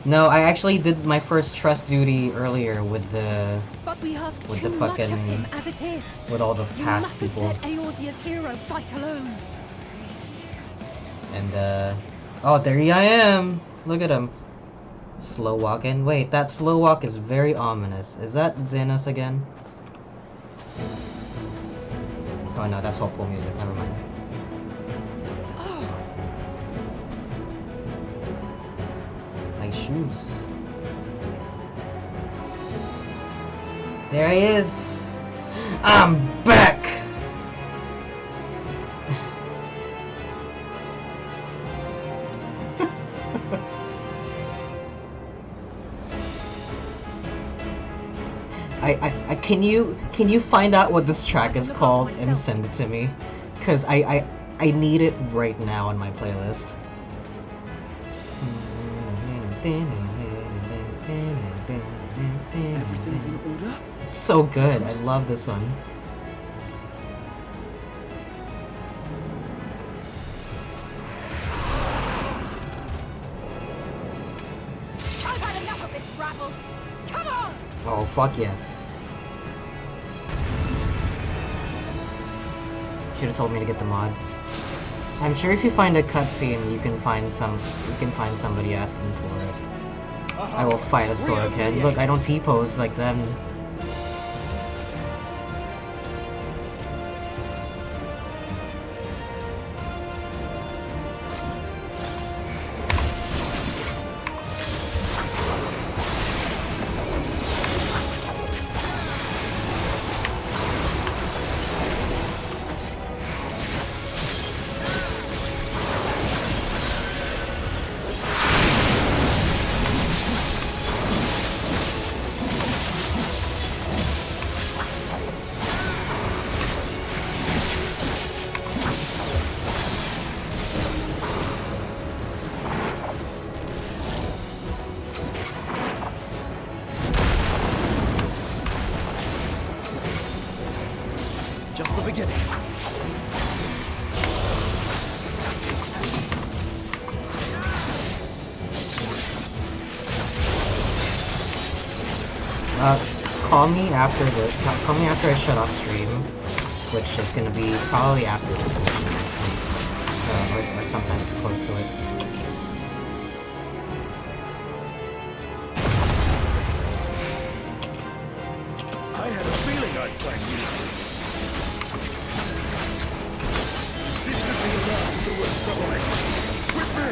No, I actually did my first trust duty earlier with the... But we ask with too the much fucking... of him as it is. with all the You past mustn't people. let Eorzea's hero fight alone. And, oh, there I am! Look at him. Slow walking. Wait, that slow walk is very ominous. Is that Xenos again? Oh no, that's hopeful music. Never mind. Oh, My shoes. There he is! I'm back! can you find out what this track is called and send it to me? Cause I need it right now on my playlist. Everything's in order? It's so good. I love this one. I've had enough of this rabble. Come on! Oh fuck yes. Should have told me to get the mod. I'm sure if you find a cutscene, you can find somebody asking for it. I will fight a Sora kid. Look, I don't T-pose like them. Call me after I shut off stream, which is gonna be probably after this mission, or sometime close to it. I had a feeling I'd find you. This should be enough of the worst trouble. With me!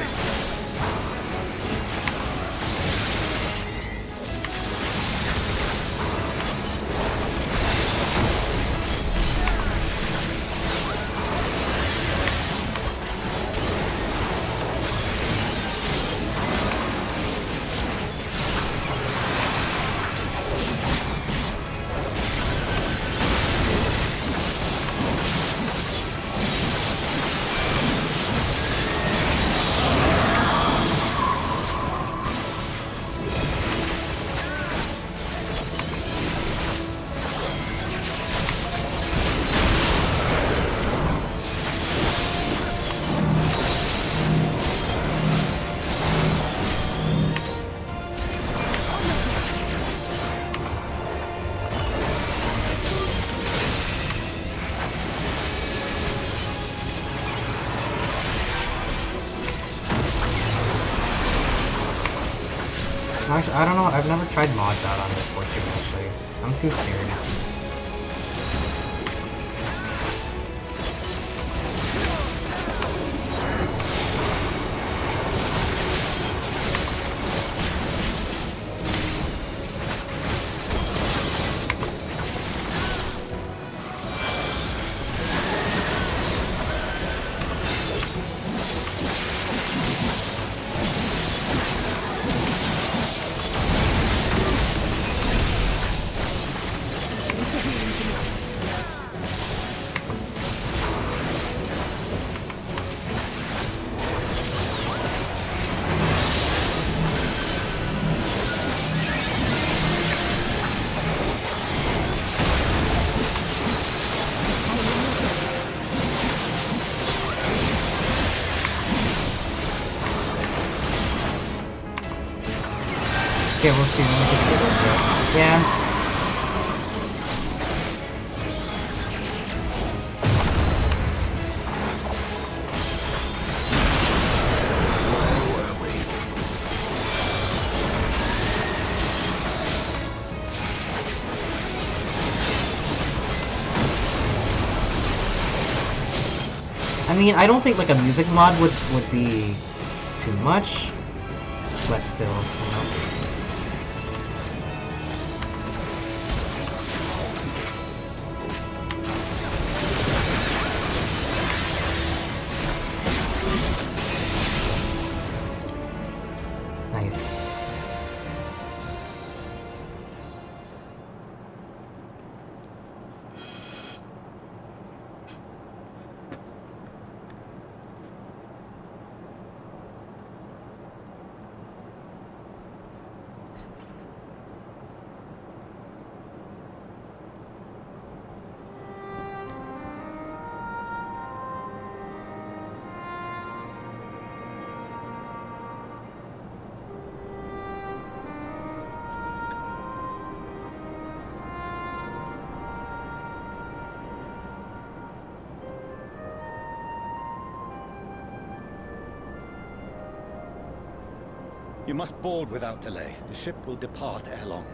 Actually, I don't know. I've never tried mods out on this portrait, actually. I'm too scared. Okay, we'll see. Yeah. I mean, I don't think like a music mod would be too much, but still, you know. Nice. You must board without delay. The ship will depart ere long.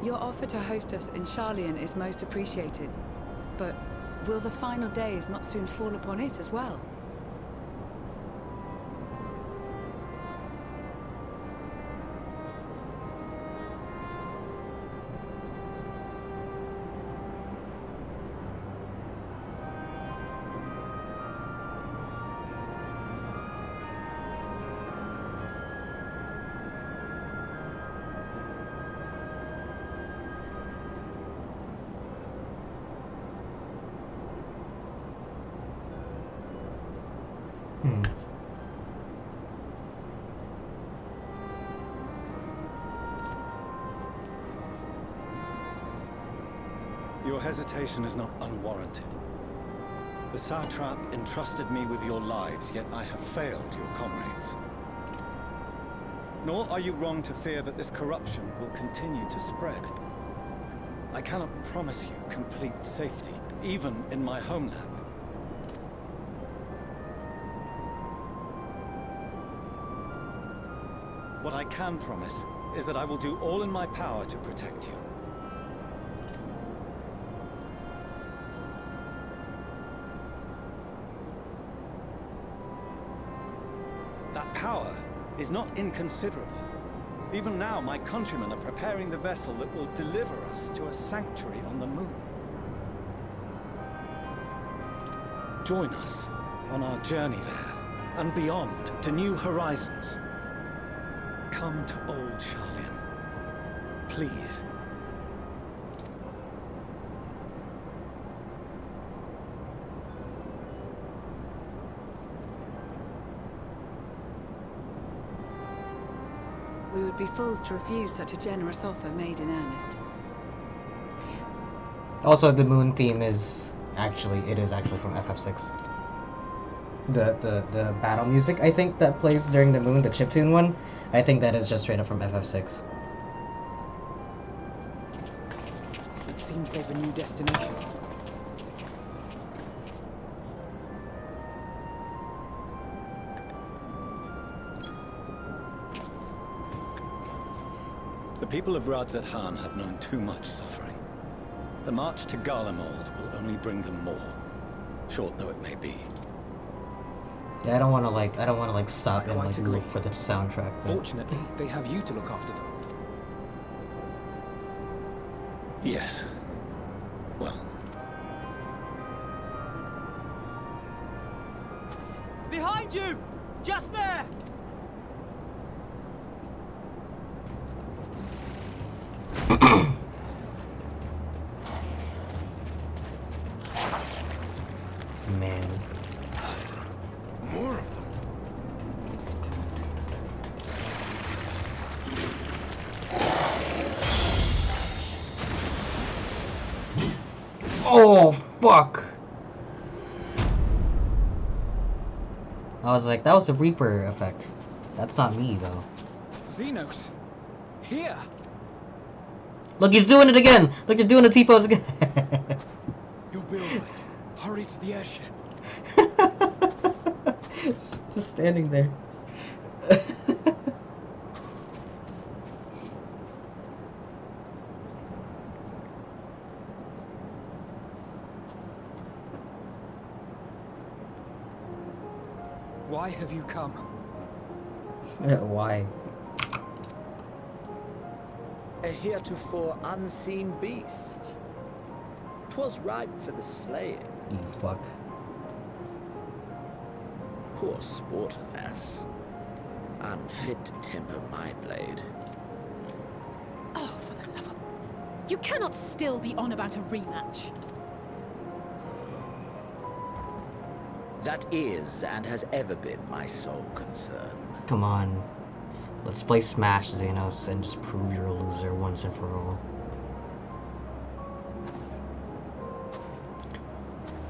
Your offer to host us in Sharlayan is most appreciated. But will the final days not soon fall upon it as well? Your hesitation is not unwarranted. The satrap entrusted me with your lives, yet I have failed your comrades. Nor are you wrong to fear that this corruption will continue to spread. I cannot promise you complete safety, even in my homeland. What I can promise is that I will do all in my power to protect you. That power is not inconsiderable. Even now, my countrymen are preparing the vessel that will deliver us to a sanctuary on the moon. Join us on our journey there, and beyond, to new horizons. Come to old Charlian. Please. We would be fools to refuse such a generous offer made in earnest. Also, the moon theme is actually from FF6. The battle music, I think, that plays during the moon, the chiptune one, I think that is just straight up from FF6. It seems they've a new destination. The people of Radzat-Han have known too much suffering. The march to Garlemald will only bring them more, short though it may be. Yeah, I don't want to stop and look for the soundtrack. But... Fortunately, they have you to look after them. Yes. Well. Behind you! Just there! Man. More of them. Oh, fuck! I was like, that was a Reaper effect. That's not me, though. Xenos! Here! Look, he's doing it again! Look, they're doing the T-pose again! You'll be alright. Hurry to the airship. Just standing there. Why have you come? Why? A heretofore unseen beast. 'Twas ripe for the slaying. You fuck. Poor sport, alas. Unfit to temper my blade. Oh, for the love of... You cannot still be on about a rematch. That is, and has ever been, my sole concern. Come on. Let's play Smash, Xenos, and just prove you're a loser once and for all.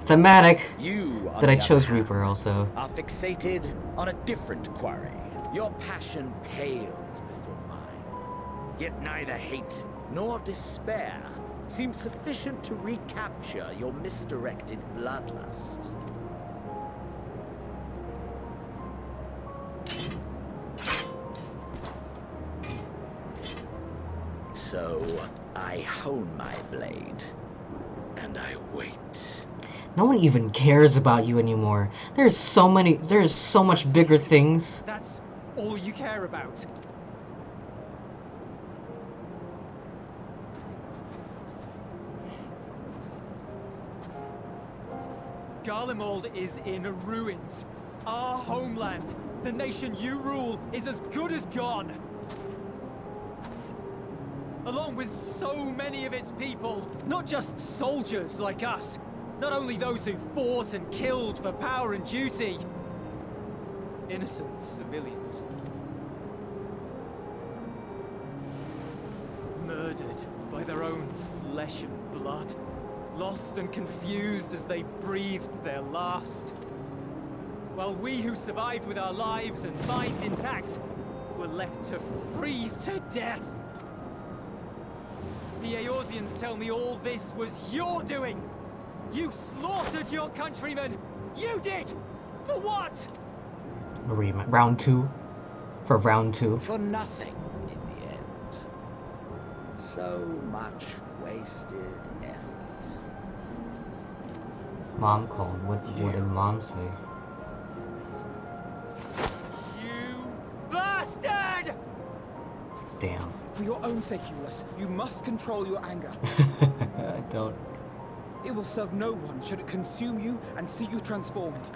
Thematic! You, that I chose Reaper also. Are fixated on a different quarry. Your passion pales before mine. Yet neither hate nor despair seems sufficient to recapture your misdirected bloodlust. So, I hone my blade, and I wait. No one even cares about you anymore. There's so much bigger things. That's all you care about. Garlemald is in ruins. Our homeland, the nation you rule, is as good as gone. Along with so many of its people, not just soldiers like us, not only those who fought and killed for power and duty, innocent civilians. Murdered by their own flesh and blood. lost and confused as they breathed their last. While we who survived with our lives and minds intact were left to freeze to death. The Eorzeans tell me all this was your doing! You slaughtered your countrymen! You did! For what? Round 2? For round 2? For nothing, in the end. So much wasted effort. Mom called. What did Mom say? You bastard! Damn. For your own sake, Euless, you must control your anger. I don't. It will serve no one should it consume you and see you transformed.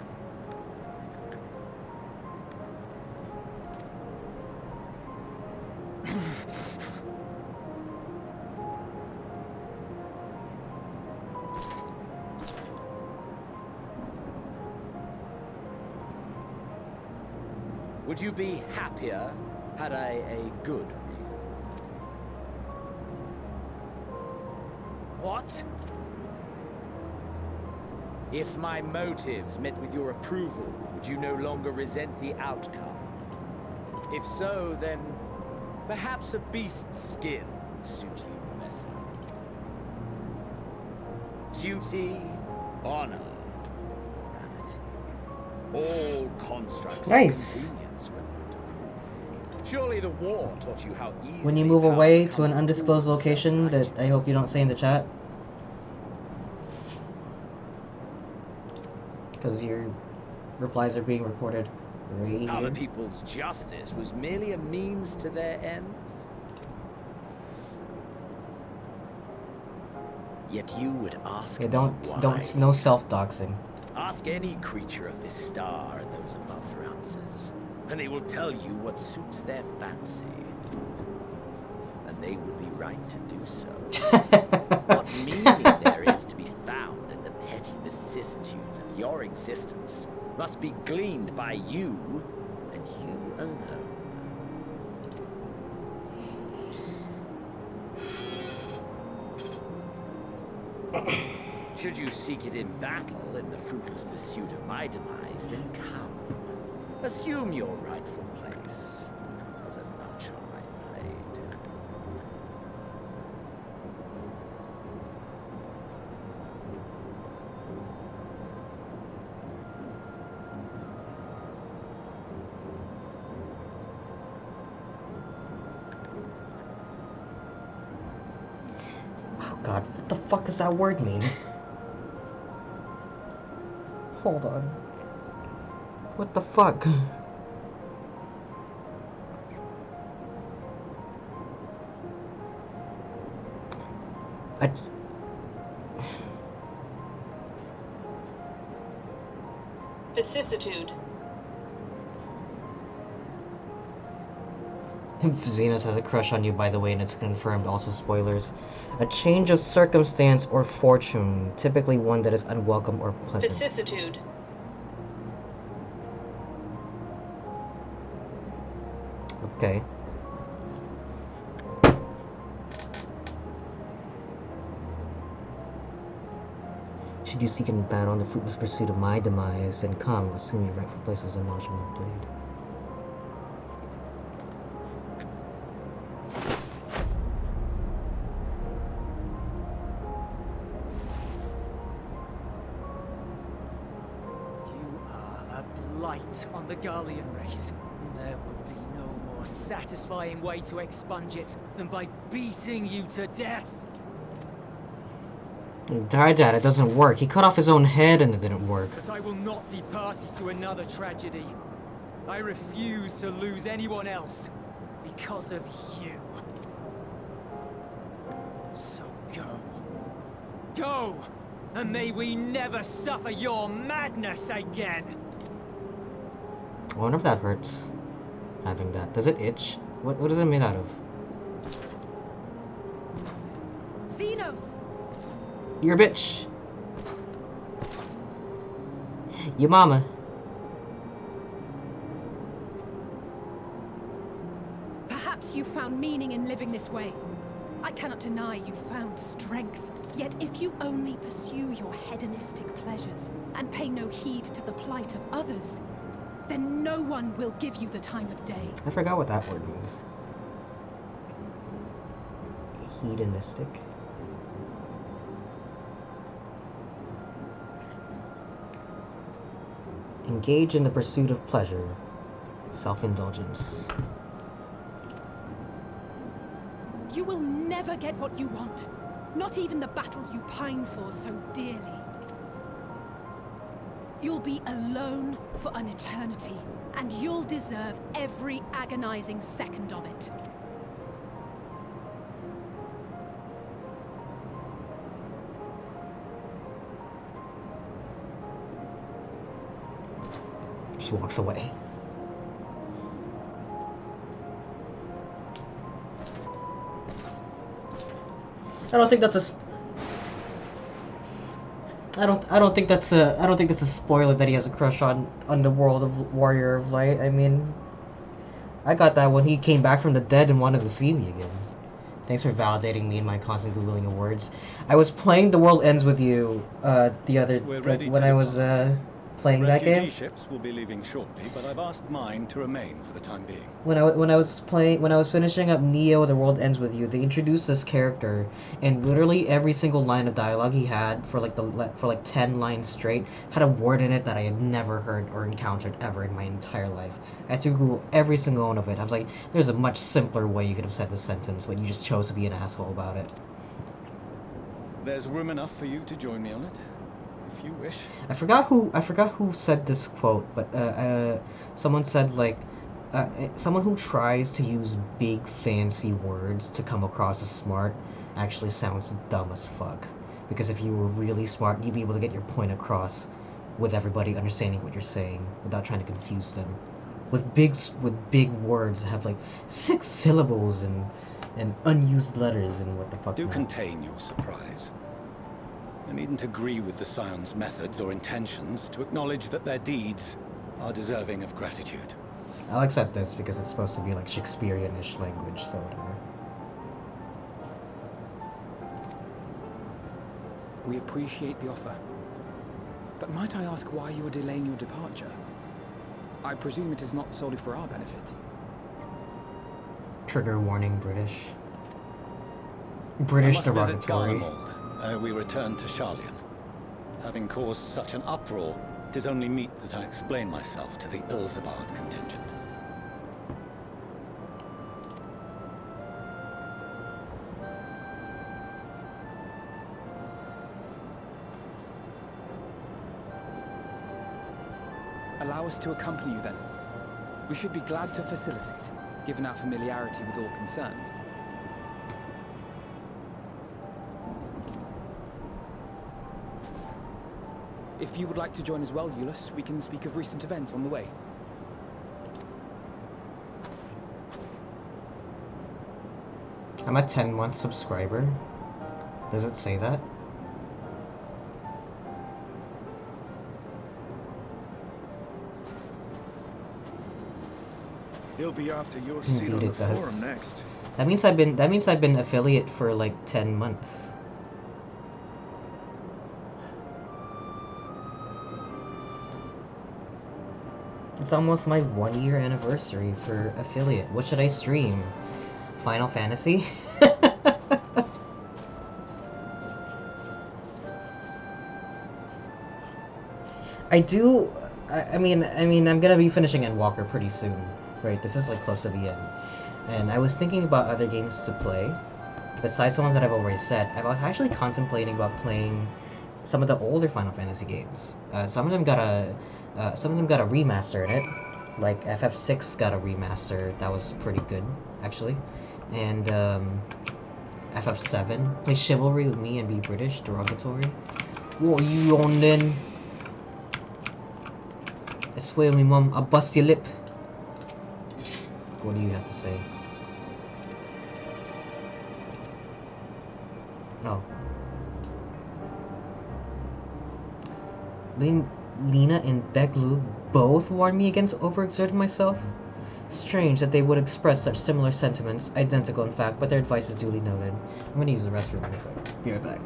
Would you be happier had I a good reason? What? If my motives met with your approval, would you no longer resent the outcome? If so, then perhaps a beast's skin would suit you better. Duty, honor, morality. All constructs Nice. of convenience when put to proof. Surely the war taught you how easily When you move power away to becomes an the undisclosed tool of location that I self-righteousness. hope you don't say in the chat. Because your replies are being recorded right Other here. people's justice was merely a means to their ends. Yet you would ask Yeah, me don't, why. no self-doxing. Ask any creature of this star and those above for answers, and they will tell you what suits their fancy. And they would be right to do so. What meaning there is to be found in the petty vicissitudes of your existence must be gleaned by you, and you alone. Should you seek it in battle in the fruitless pursuit of my demise, then come. Assume your rightful place as a notch on my blade. Oh god, what the fuck does that word mean? Hold on. What the fuck? Vicissitude. Xenos has a crush on you, by the way, and it's confirmed. Also, spoilers. A change of circumstance or fortune, typically one that is unwelcome or pleasant. Vicissitude. Okay. Should you seek in battle in the fruitless pursuit of my demise, then come, assume your rightful place as a notch on my blade. You are a blight on the Garlean race, and there would be no more satisfying way to expunge it than by beating you to death. Dad, it doesn't work. He cut off his own head and it didn't work. But I will not be party to another tragedy. I refuse to lose anyone else because of you. So go. Go! And may we never suffer your madness again! I wonder if that hurts. Having that. Does it itch? What is it made out of? Xenos! You're a bitch. Your mama. Perhaps you found meaning in living this way. I cannot deny you found strength. Yet if you only pursue your hedonistic pleasures and pay no heed to the plight of others, then no one will give you the time of day. I forgot what that word means. Hedonistic. Engage in the pursuit of pleasure. Self-indulgence. You will never get what you want. Not even the battle you pine for so dearly. You'll be alone for an eternity, and you'll deserve every agonizing second of it. Just walks away. I don't think that's a. I don't think that's a spoiler that he has a crush on the world of Warrior of Light. I mean, I got that when he came back from the dead and wanted to see me again. Thanks for validating me in my constant googling of words. I was playing The World Ends With You the other when I was playing that game. Refugee ships will be leaving shortly, but I've asked mine to remain for the time being. When I was finishing up Neo: The World Ends With You, they introduced this character, and literally every single line of dialogue he had for like 10 lines straight had a word in it that I had never heard or encountered ever in my entire life. I had to Google every single one of it. I was like, there's a much simpler way you could have said this sentence, but you just chose to be an asshole about it. There's room enough for you to join me on it, if you wish. I forgot who said this quote, but someone said like, someone who tries to use big fancy words to come across as smart actually sounds dumb as fuck. Because if you were really smart, you'd be able to get your point across with everybody understanding what you're saying without trying to confuse them. With big words that have like 6 syllables and unused letters and what the fuck. Do contain your surprise. I needn't agree with the Scion's methods or intentions to acknowledge that their deeds are deserving of gratitude. I'll accept this because it's supposed to be like Shakespearean-ish language, so whatever. We appreciate the offer. But might I ask why you are delaying your departure? I presume it is not solely for our benefit. Trigger warning, British. British I must visit derogatory. Garlemald. We return to Sharlayan. Having caused such an uproar, it is only meet that I explain myself to the Ilzabard contingent. Allow us to accompany you then. We should be glad to facilitate, given our familiarity with all concerned. If you would like to join as well, Euless, we can speak of recent events on the way. I'm a 10-month subscriber. Does it say that? He'll be after your seat on the forum next. That means I've been affiliate for like 10 months. It's almost my 1-year anniversary for affiliate. What should I stream? Final Fantasy? I mean, I'm gonna be finishing Endwalker pretty soon, right? This is like close to the end. And I was thinking about other games to play. Besides the ones that I've already said, I was actually contemplating about playing some of the older Final Fantasy games. Some of them got a remaster in it. Like FF6 got a remaster that was pretty good, actually. And FF7. Play Chivalry with me and be British, derogatory. What are you on then? I swear me mum, I'll bust your lip. What do you have to say? Oh. Lena and Beglu both warned me against overexerting myself. Strange that they would express such similar sentiments, identical in fact, but their advice is duly noted. I'm gonna use the restroom real quick. Be right back.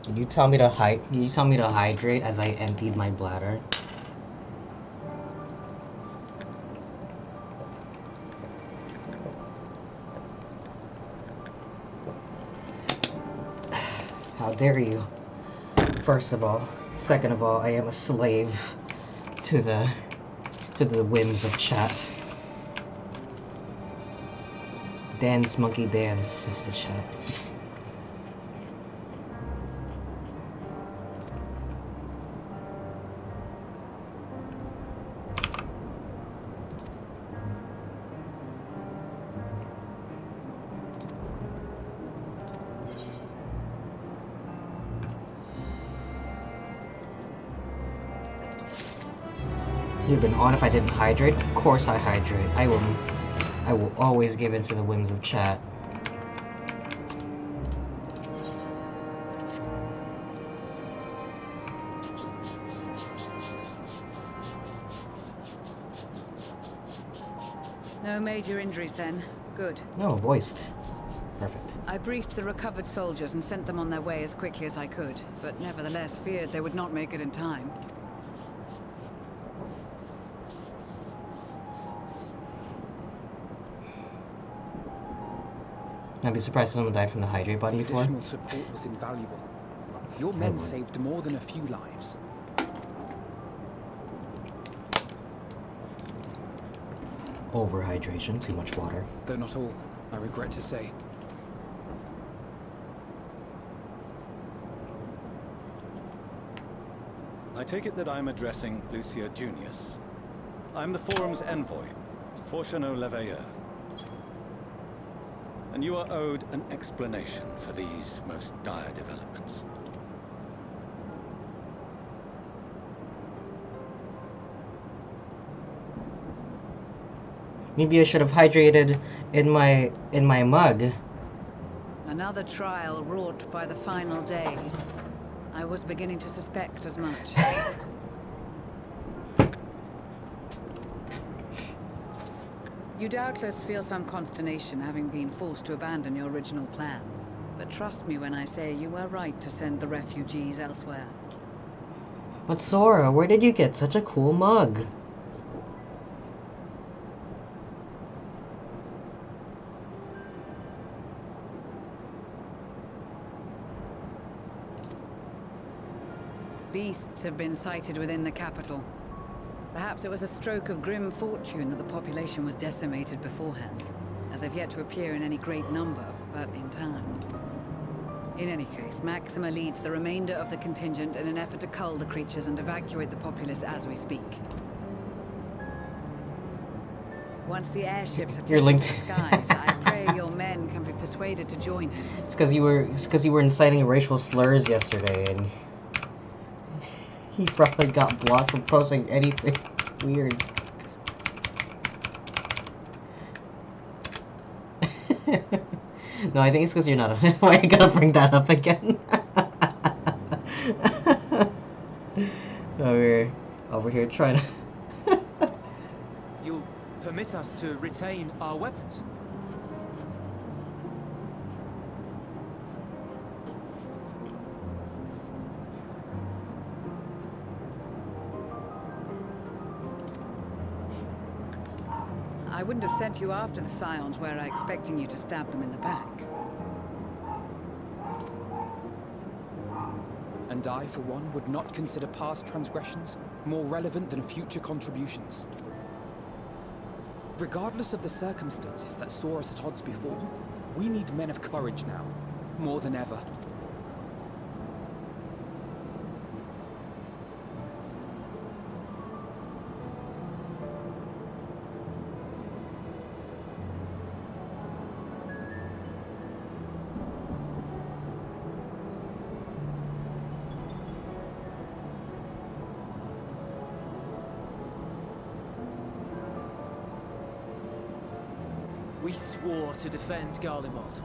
Did you tell me to hydrate as I emptied my bladder? How dare you? First of all. Second of all, I am a slave to the whims of chat. Dance, monkey dance, is the chat. You've been on if I didn't hydrate? Of course I hydrate. I will always give in to the whims of chat. No major injuries then. Good. No, voiced. Perfect. I briefed the recovered soldiers and sent them on their way as quickly as I could, but nevertheless feared they would not make it in time. I'd be surprised if someone died from the hydrate body The before. additional support was invaluable. Your men saved more than a few lives. Overhydration, too much water. Though not all, I regret to say. I take it that I'm addressing Lucia Junius. I'm the Forum's envoy, Forchano Leveilleur. And you are owed an explanation for these most dire developments. Maybe I should have hydrated in my mug. Another trial wrought by the final days. I was beginning to suspect as much. You doubtless feel some consternation having been forced to abandon your original plan. But trust me when I say you were right to send the refugees elsewhere. But Sora, where did you get such a cool mug? Beasts have been sighted within the capital. Perhaps it was a stroke of grim fortune that the population was decimated beforehand, as they've yet to appear in any great number, but in time. In any case, Maxima leads the remainder of the contingent in an effort to cull the creatures and evacuate the populace as we speak. Once the airships have taken to the skies, I pray your men can be persuaded to join him. It's because you were inciting racial slurs yesterday, and he probably got blocked from posting anything weird. No, I think it's because you're not. Why are you gonna bring that up again? Over here trying to. You'll permit us to retain our weapons? I wouldn't have sent you after the Scions were I expecting you to stab them in the back. And I, for one, would not consider past transgressions more relevant than future contributions. Regardless of the circumstances that saw us at odds before, we need men of courage now, more than ever. We swore to defend Garlemald,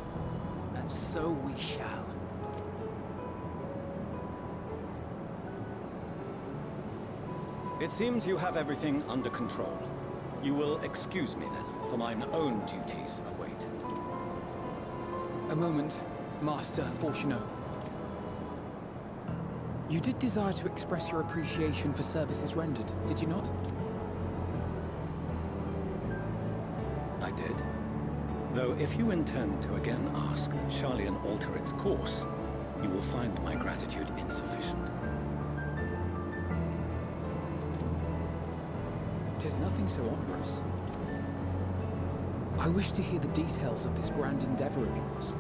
and so we shall. It seems you have everything under control. You will excuse me then, for mine own duties await. A moment, Master Forchano. You did desire to express your appreciation for services rendered, did you not? I did. Though if you intend to again ask that Charlian alter its course, you will find my gratitude insufficient. Tis nothing so onerous. I wish to hear the details of this grand endeavor of yours.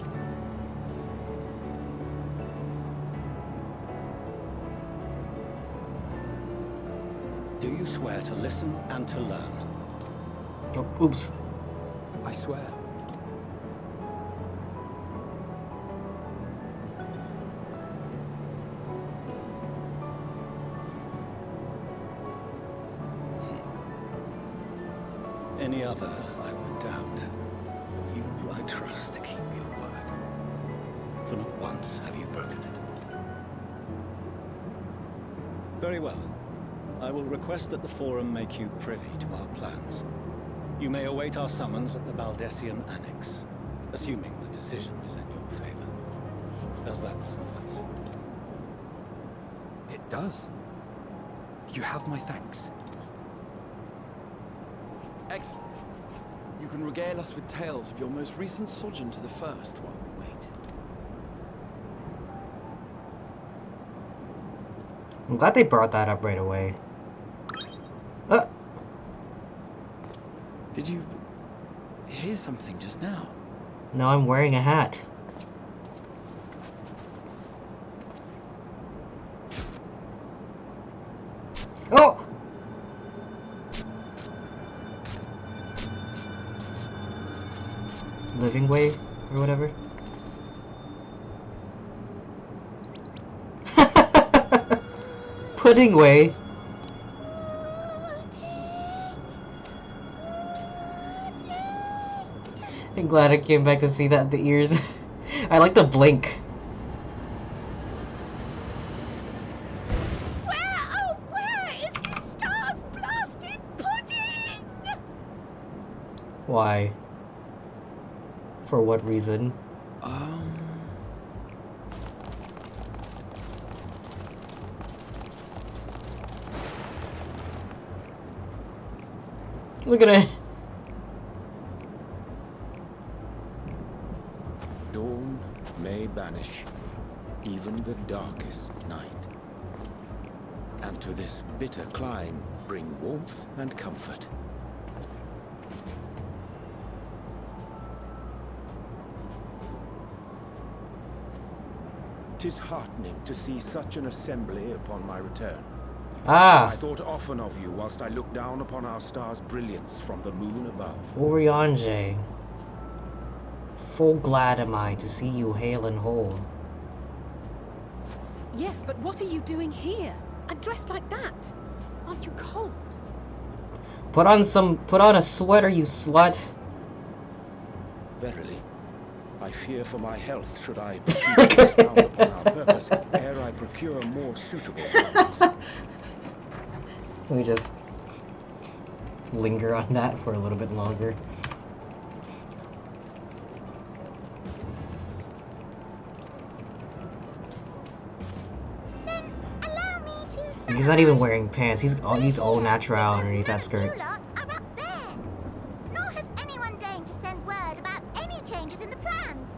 Do you swear to listen and to learn? Oh, oops. I swear. Any other, I would doubt. You, I trust to keep your word. For not once have you broken it. Very well. I will request that the Forum make you privy to our plans. You may await our summons at the Baldessian Annex, assuming the decision is in your favor. Does that suffice? It does. You have my thanks. Excellent. You can regale us with tales of your most recent sojourn to the First while we wait. I'm glad they brought that up right away. Did you hear something just now? No, I'm wearing a hat. Oh! Living way or whatever. Pudding way. I'm glad I came back to see that in the ears. I like the blink. Where is the stars blasted pudding? Why? For what reason? Look at it. Dawn may banish even the darkest night, and to this bitter clime bring warmth and comfort. 'Tis heartening to see such an assembly upon my return. I thought often of you whilst I looked down upon our star's brilliance from the moon above. Oriange. Full glad am I to see you hale and whole. Yes, but what are you doing here? And dressed like that? Aren't you cold? Put on a sweater, you slut. Verily, I fear for my health should I proceed to expound upon our purpose ere I procure more suitable garments. Let me just linger on that for a little bit longer. He's not even wearing pants. He's all natural underneath that skirt. Nor has anyone deigned to send word about any changes in the plans.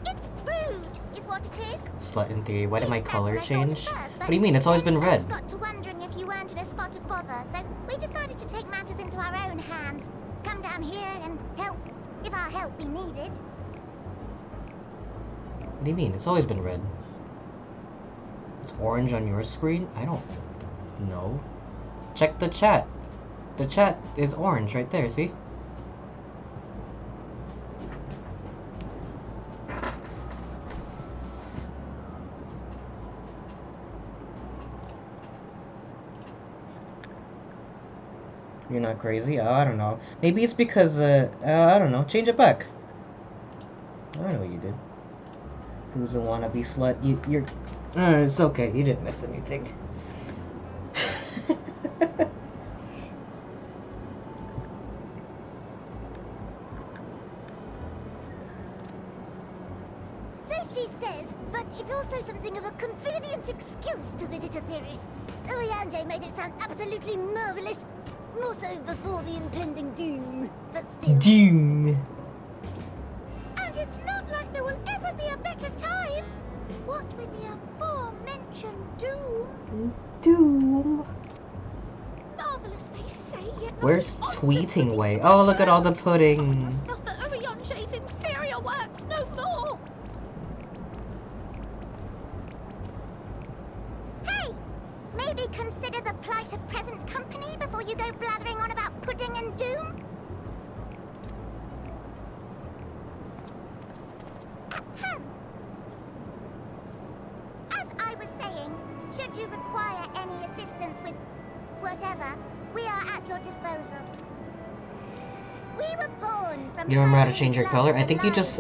It's rude, is what it is. Slut in theory. Why did my color change? What do you mean? It's always been red. Got to wondering if you weren't in a spot of bother, so we decided to take matters into our own hands. Come down here and help, if our help be needed. What do you mean? It's always been red. It's orange on your screen? I don't know. Check the chat. The chat is orange right there, see? You're not crazy? Oh, I don't know. Maybe it's because, I don't know. Change it back. I don't know what you did. Who's a wannabe slut? You're... it's okay. You didn't miss anything. So she says, but it's also something of a convenient excuse to visit Aetheris. Oriange made it sound absolutely marvelous. More so before the impending doom, but still. Doom. And it's not like there will ever be a better time. What with the aforementioned doom? Doom. Marvelous, they say, yet not Where's tweeting way? Oh, look at all the pudding. suffer Oriange's inferior works no more. Hey! Maybe consider the plight of present company before you go blathering on about pudding and doom? Ahem. As I was saying, should you require any assistance with whatever, we are at your disposal. We were born from... You remember how to change your color? I think it's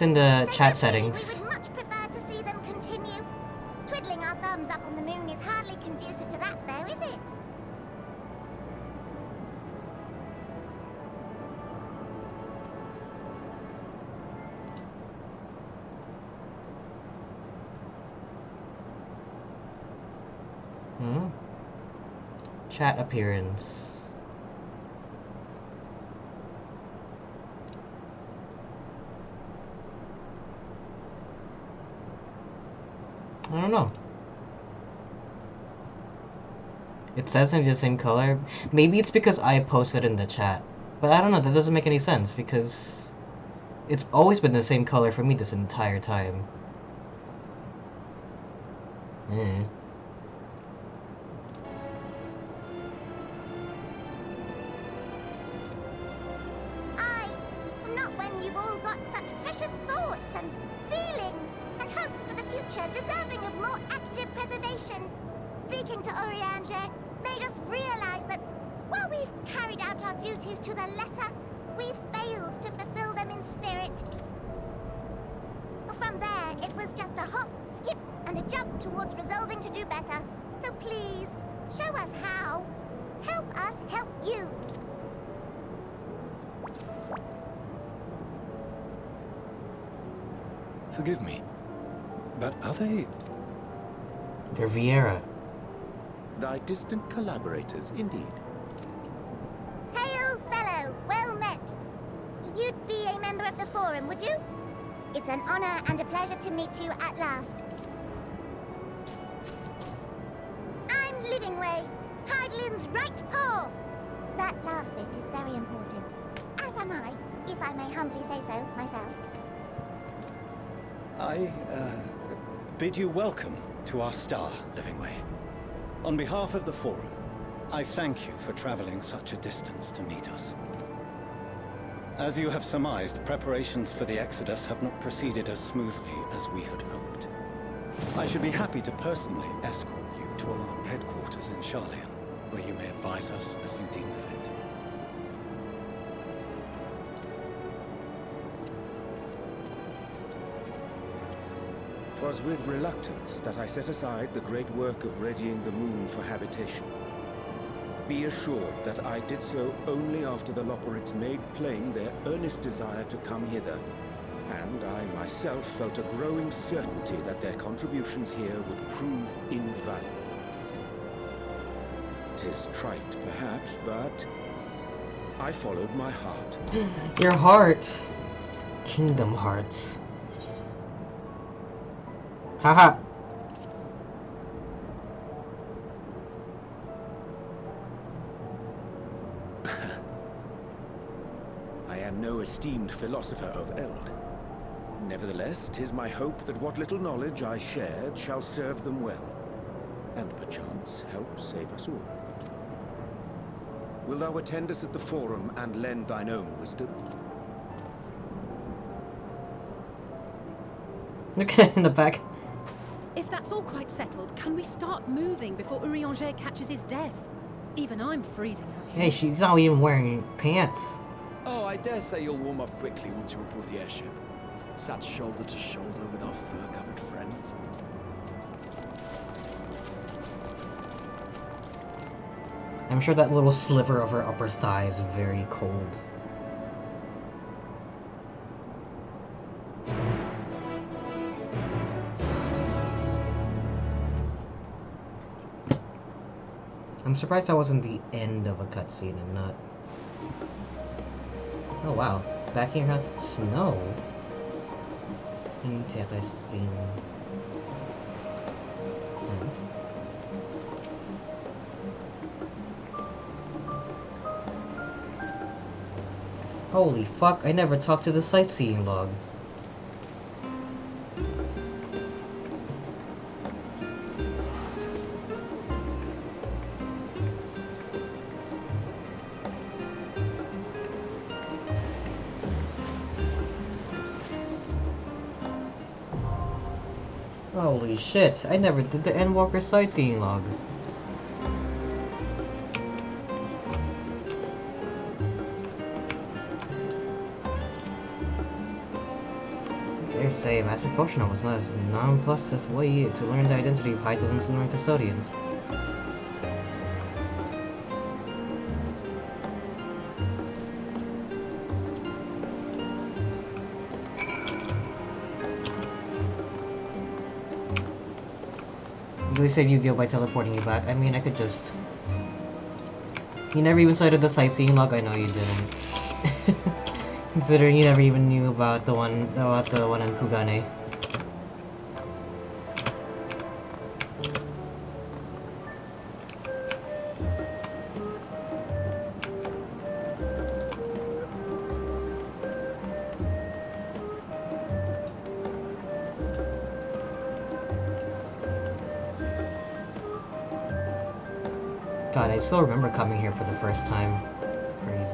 in the chat settings. We would much prefer to see them continue. Twiddling our thumbs up on the moon is hardly conducive to that, though, is it? Chat appearance. I don't know. It says in the same color. Maybe it's because I posted in the chat. But I don't know, that doesn't make any sense because it's always been the same color for me this entire time. Not when you've all got such precious thoughts and feelings and hopes for the future deserving of more active preservation. Speaking to Orianger made us realize that while we've carried out our duties to the letter, we've failed to fulfill them in spirit. From there, it was just a hop, skip, and a jump towards resolving to do better. So please, show us how. Help us help you. Forgive me, but are they... They're Vieira. Thy distant collaborators, indeed. Hail, fellow! Well met! You'd be a member of the Forum, would you? It's an honor and a pleasure to meet you at last. I'm Livingway, Hydelin's right paw. That last bit is very important. As am I, if I may humbly say so myself. I, bid you welcome to our star, Livingway. On behalf of the Forum, I thank you for traveling such a distance to meet us. As you have surmised, preparations for the Exodus have not proceeded as smoothly as we had hoped. I should be happy to personally escort you to our headquarters in Sharlayan, where you may advise us as you deem fit. 'Twas with reluctance that I set aside the great work of readying the moon for habitation. Be assured that I did so only after the Loperids made plain their earnest desire to come hither, and I myself felt a growing certainty that their contributions here would prove invaluable. 'Tis trite, perhaps, but I followed my heart. Your heart. Kingdom Hearts. Haha. I am no esteemed philosopher of Eld. Nevertheless, 'tis my hope that what little knowledge I shared shall serve them well, and perchance help save us all. Will thou attend us at the Forum and lend thine own wisdom? Look in the back. If that's all quite settled, can we start moving before Urianger catches his death? Even I'm freezing out here. Hey, she's not even wearing pants. Oh, I dare say you'll warm up quickly once you're aboard the airship. Sat shoulder to shoulder with our fur-covered friends. I'm sure that little sliver of her upper thigh is very cold. I'm surprised that wasn't the end of a cutscene and not... Oh wow, back here, huh? Snow? Interesting. Holy fuck, I never talked to the sightseeing log. Holy shit, I never did the Endwalker sightseeing log. Dare say, Master Fortuna was not as nonplussed as way to learn the identity of Hydelin's Northern Custodians. actually save Yu-Gi-Oh by teleporting you back. I mean, I could just... You never even cited the sightseeing log? I know you didn't. Considering you never even knew about the one in Kugane. God, I still remember coming here for the first time. Crazy.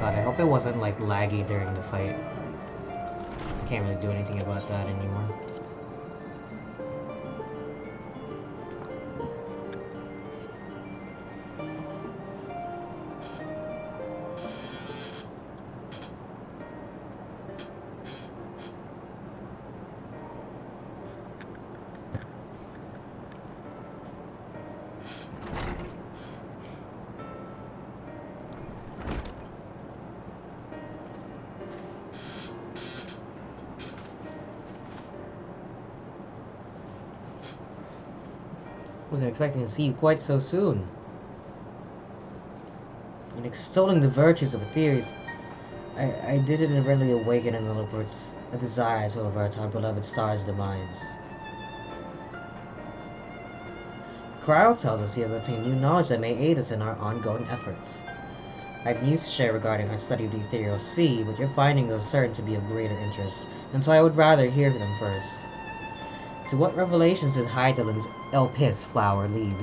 God, I hope it wasn't like laggy during the fight. I can't really do anything about that anymore. Wasn't expecting to see you quite so soon. In extolling the virtues of Aetherius, I did inadvertently awaken in the Leopards a desire to avert our beloved star's demise. Cryo tells us you have obtained new knowledge that may aid us in our ongoing efforts. I have news to share regarding our study of the Ethereal Sea, but your findings are certain to be of greater interest, and so I would rather hear them first. To what revelations did Hydaelyn's Elpis flower lead?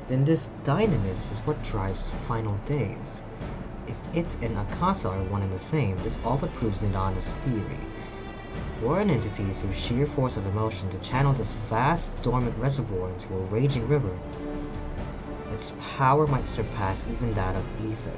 Then this dynamis is what drives final days. If it and Akasa are one and the same, this all but proves Nidana's theory. Were an entity through sheer force of emotion to channel this vast, dormant reservoir into a raging river, its power might surpass even that of ether.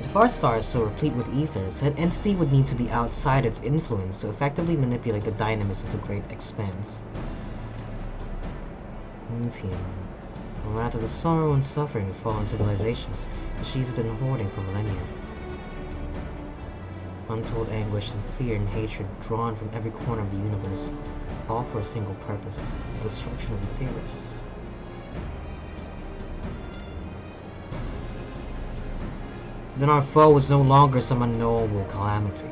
If our star is so replete with ether, said entity would need to be outside its influence to effectively manipulate the dynamis of the great expanse. Meteor, or rather the sorrow and suffering of fallen civilizations that she's been hoarding for millennia. Untold anguish and fear and hatred drawn from every corner of the universe, all for a single purpose, the destruction of the Aetherius. Then our foe was no longer some unknowable calamity.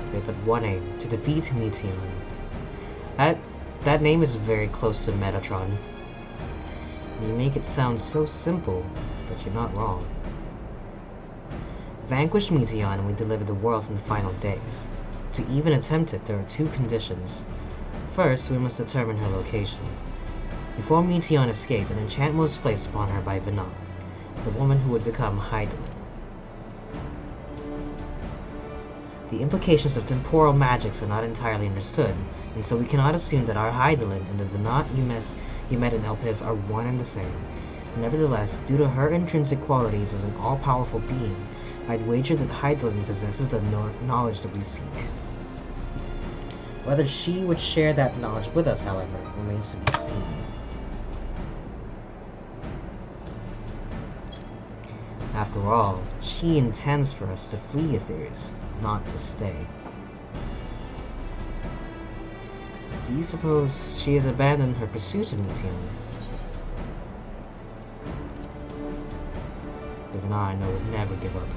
We had but one aim, to defeat Meteon. That name is very close to Metatron. You make it sound so simple, but you're not wrong. Vanquish Meteon and we deliver the world from the final days. To even attempt it, there are two conditions. First, we must determine her location. Before Meteon escaped, an enchantment was placed upon her by Venat, the woman who would become Hydaelyn. The implications of temporal magics are not entirely understood, and so we cannot assume that our Hydaelyn and the Venat you met in Elpis are one and the same. Nevertheless, due to her intrinsic qualities as an all-powerful being, I'd wager that Hydaelyn possesses the knowledge that we seek. Whether she would share that knowledge with us, however, remains to be seen. After all, she intends for us to flee Aetherius, not to stay. Do you suppose she has abandoned her pursuit of Meteon? Even I know would never give up.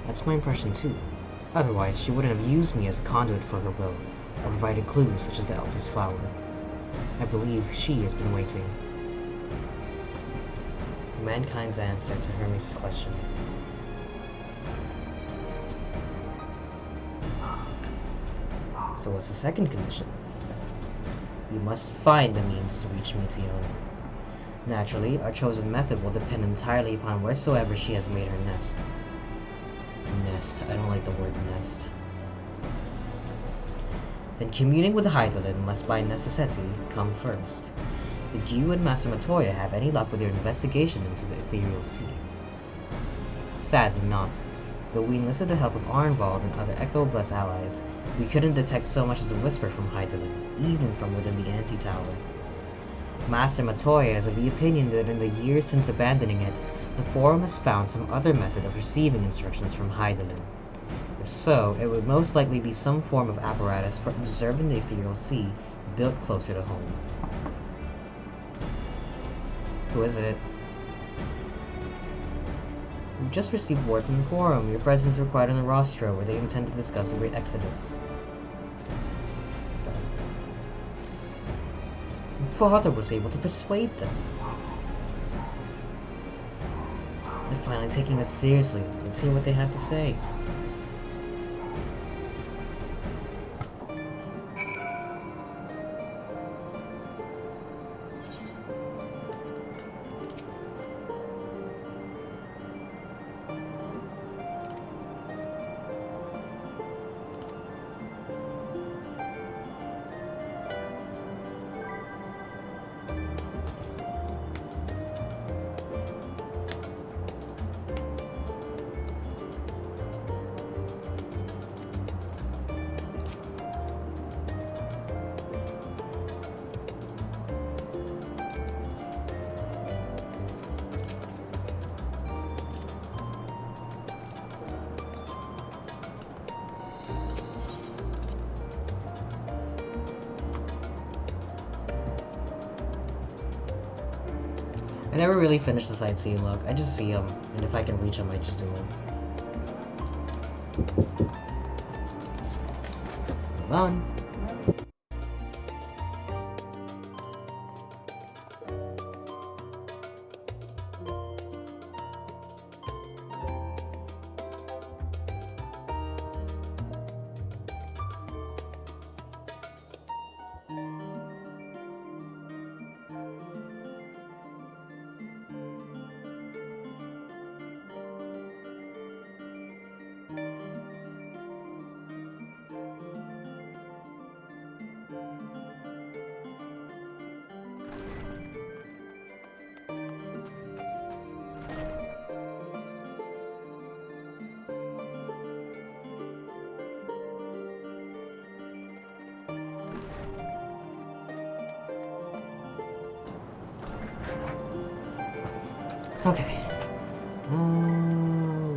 That's my impression too. Otherwise, she wouldn't have used me as a conduit for her will, or provided clues such as the Elf's flower. I believe she has been waiting. For mankind's answer to Hermes' question. So what's the second condition? We must find the means to reach Meteon. Naturally, our chosen method will depend entirely upon wheresoever she has made her nest. Nest. I don't like the word nest. Then communing with Hydaelyn must by necessity come first. Did you and Master Matoya have any luck with your investigation into the Ethereal Sea? Sadly not. Though we enlisted the help of Arnvald and other Echo Bless allies, we couldn't detect so much as a whisper from Hydaelyn, even from within the Anti-Tower. Master Matoya is of the opinion that in the years since abandoning it, the Forum has found some other method of receiving instructions from Hydaelyn. If so, it would most likely be some form of apparatus for observing the Ethereal Sea built closer to home. Who is it? We've just received word from the Forum. Your presence is required on the rostro, where they intend to discuss the Great Exodus. My father was able to persuade them. They're finally taking us seriously. Let's hear what they have to say. I never really finished the sightseeing look. I just see them, and if I can reach them, I just do them. Hold on. Okay.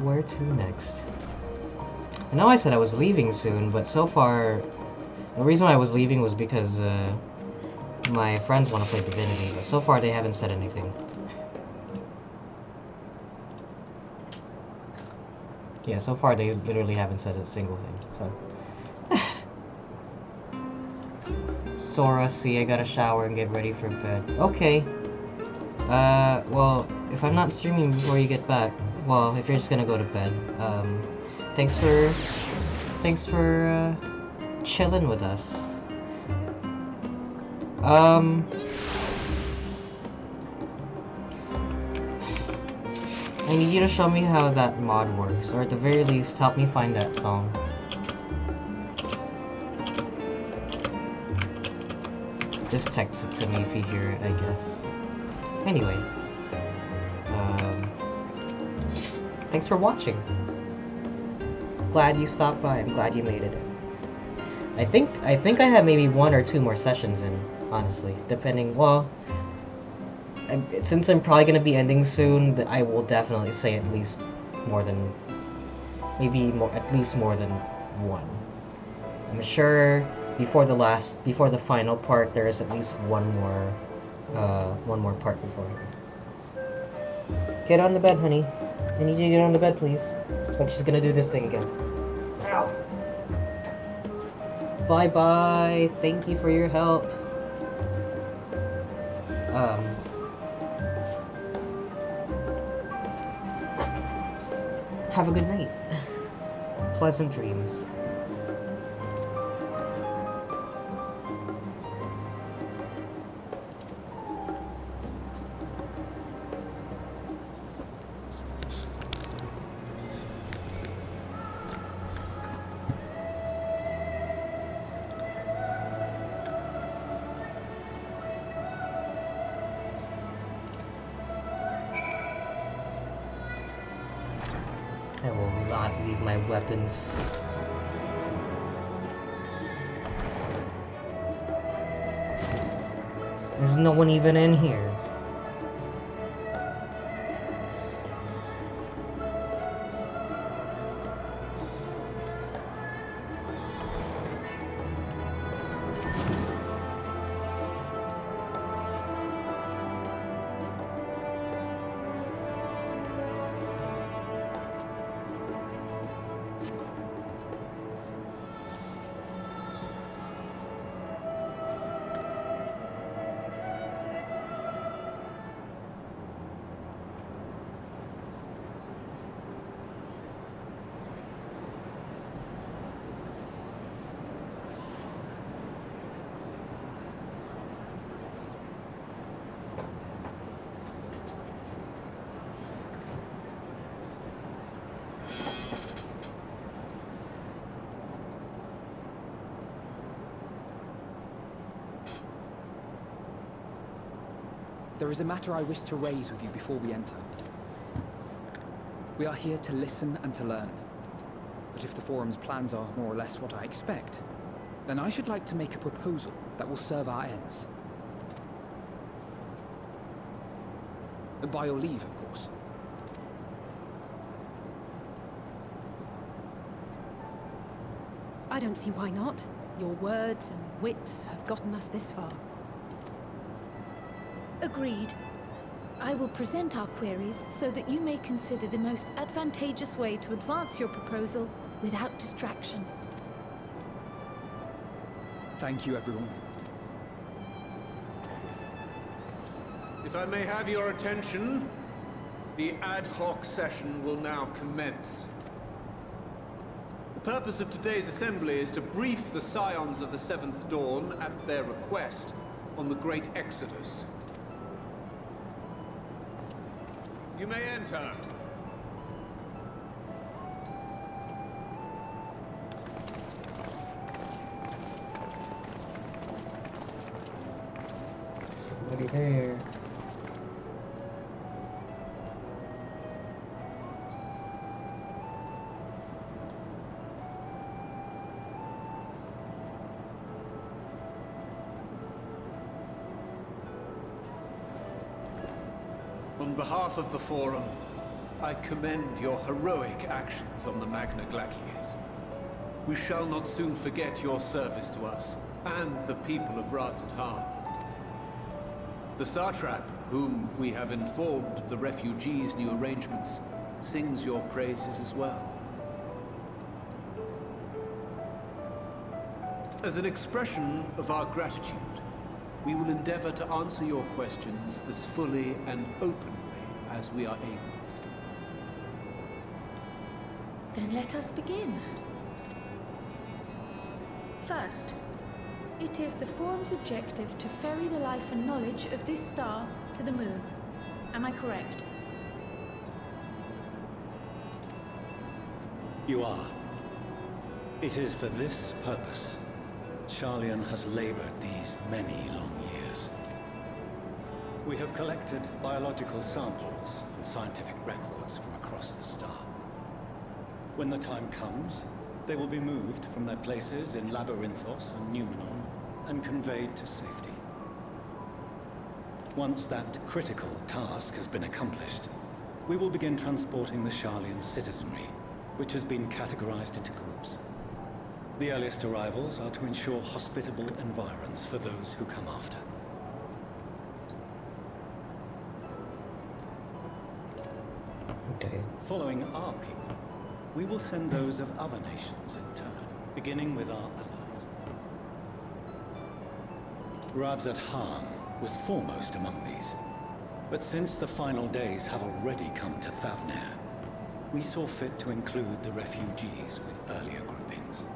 Where to next? I know I said I was leaving soon, but so far, the reason I was leaving was because my friends want to play Divinity, but so far they haven't said anything. Yeah, so far they literally haven't said a single thing, so. Sora, see, I gotta shower and get ready for bed. Okay. Well, if I'm not streaming before you get back, well, if you're just gonna go to bed, thanks for chilling with us. I need you to show me how that mod works, or at the very least, help me find that song. Just text it to me if you hear it, I guess. Anyway, thanks for watching. Glad you stopped by. I'm glad you made it. I think I have maybe 1 or 2 more sessions in, honestly, depending. Well, since I'm probably gonna be ending soon, I will definitely say at least more than, maybe more, at least more than 1. I'm sure before the final part, there is at least one more part before. Get on the bed, honey. I need you to get on the bed, please. Like she's gonna do this thing again. Ow. Bye-bye. Thank you for your help. Have a good night. Pleasant dreams. I will not leave my weapons. There's no one even in here. There is a matter I wish to raise with you before we enter. We are here to listen and to learn. But if the Forum's plans are more or less what I expect, then I should like to make a proposal that will serve our ends. By your leave, of course. I don't see why not. Your words and wits have gotten us this far. Agreed. I will present our queries so that you may consider the most advantageous way to advance your proposal without distraction. Thank you, everyone. If I may have your attention, the ad hoc session will now commence. The purpose of today's assembly is to brief the Scions of the Seventh Dawn at their request on the Great Exodus. You may enter. Somebody there. On behalf of the Forum, I commend your heroic actions on the Magna Glacies. We shall not soon forget your service to us, and the people of Ratzathan. The Satrap, whom we have informed of the refugees' new arrangements, sings your praises as well. As an expression of our gratitude, we will endeavor to answer your questions as fully and openly as we are able. Then let us begin. First, it is the Forum's objective to ferry the life and knowledge of this star to the moon. Am I correct? You are. It is for this purpose Sharlayan has labored these many long years. We have collected biological samples and scientific records from across the star. When the time comes, they will be moved from their places in Labyrinthos and Numenor and conveyed to safety. Once that critical task has been accomplished, we will begin transporting the Sharlayan citizenry, which has been categorized into groups. The earliest arrivals are to ensure hospitable environs for those who come after. Okay. Following our people, we will send those of other nations in turn, beginning with our allies. Radzat Khan was foremost among these, but since the final days have already come to Thavnair, we saw fit to include the refugees with earlier groupings.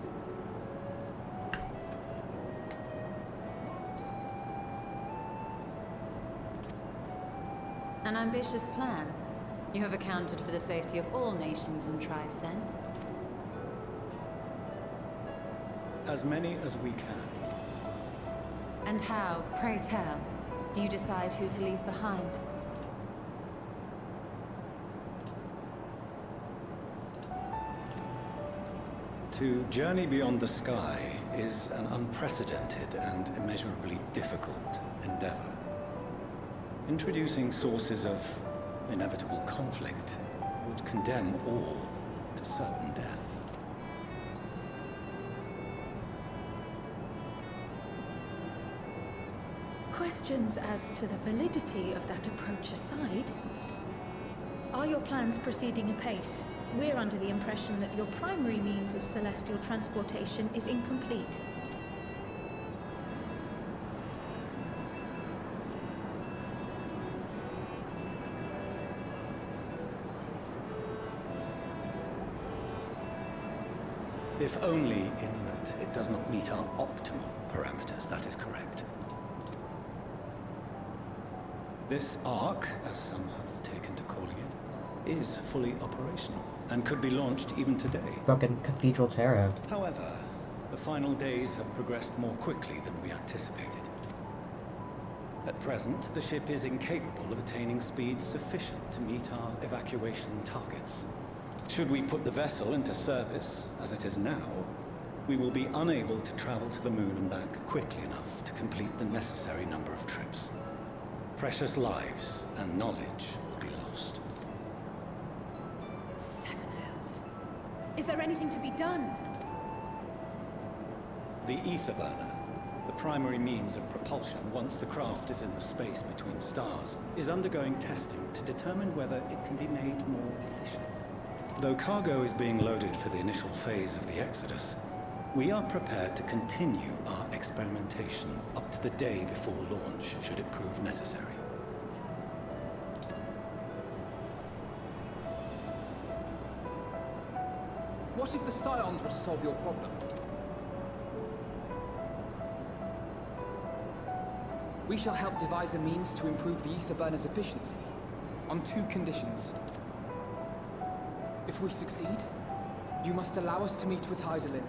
An ambitious plan. You have accounted for the safety of all nations and tribes, then? As many as we can. And how, pray tell, do you decide who to leave behind? To journey beyond the sky is an unprecedented and immeasurably difficult endeavor. Introducing sources of inevitable conflict would condemn all to certain death. Questions as to the validity of that approach aside, are your plans proceeding apace? We're under the impression that your primary means of celestial transportation is incomplete. If only in that it does not meet our optimal parameters, that is correct. This Ark, as some have taken to calling it, is fully operational, and could be launched even today. Fucking Cathedral Terra. However, the final days have progressed more quickly than we anticipated. At present, the ship is incapable of attaining speeds sufficient to meet our evacuation targets. Should we put the vessel into service, as it is now, we will be unable to travel to the moon and back quickly enough to complete the necessary number of trips. Precious lives and knowledge will be lost. Seven hells. Is there anything to be done? The ether burner, the primary means of propulsion once the craft is in the space between stars, is undergoing testing to determine whether it can be made more efficient. Though cargo is being loaded for the initial phase of the Exodus, we are prepared to continue our experimentation up to the day before launch, should it prove necessary. What if the Scions were to solve your problem? We shall help devise a means to improve the ether burner's efficiency, on 2 conditions. If we succeed, you must allow us to meet with Hydaelyn.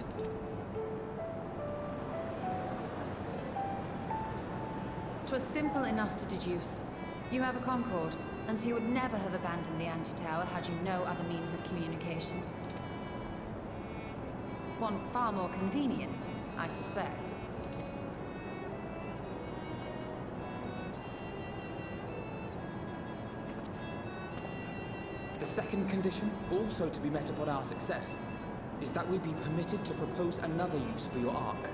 'Twas simple enough to deduce. You have a Concord, and so you would never have abandoned the anti-tower had you no other means of communication. One far more convenient, I suspect. The second condition, also to be met upon our success, is that we be permitted to propose another use for your Ark.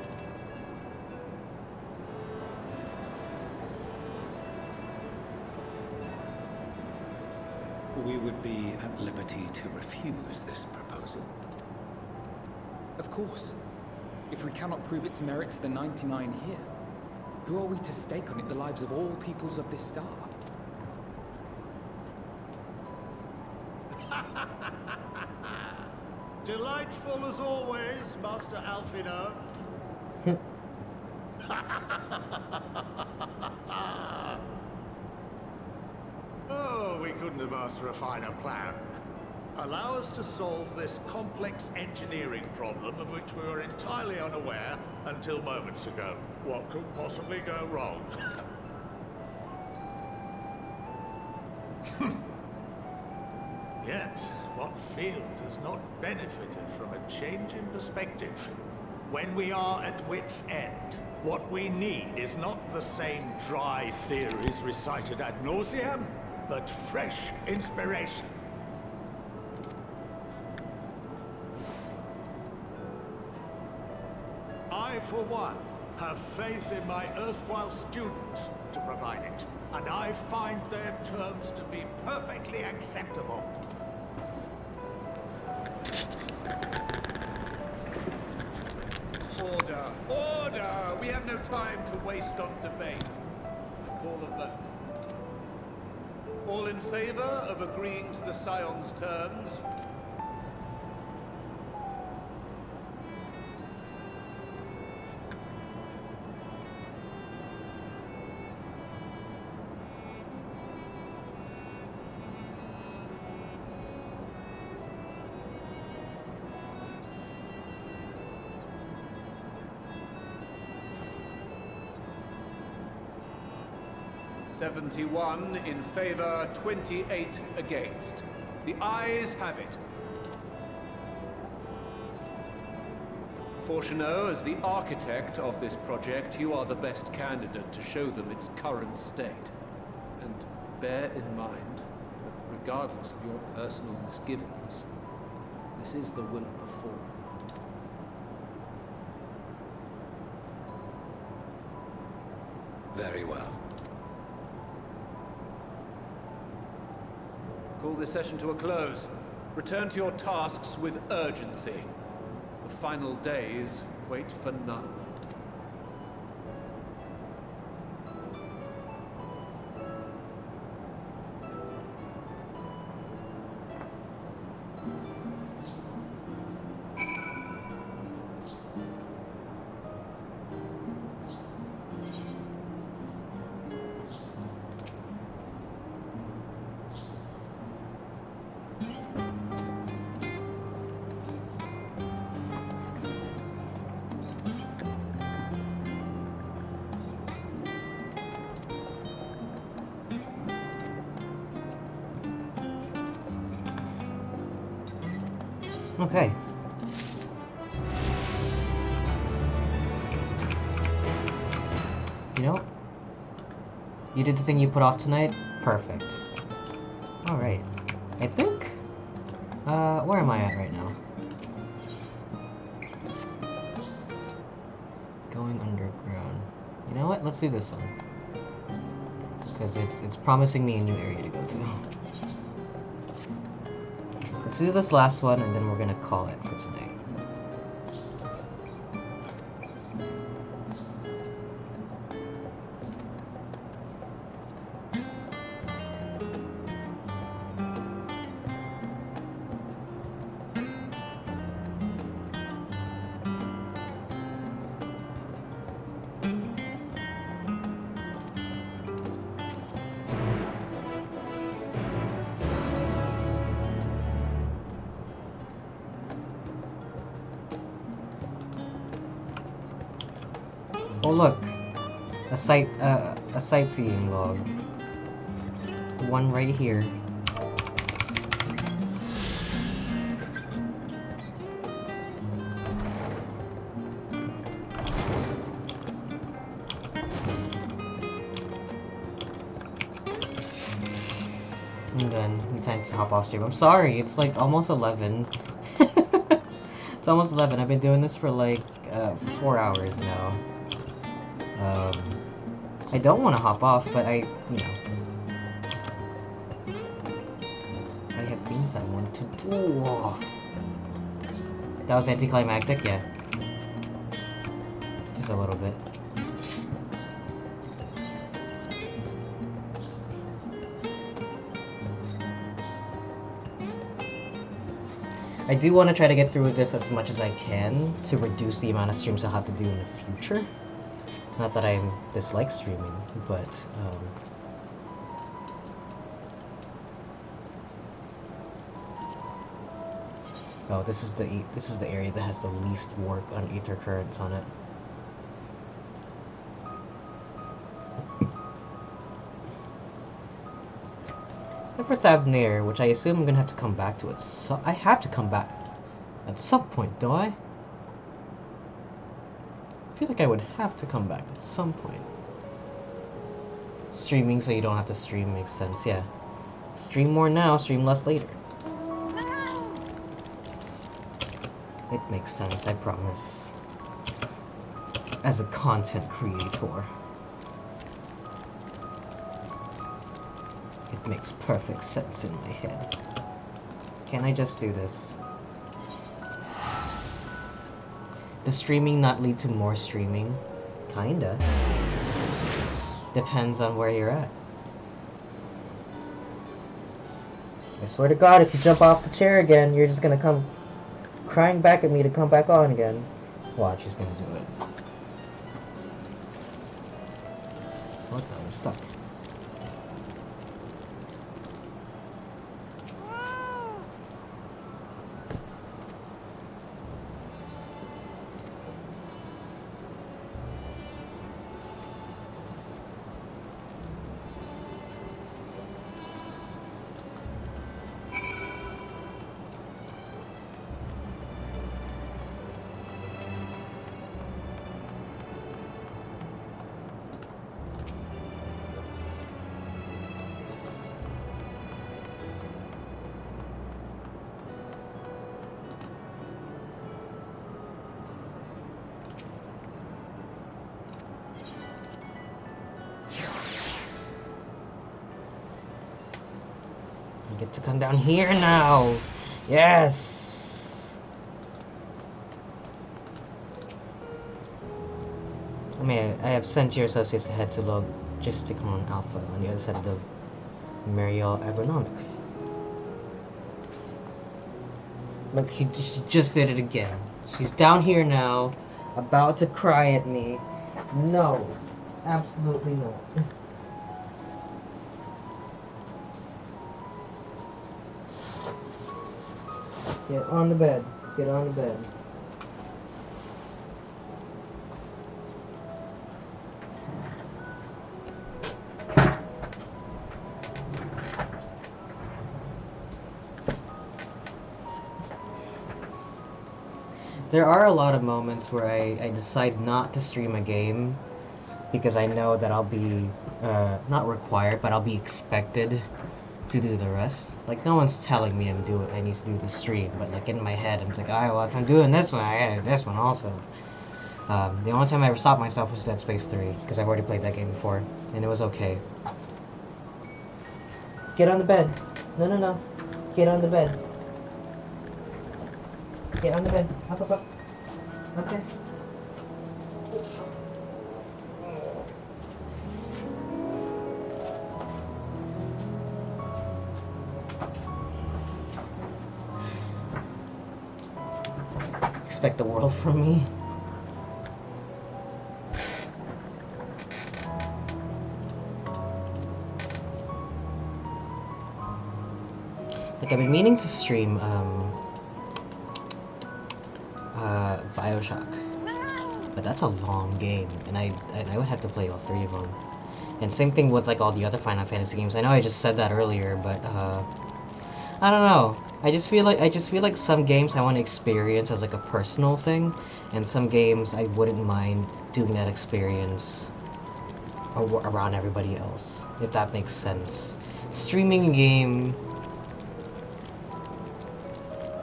We would be at liberty to refuse this proposal. Of course. If we cannot prove its merit to the 99 here, who are we to stake on it the lives of all peoples of this star? Delightful as always, Master Alfino. Oh, we couldn't have asked for a finer plan. Allow us to solve this complex engineering problem of which we were entirely unaware until moments ago. What could possibly go wrong? Yet, what field has not benefited from a change in perspective? When we are at wit's end, what we need is not the same dry theories recited ad nauseam, but fresh inspiration. I, for one, have faith in my erstwhile students to provide it, and I find their terms to be perfectly acceptable. Order! Order! We have no time to waste on debate. I call a vote. All in favor of agreeing to the Scion's terms? "71 in favor, 28 against. The ayes have it. Fortuneau, as the architect of this project, you are the best candidate to show them its current state. And bear in mind that regardless of your personal misgivings, this is the will of the Forum. Very well. Call this session to a close. Return to your tasks with urgency. The final days wait for none. Okay. You know, you did the thing you put off tonight? Perfect. Alright. I think... where am I at right now? Going underground. You know what? Let's do this one. Because it's promising me a new area to go to. Let's do this last one, and then we're gonna call it for tonight. Oh look, a sightseeing log. One right here. And then we time to hop off stream. I'm sorry, it's like almost 11. It's almost 11. I've been doing this for like 4 hours now. I don't want to hop off, but I have things I want to do. That was anticlimactic, yeah. Just a little bit. I do want to try to get through this as much as I can to reduce the amount of streams I'll have to do in the future. Not that I dislike streaming, but oh, this is the area that has the least work on ether currents on it. Except for Thavnir, which I assume I'm gonna have to come back to it. So I have to come back at some point, do I? I feel like I would have to come back at some point. Streaming so you don't have to stream makes sense, yeah. Stream more now, stream less later. It makes sense, I promise. as a content creator. It makes perfect sense in my head. Can I just do this? Does streaming not lead to more streaming? Kinda. Depends on where you're at. I swear to God, if you jump off the chair again, you're just gonna come crying back at me to come back on again. Watch, he's gonna do it. What the hell? I'm stuck. I get to come down here now. Yes. I mean, I have sent your associates ahead to Logisticon Alpha on the other side of the Mariel Agronomics. Look, she just did it again. She's down here now, about to cry at me. No, absolutely not. Get on the bed. Get on the bed. There are a lot of moments where I decide not to stream a game because I know that I'll be, not required, but I'll be expected to do the rest. Like, no one's telling me I need to do the stream, but like in my head, I'm like, alright, well, if I'm doing this one, I gotta do this one also. The only time I ever stopped myself was Dead Space 3, because I've already played that game before, and it was okay. Get on the bed. No, no, no. Get on the bed. Get on the bed. Up, up, up. Okay. Expect the world from me. Like, I've been meaning to stream, Bioshock. But that's a long game, and I would have to play all three of them. And same thing with, like, all the other Final Fantasy games. I know I just said that earlier, but, I don't know. I just feel like some games I want to experience as, like, a personal thing, and some games I wouldn't mind doing that experience around everybody else, if that makes sense. Streaming a game...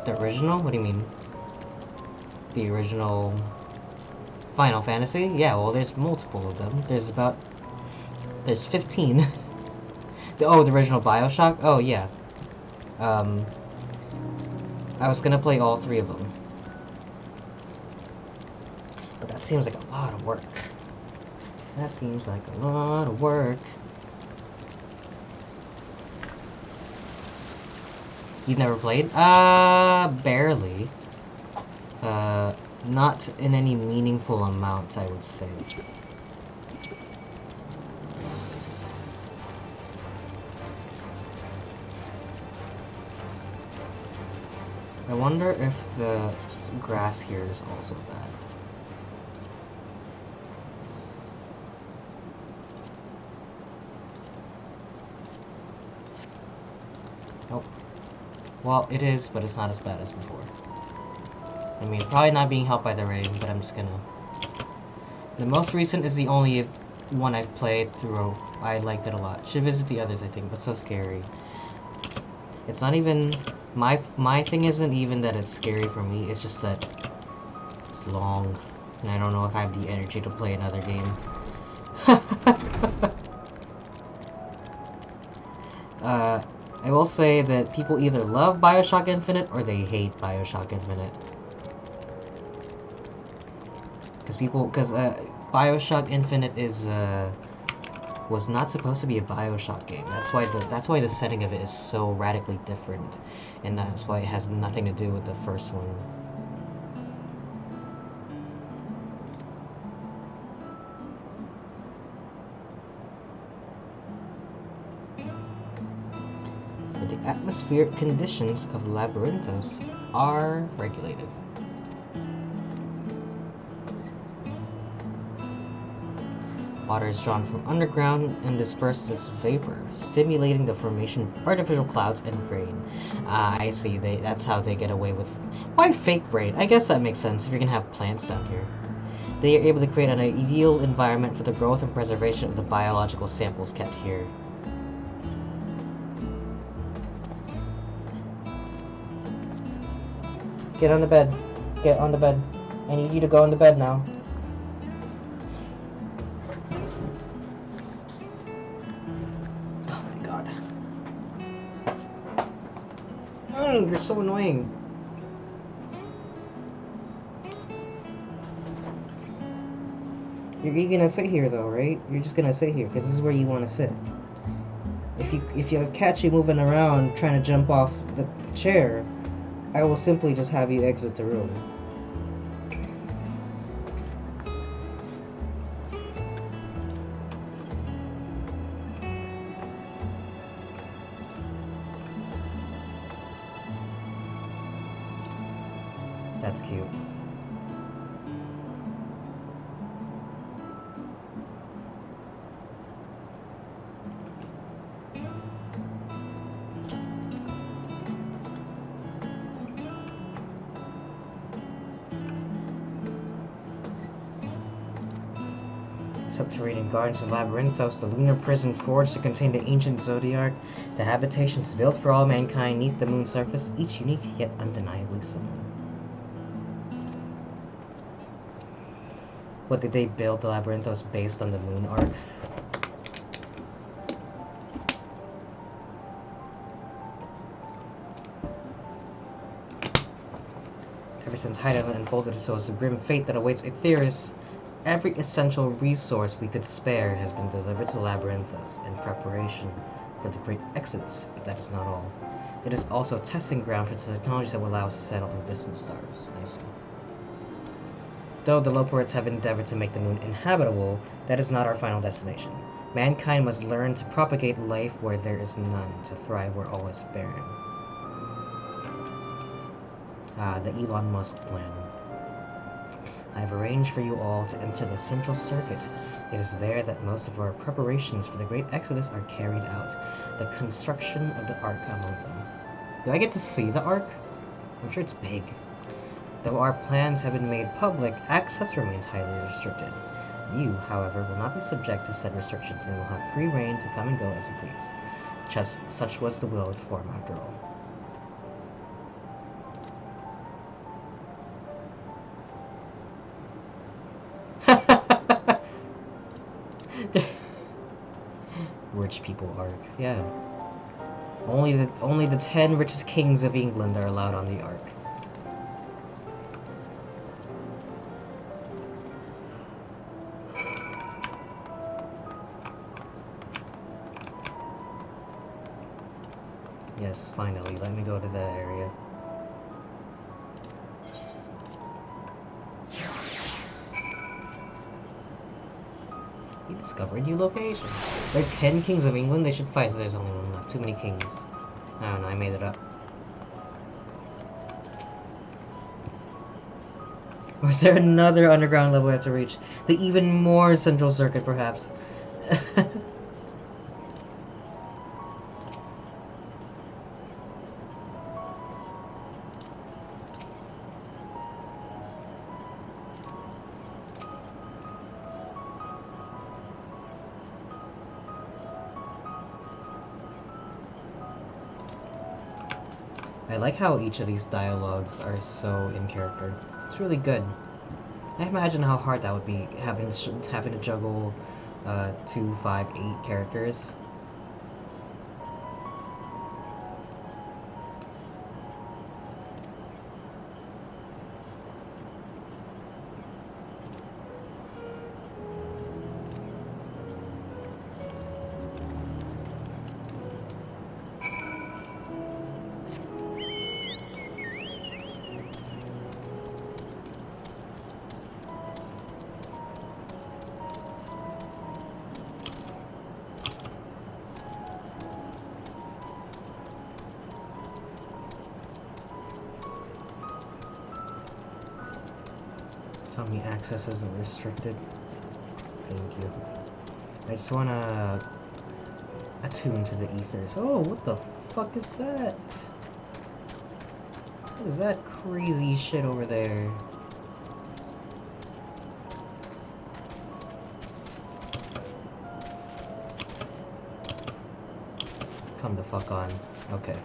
The original? What do you mean? The original Final Fantasy? Yeah, well, there's multiple of them. There's 15. The original Bioshock? Oh, yeah. I was gonna play all three of them. But that seems like a lot of work. That seems like a lot of work. You've never played? Barely. Not in any meaningful amount, I would say. I wonder if the grass here is also bad. Oh. Well, it is, but it's not as bad as before. I mean, probably not being helped by the rain, but I'm just gonna... The most recent is the only one I've played through. I liked it a lot. Should visit the others, I think, but so scary. It's not even... My thing isn't even that it's scary for me, it's just that it's long. And I don't know if I have the energy to play another game. I will say that people either love Bioshock Infinite or they hate Bioshock Infinite. Because Bioshock Infinite was not supposed to be a Bioshock game. That's why the setting of it is so radically different, and that's why it has nothing to do with the first one. But the atmospheric conditions of Labyrinthos are regulated. Water is drawn from underground and dispersed as vapor, stimulating the formation of artificial clouds and rain. I see. That's how they get away with... Why fake rain? I guess that makes sense if you're gonna have plants down here. They are able to create an ideal environment for the growth and preservation of the biological samples kept here. Get on the bed. Get on the bed. I need you to go on the bed now. You're so annoying. You're gonna sit here though, right? You're just gonna sit here because this is where you want to sit. If you catch you moving around trying to jump off the chair, I will simply just have you exit the room. That's cute. Subterranean gardens of Labyrinthos, the lunar prison forged to contain the ancient Zodiac, the habitations built for all mankind neath the moon's surface, each unique yet undeniably similar. What did they build the Labyrinthos based on the moon arc? Ever since Heidelin unfolded so as the grim fate that awaits Aetherius, every essential resource we could spare has been delivered to Labyrinthos in preparation for the Great Exodus, but that is not all. It is also a testing ground for the technologies that will allow us to settle in distant stars. I see. Though the Loporites have endeavored to make the moon inhabitable, that is not our final destination. Mankind must learn to propagate life where there is none, to thrive where all is barren. Ah, the Elon Musk plan. I have arranged for you all to enter the central circuit. It is there that most of our preparations for the Great Exodus are carried out. The construction of the Ark among them. Do I get to see the Ark? I'm sure it's big. Though our plans have been made public, access remains highly restricted. You, however, will not be subject to said restrictions and will have free reign to come and go as you please. Such was the will of the Forum, after all. Rich people arc, yeah. Only the 10 richest kings of England are allowed on the Ark. Yes, finally, let me go to that area. You discovered a new location. There are 10 kings of England, they should fight so there's only one left. Too many kings. I don't know, I made it up. Or is there another underground level I have to reach? The even more central circuit, perhaps. I like how each of these dialogues are so in character. It's really good. I imagine how hard that would be having to juggle 2, 5, 8 characters. Tell me access isn't restricted. Thank you. I just wanna attune to the ethers. Oh, what the fuck is that? What is that crazy shit over there? Come the fuck on. Okay.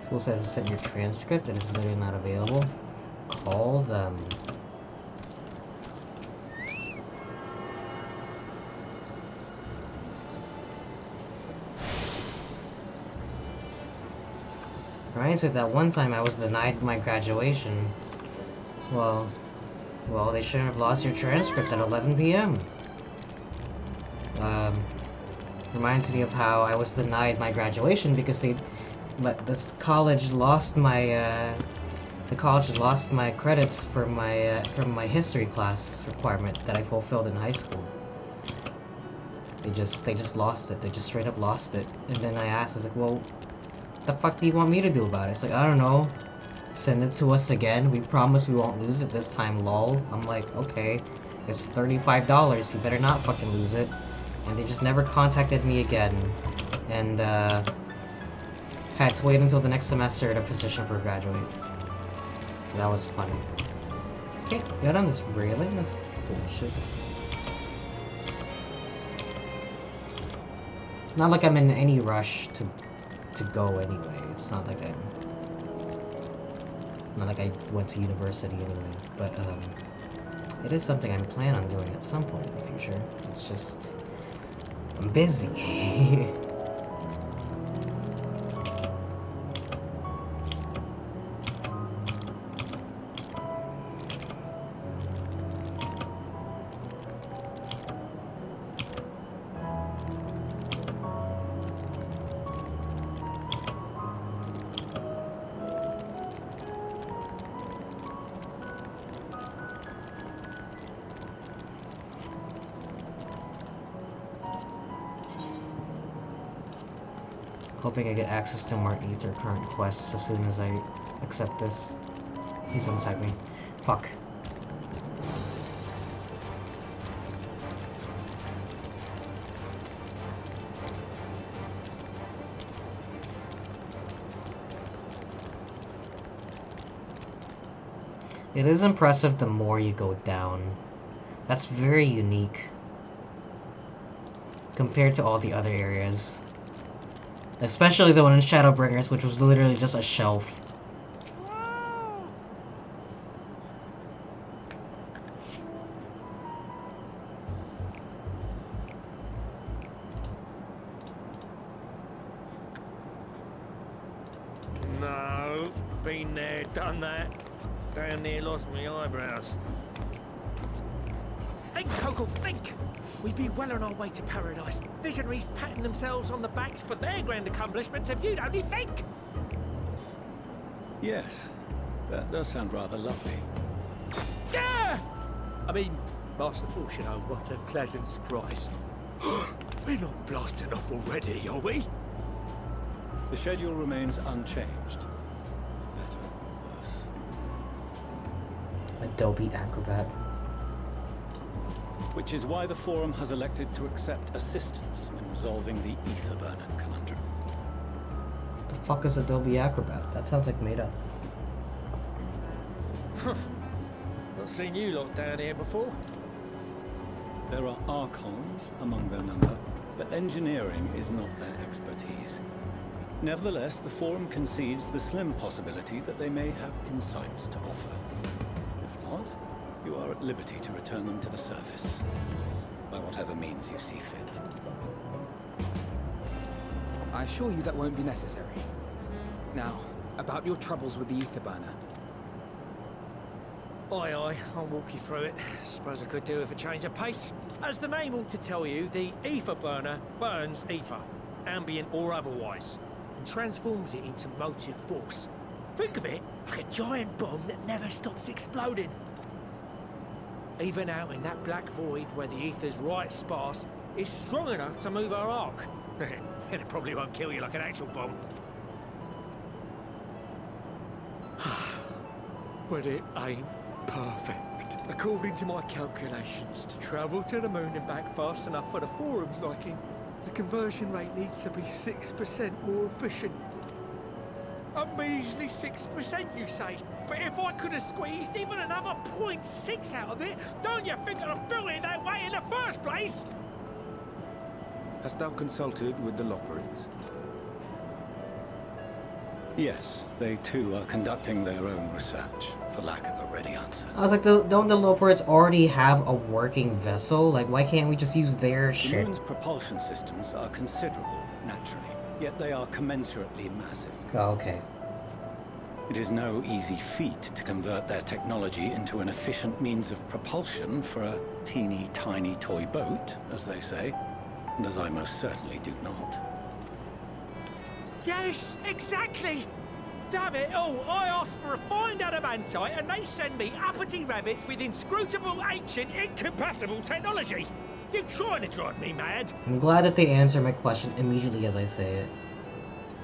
School says to send your transcript and it's literally not available. Call them. Reminds me that one time I was denied my graduation. Well, they shouldn't have lost your transcript at 11 p.m. Reminds me of how I was denied my graduation because this college lost my, the college lost my credits for my, from my history class requirement that I fulfilled in high school. They just lost it. They just straight up lost it. And then I asked, I was like, well, what the fuck do you want me to do about it? It's like, I don't know. Send it to us again. We promise we won't lose it this time, lol. I'm like, okay. It's $35. You better not fucking lose it. And they just never contacted me again. And, had to wait until the next semester to petition for graduate. So that was funny. Okay, got on this railing? That's bullshit. Not like I'm in any rush to go anyway. It's not like I went to university anyway. But it is something I'm planning on doing at some point in the future. It's just I'm busy. Hoping I get access to more Ether current quests as soon as I accept this. Please don't attack me. Fuck. It is impressive the more you go down. That's very unique compared to all the other areas. Especially the one in Shadowbringers, which was literally just a shelf. No, been there, done that. Damn near lost my eyebrows. Think, Coco, think! We'd be well on our way to paradise. Visionaries patting themselves on the backs for their grand accomplishments if you'd only think! Yes, that does sound rather lovely. Yeah! I mean, masterful, you know, what a pleasant surprise. We're not blasting off already, are we? The schedule remains unchanged. For better or worse. Adobe Acrobat. Which is why the Forum has elected to accept assistance in resolving the Etherburner conundrum. The fuck is Adobe Acrobat? That sounds like made up. Not seen you lot down here before. There are archons among their number, but engineering is not their expertise. Nevertheless, the Forum concedes the slim possibility that they may have insights to offer. If not, you are at liberty to return them to the surface, by whatever means you see fit. I assure you that won't be necessary. Now, about your troubles with the ether burner. Aye, aye, I'll walk you through it. Suppose I could do with a change of pace. As the name ought to tell you, the ether burner burns ether, ambient or otherwise, and transforms it into motive force. Think of it like a giant bomb that never stops exploding. Even out in that black void where the ether's right sparse, it's strong enough to move our arc. And it probably won't kill you like an actual bomb. But it ain't perfect. According to my calculations, to travel to the moon and back fast enough for the Forum's liking, the conversion rate needs to be 6% more efficient. A measly 6%, you say? But if I could have squeezed even another 0.6 out of it, don't you think I'd have built it that way in the first place? Hast thou consulted with the Loperids? Yes, they too are conducting their own research, for lack of a ready answer. I was like, don't the Loperids already have a working vessel? Like, why can't we just use their The shit? moon's propulsion systems are considerable, naturally, yet they are commensurately massive. Oh, okay. It is no easy feat to convert their technology into an efficient means of propulsion for a teeny tiny toy boat, as they say, and as I most certainly do not. Yes, exactly! Damn it all, I asked for refined adamantite and they send me uppity rabbits with inscrutable, ancient, incompatible technology! You're trying to drive me mad! I'm glad that they answer my question immediately as I say it.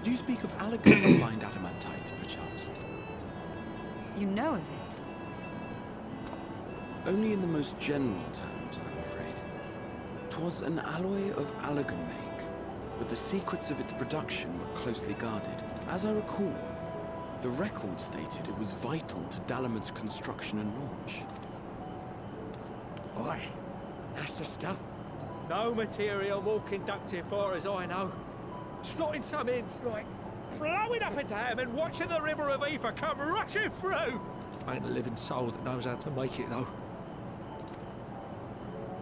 Do you speak of Alakan refined adamantite, perchance? You know of it? Only in the most general terms, I'm afraid. 'Twas an alloy of Alakan make, but the secrets of its production were closely guarded. As I recall, the record stated it was vital to Dalaman's construction and launch. Aye, that's the stuff. No material more conductive far as I know. Slotting some ins like blowing up a dam and watching the river of ether come rushing through. Ain't a living soul that knows how to make it though.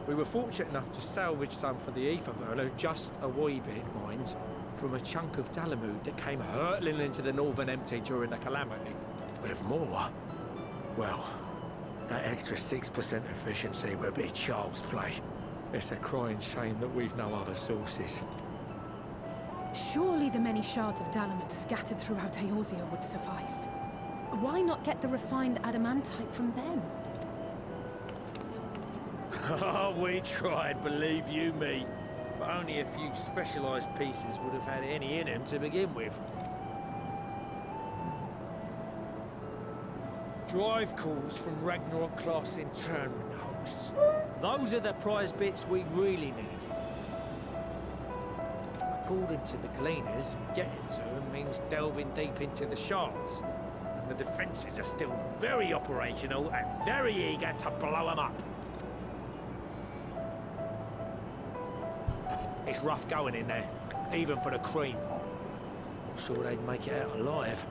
We were fortunate enough to salvage some for the ether burner, just a wee bit, mind, from a chunk of Dalamud that came hurtling into the Northern Empty during the calamity. With more, well, that extra 6% efficiency would be child's play. It's a crying shame that we've no other sources. Surely the many shards of Dalamud scattered throughout Eorzea would suffice. Why not get the refined adamantite from them? Oh, we tried, believe you me. But only a few specialised pieces would have had any in them to begin with. Drive calls from Ragnarok-class internment hulks. Those are the prize bits we really need. According to the Gleaners, getting to them means delving deep into the shards. And the defences are still very operational and very eager to blow them up. It's rough going in there, even for the cream. Not sure they'd make it out alive.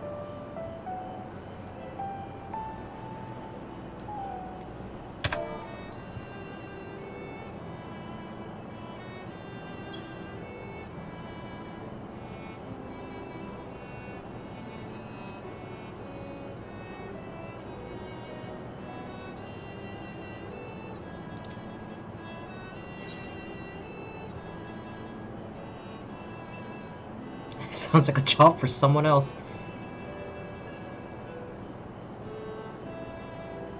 Sounds like a job for someone else.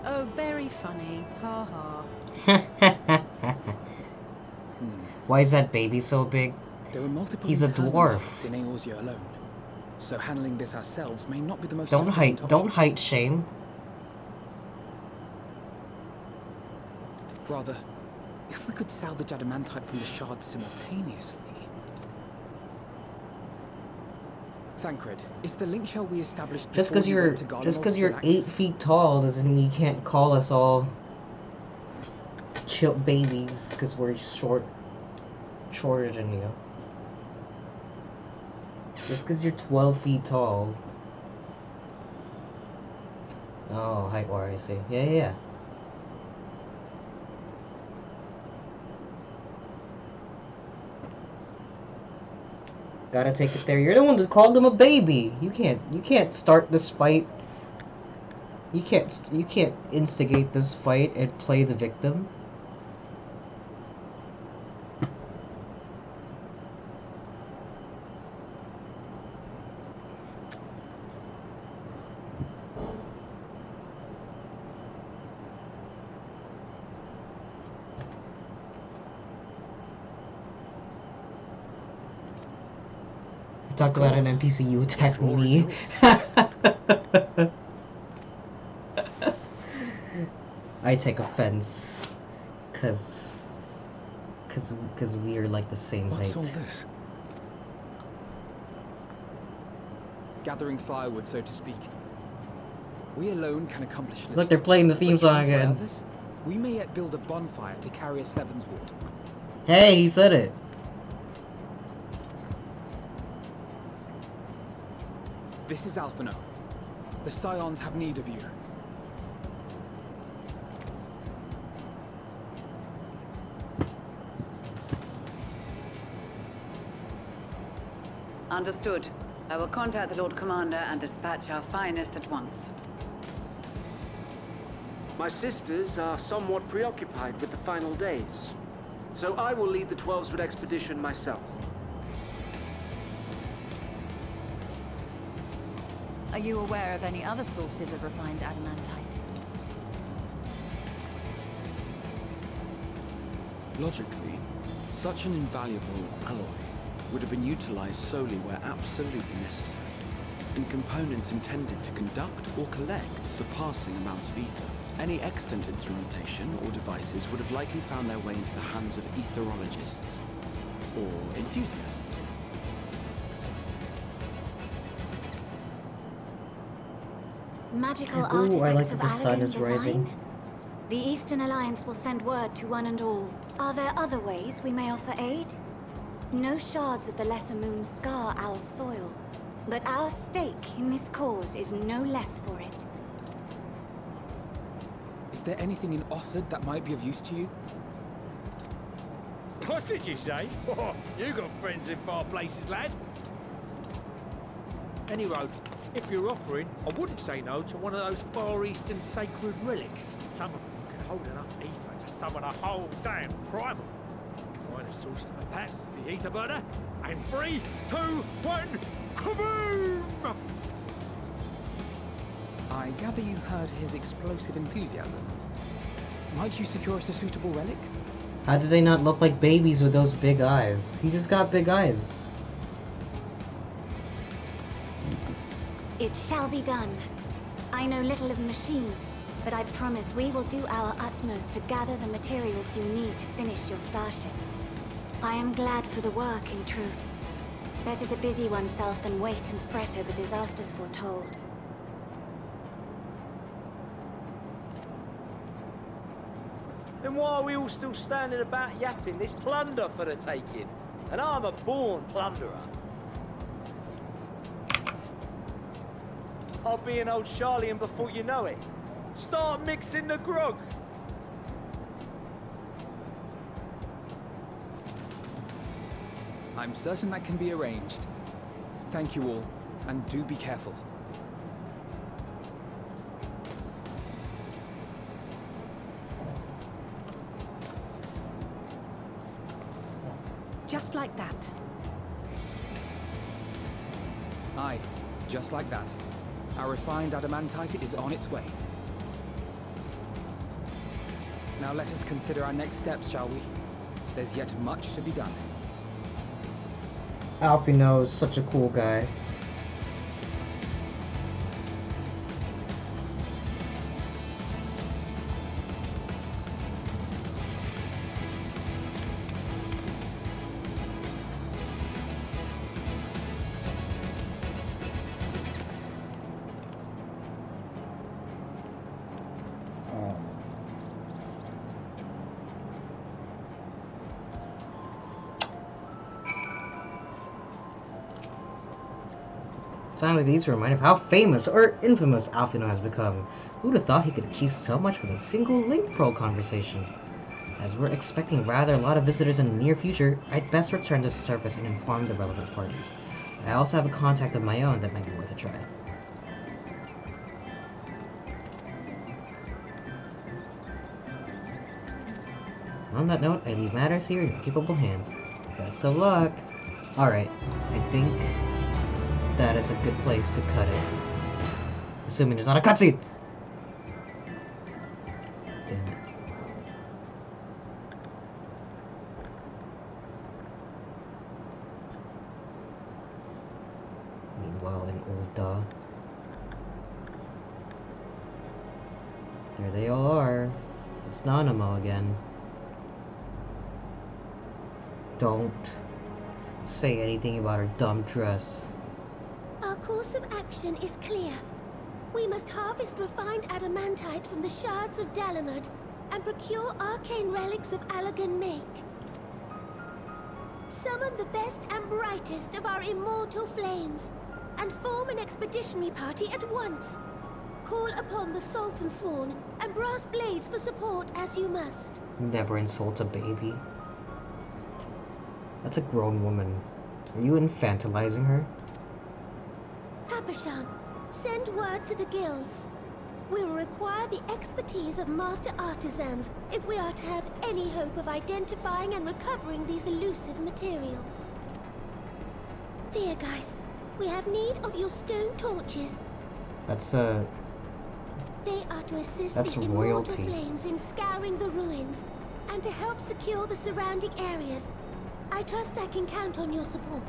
Oh, very funny. Ha ha. Why is that baby so big? There were multiple He's a dwarf. in Eorzea alone, so handling this ourselves may not be the most Don't efficient height shame. Rather, if we could salvage adamantite from the shards simultaneously. Thancred, is the link shell we established Just before because you you're went to Garlemald still 8 active? feet tall doesn't mean you can't call us all chill babies because we're shorter than you. Just because you're 12 feet tall. Oh, height war, I see. Yeah. Gotta take it there. You're the one that called him a baby. You can't start this fight. You can't instigate this fight and play the victim. Talk about an NPC, you attack me. I take offense, cause we are like the same height. What's all this? Gathering firewood, so to speak. We alone can accomplish little. Look, they're playing the theme But song joined by again. others, we may yet build a bonfire to carry us heavensward. Hey, he said it. This is Alphino. The Scions have need of you. Understood. I will contact the Lord Commander and dispatch our finest at once. My sisters are somewhat preoccupied with the final days, so I will lead the 12-Sword expedition myself. Are you aware of any other sources of refined adamantite? Logically, such an invaluable alloy would have been utilized solely where absolutely necessary, in components intended to conduct or collect surpassing amounts of ether. Any extant instrumentation or devices would have likely found their way into the hands of etherologists or enthusiasts. Magical Ooh, artifacts I like that of the sun Aladdin is rising. design? The Eastern Alliance will send word to one and all. Are there other ways we may offer aid? No shards of the Lesser Moon scar our soil, but our stake in this cause is no less for it. Is there anything in Othard that might be of use to you? What did you say? Oh, you got friends in far places, lad. Anyway, if you're offering, I wouldn't say no to one of those Far Eastern sacred relics. Some of them can hold enough ether to summon a whole damn primal. Combine a source like that with the ether burner, and 3, 2, 1, kaboom! I gather you heard his explosive enthusiasm. Might you secure us a suitable relic? How do they not look like babies with those big eyes? He just got big eyes. It shall be done. I know little of machines, but I promise we will do our utmost to gather the materials you need to finish your starship. I am glad for the work, in truth. Better to busy oneself than wait and fret over disasters foretold. Then why are we all still standing about yapping? There's plunder for the taking, and I'm a born plunderer. I'll be an old Charlian before you know it. Start mixing the grog. I'm certain that can be arranged. Thank you all, and do be careful. Just like that. Aye, just like that. Our refined adamantite is on its way. Now let us consider our next steps, shall we? There's yet much to be done. Alphino is such a cool guy. Time like these remind of how famous or infamous Alphino has become. Who'd have thought he could achieve so much with a single link pro conversation? As we're expecting rather a lot of visitors in the near future, I'd best return to the surface and inform the relevant parties. I also have a contact of my own that might be worth a try. On that note, I leave matters here in your capable hands. Best of luck! Alright, I think that is a good place to cut it. Assuming there's not a cutscene! Damn it. Meanwhile, in Ulta. There they all are. It's Nanamo again. Don't say anything about her dumb dress. Our course of action is clear. We must harvest refined adamantite from the shards of Dalamud and procure arcane relics of Allagan make. Summon the best and brightest of our immortal flames and form an expeditionary party at once. Call upon the Sultan Sworn and brass blades for support as you must. Never insult a baby. That's a grown woman. Are you infantilizing her? Papashan, send word to the guilds. We will require the expertise of master artisans if we are to have any hope of identifying and recovering these elusive materials. Viergeist, we have need of your stone torches. That's They are to assist that's the royalty. immortal flames in scouring the ruins and to help secure the surrounding areas. I trust I can count on your support.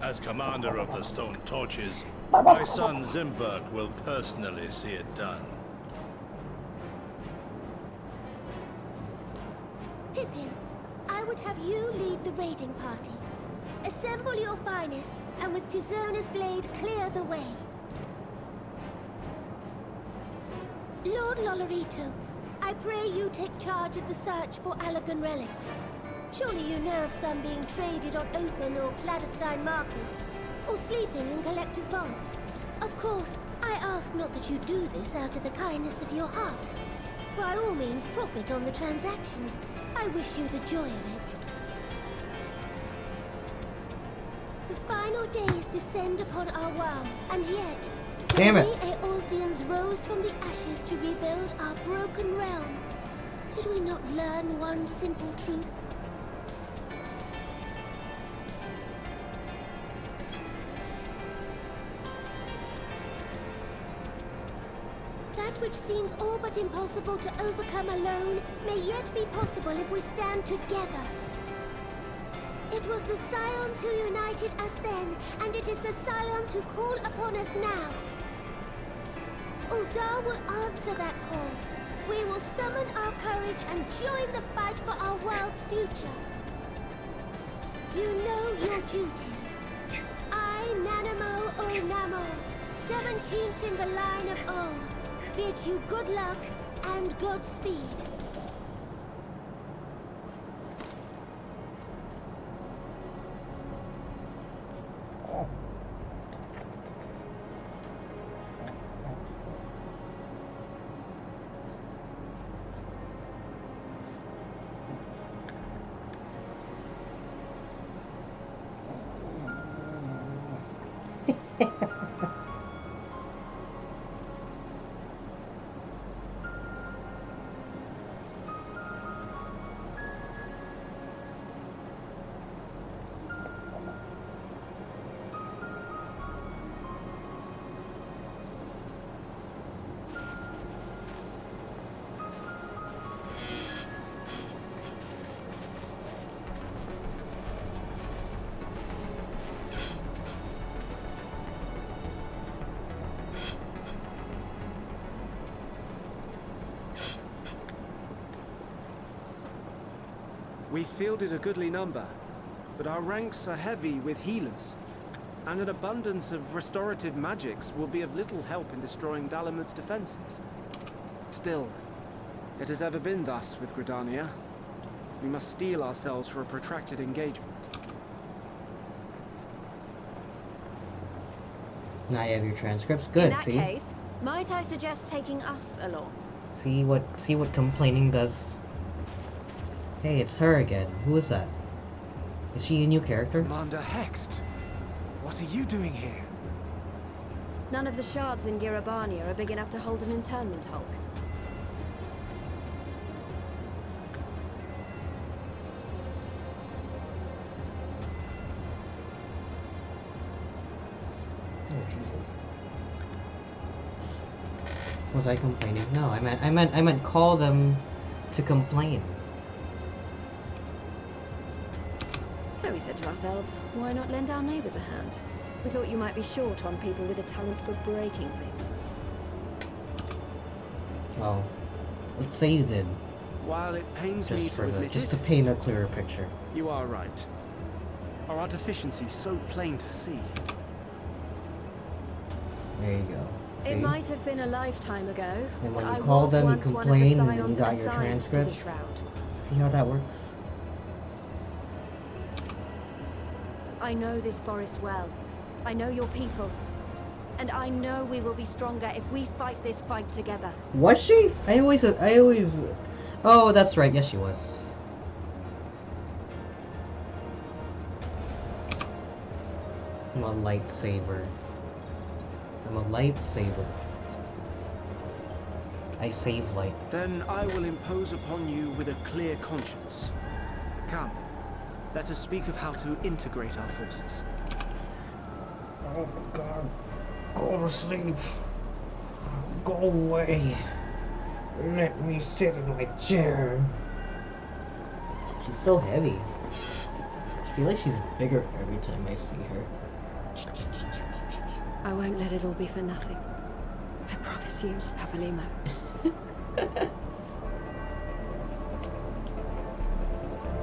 As commander of the Stone Torches, my son Zimberg will personally see it done. Pippin, I would have you lead the raiding party. Assemble your finest, and with Tizona's blade clear the way. Lord Lolorito, I pray you take charge of the search for Allagan relics. Surely you know of some being traded on open or clandestine markets, or sleeping in collectors' vaults. Of course, I ask not that you do this out of the kindness of your heart. By all means, profit on the transactions. I wish you the joy of it. The final days descend upon our world, and yet, damn it, we Eorzeans rose from the ashes to rebuild our broken realm. Did we not learn one simple truth? That which seems all but impossible to overcome alone may yet be possible if we stand together. It was the Scions who united us then, and it is the Scions who call upon us now. Uldar will answer that call. We will summon our courage and join the fight for our world's future. You know your duties. I, Nanamo Namo, 17th in the line of Ol, bid you good luck and Godspeed. We fielded a goodly number, but our ranks are heavy with healers, and an abundance of restorative magics will be of little help in destroying Dalamud's defenses. Still, it has ever been thus with Gridania. We must steel ourselves for a protracted engagement. Now you have your transcripts. In Good, that see? case, might I suggest taking us along? See what complaining does? Hey, it's her again. Who is that? Is she a new character? Commander Hext, what are you doing here? None of the shards in Girabania are big enough to hold an internment hulk. Oh Jesus. Was I complaining? No, I meant call them to complain. So we said to ourselves, why not lend our neighbors a hand? We thought you might be short on people with a talent for breaking things. Oh, let's say you did. While it pains me to admit just it, to paint a clearer picture. you are right. Our artificiency is so plain to see. There you go. See? It might have been a lifetime ago, And when but you I call was them, you once one of the complain, and then you scions got your assigned to the transcripts. shroud. See how that works? I know this forest well. I know your people. And I know we will be stronger if we fight this fight together. Was she? I always. Oh, that's right. Yes, she was. I'm a lightsaber. I'm a lightsaber. I save light. Then I will impose upon you with a clear conscience. Come, let us speak of how to integrate our forces. Oh my god. Go to sleep. Go away. Let me sit in my chair. She's so heavy. I feel like she's bigger every time I see her. I won't let it all be for nothing. I promise you, Papalimo.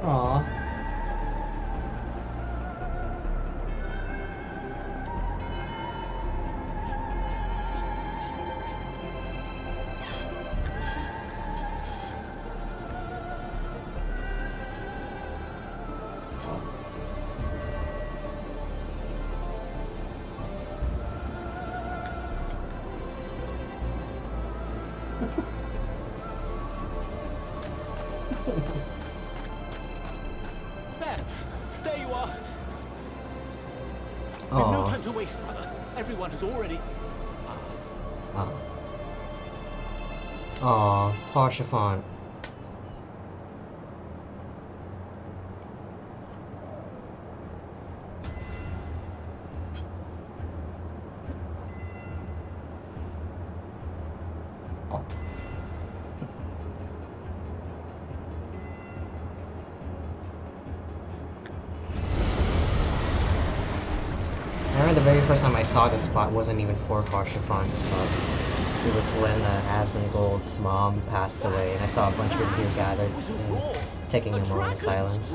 Aww. There you are. We've no time to waste, brother. Everyone has already... Aw, poor chiffon. I remember the very first time I saw this spot wasn't even for Chiffon. It was when Asmongold's mom passed away, and I saw a bunch of people here gathered and taking a moment of silence.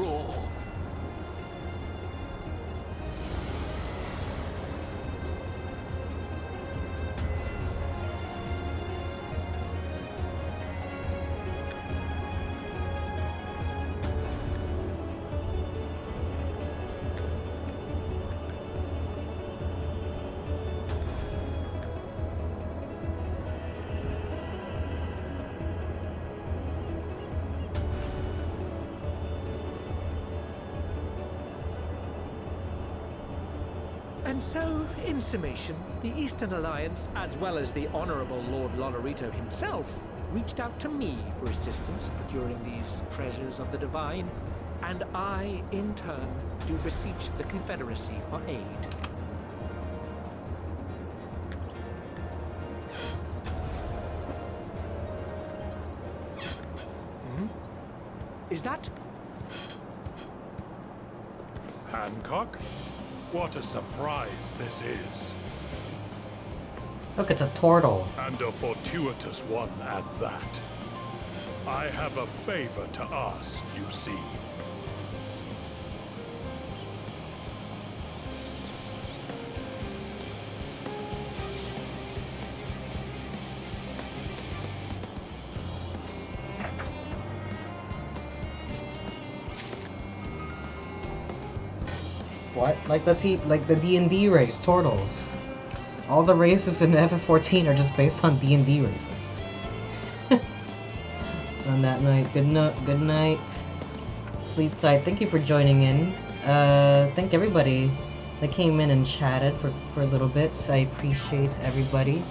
And so, in summation, the Eastern Alliance, as well as the Honorable Lord Lolorito himself, reached out to me for assistance procuring these treasures of the divine, and I, in turn, do beseech the Confederacy for aid. Is that... Hancock? What a surprise this is. Look, it's a turtle. And a fortuitous one at that. I have a favor to ask, you see. What? Like the D&D race, turtles. All the races in FF14 are just based on D&D races. On that night, good night. Sleep tight. Thank you for joining in. Thank everybody that came in and chatted for a little bit. I appreciate everybody.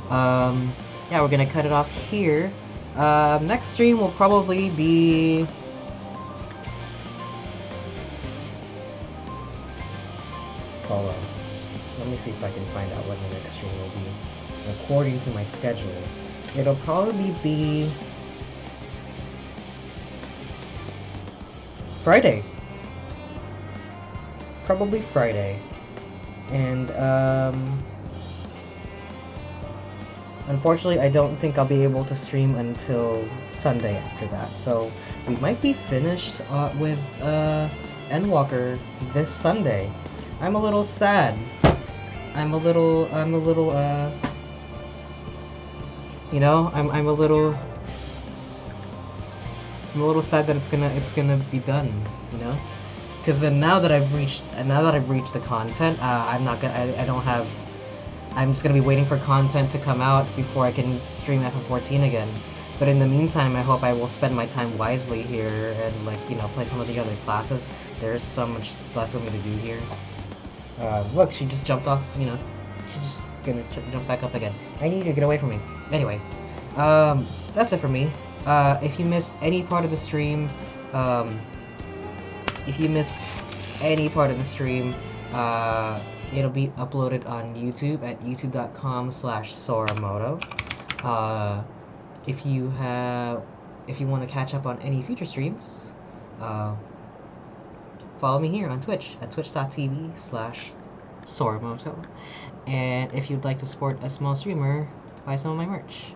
Yeah, we're gonna cut it off here. Next stream will probably be... Hold on. Let me see if I can find out when the next stream will be. According to my schedule, it'll probably be... Friday. Probably Friday. And, unfortunately, I don't think I'll be able to stream until Sunday after that. So, we might be finished with Endwalker this Sunday. I'm a little sad. I'm a little, you know, I'm a little sad that it's gonna be done, you know? Because now that I've reached the content, I'm just gonna be waiting for content to come out before I can stream FF14 again. But in the meantime, I hope I will spend my time wisely here and, like, you know, play some of the other classes. There's so much left for me to do here. Look, she just jumped off, you know. She's just gonna jump back up again. I need you to get away from me. Anyway, that's it for me. If you missed any part of the stream, it'll be uploaded on YouTube at youtube.com/soramoto. If you want to catch up on any future streams, follow me here on Twitch at twitch.tv/soramoto. And if you'd like to support a small streamer, buy some of my merch.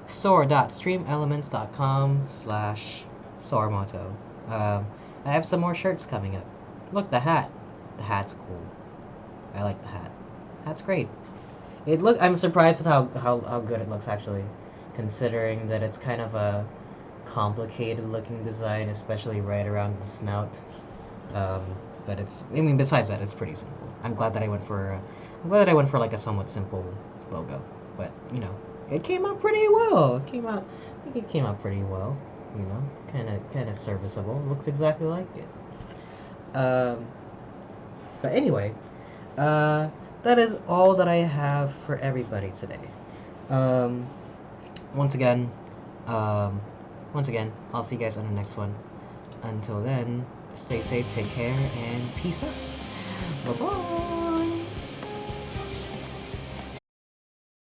Sora.streamelements.com/soramoto. I have some more shirts coming up. Look, the hat. The hat's cool. I like the hat. Hat's great. I'm surprised at how good it looks, actually, considering that it's kind of a complicated looking design, especially right around the snout. But besides that, it's pretty simple. I'm glad that I went for like a somewhat simple logo. But, you know, it came out pretty well. I think it came out pretty well. You know, kind of serviceable. Looks exactly like it. But anyway, that is all that I have for everybody today. Once again, I'll see you guys on the next one. Until then, stay safe, take care, and peace out. Bye-bye!